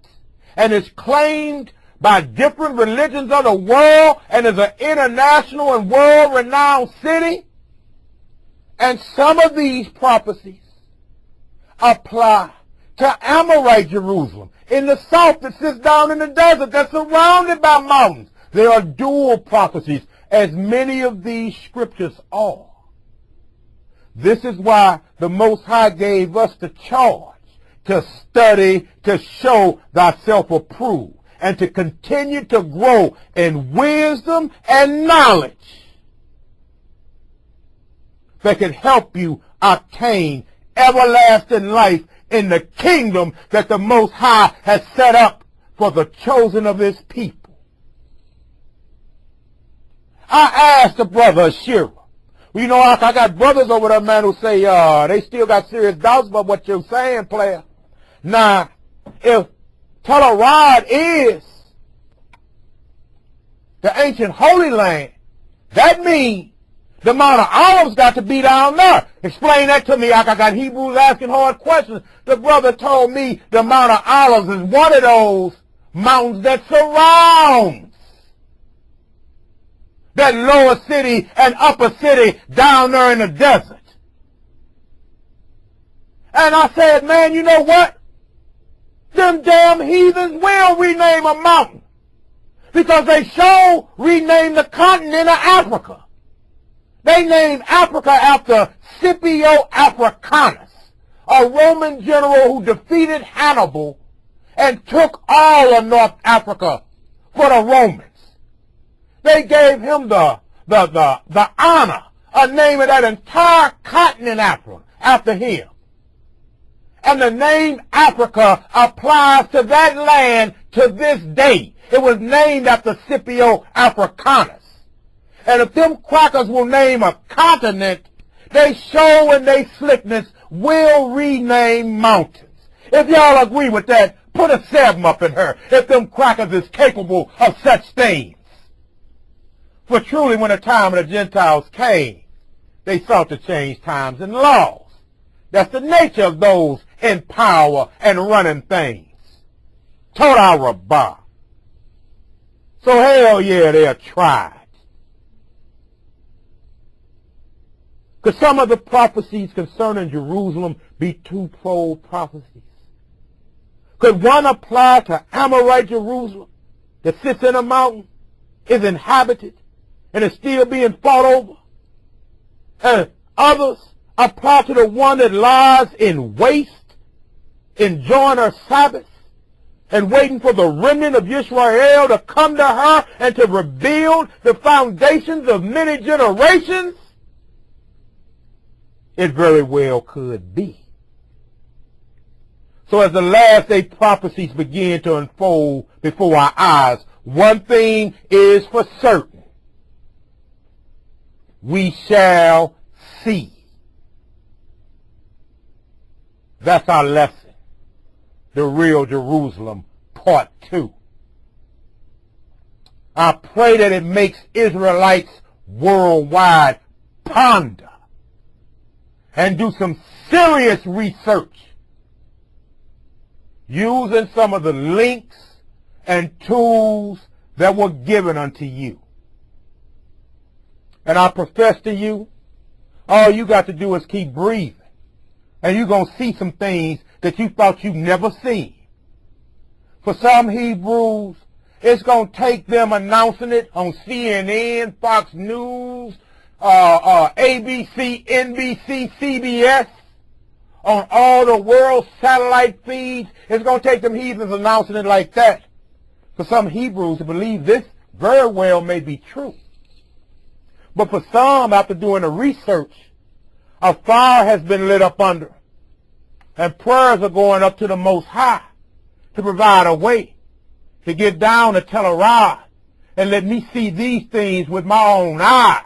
and is claimed by different religions of the world and is an international and world-renowned city. And some of these prophecies apply to Amorite Jerusalem in the south that sits down in the desert that's surrounded by mountains. There are dual prophecies, as many of these scriptures are. This is why the Most High gave us the charge to study, to show thyself approved, and to continue to grow in wisdom and knowledge that can help you obtain everlasting life in the kingdom that the Most High has set up for the chosen of his people. I asked the brother Ashira, well, you know, I got brothers over there, man, who say they still got serious doubts about what you're saying, player. Now, if Telerad is the ancient Holy Land, that means the Mount of Olives got to be down there. Explain that to me. I got Hebrews asking hard questions. The brother told me the Mount of Olives is one of those mountains that surrounds that lower city and upper city down there in the desert. And I said, man, you know what? Them damn heathens will rename a mountain, because they sure renamed the continent of Africa. They named Africa after Scipio Africanus, a Roman general who defeated Hannibal and took all of North Africa for the Romans. They gave him the honor of naming that entire continent after him. And the name Africa applies to that land to this day. It was named after Scipio Africanus. And if them crackers will name a continent, they show in their slickness will rename mountains. If y'all agree with that, put a 7 up in her, if them crackers is capable of such things. For truly when the time of the Gentiles came, they sought to change times and laws. That's the nature of those in power and running things. Torah Rabbah. So hell yeah, they're tried. Could some of the prophecies concerning Jerusalem be twofold prophecies? Could one apply to Amorite Jerusalem that sits in a mountain, is inhabited, and is still being fought over? And others apply to the one that lies in waste, enjoying her Sabbath, and waiting for the remnant of Israel to come to her and to rebuild the foundations of many generations? It very well could be. So as the last day prophecies begin to unfold before our eyes, one thing is for certain. We shall see. That's our lesson. The real Jerusalem, part 2. I pray that it makes Israelites worldwide ponder and do some serious research using some of the links and tools that were given unto you. And I profess to you, all you got to do is keep breathing, and you're going to see some things that you thought you'd never seen. For some Hebrews, it's going to take them announcing it on CNN, Fox News, ABC, NBC, CBS, on all the world satellite feeds. It's going to take them heathens announcing it like that. For some Hebrews to believe this very well may be true. But for some, after doing the research, a fire has been lit up under, and prayers are going up to the Most High to provide a way to get down to Telerad and let me see these things with my own eyes.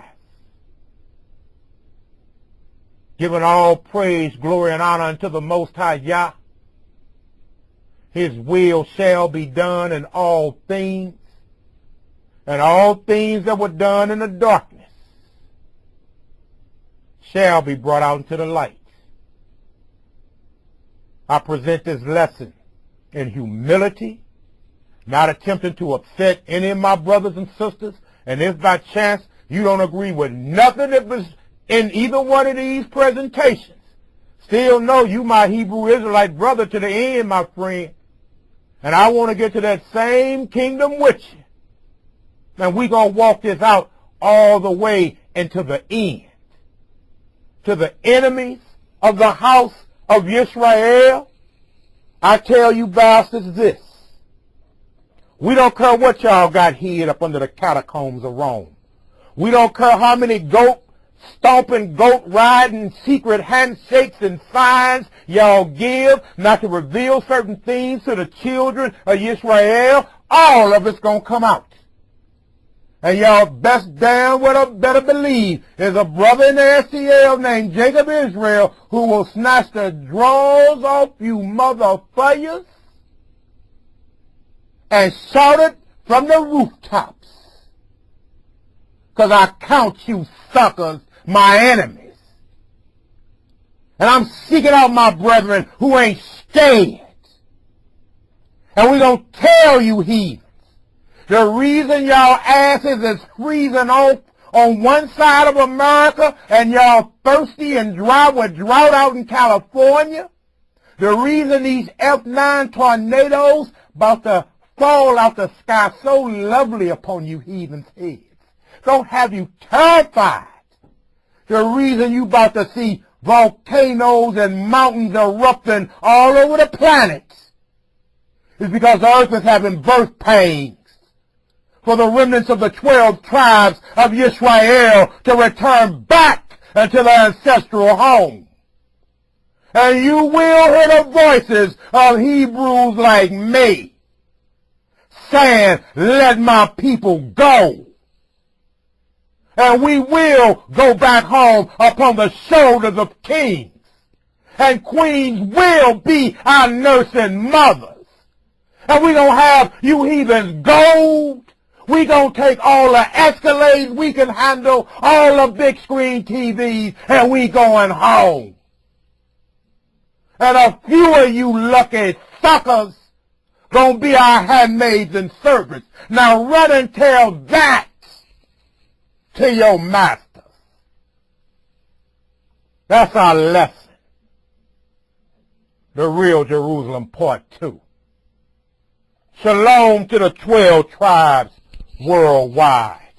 Giving all praise, glory, and honor unto the Most High Yah. His will shall be done in all things, and all things that were done in the darkness shall be brought out into the light. I present this lesson in humility not attempting to upset any of my brothers and sisters, and if by chance you don't agree with nothing that was in either one of these presentations, still know you my Hebrew Israelite brother to the end, my friend. And I want to get to that same kingdom with you. And we're going to walk this out all the way into the end. To the enemies of the house of Israel, I tell you bastards this. We don't care what y'all got hid up under the catacombs of Rome. We don't care how many stomping, goat riding, secret handshakes and signs y'all give not to reveal certain things to the children of Israel. All of it's going to come out. And y'all best damn well better believe there's a brother in the SCL named Jacob Israel who will snatch the drawers off you motherfuckers and shout it from the rooftops. 'Cause I count you suckers my enemies. And I'm seeking out my brethren who ain't scared. And we gonna tell you heathens, the reason y'all asses is freezing off on one side of America and y'all thirsty and dry with drought out in California, the reason these F9 tornadoes about to fall out the sky so lovely upon you heathens' heads, don't have you terrified. The reason you about to see volcanoes and mountains erupting all over the planet is because the earth is having birth pains for the remnants of the 12 tribes of Israel to return back into their ancestral home. And you will hear the voices of Hebrews like me saying, let my people go. And we will go back home upon the shoulders of kings. And queens will be our nursing mothers. And we gonna have you heathens gold. We gonna take all the Escalades we can handle, all the big screen TVs, and we going home. And a few of you lucky suckers gonna be our handmaids and servants. Now run and tell that to your masters. That's our lesson. The real Jerusalem part 2. Shalom to the 12 tribes worldwide.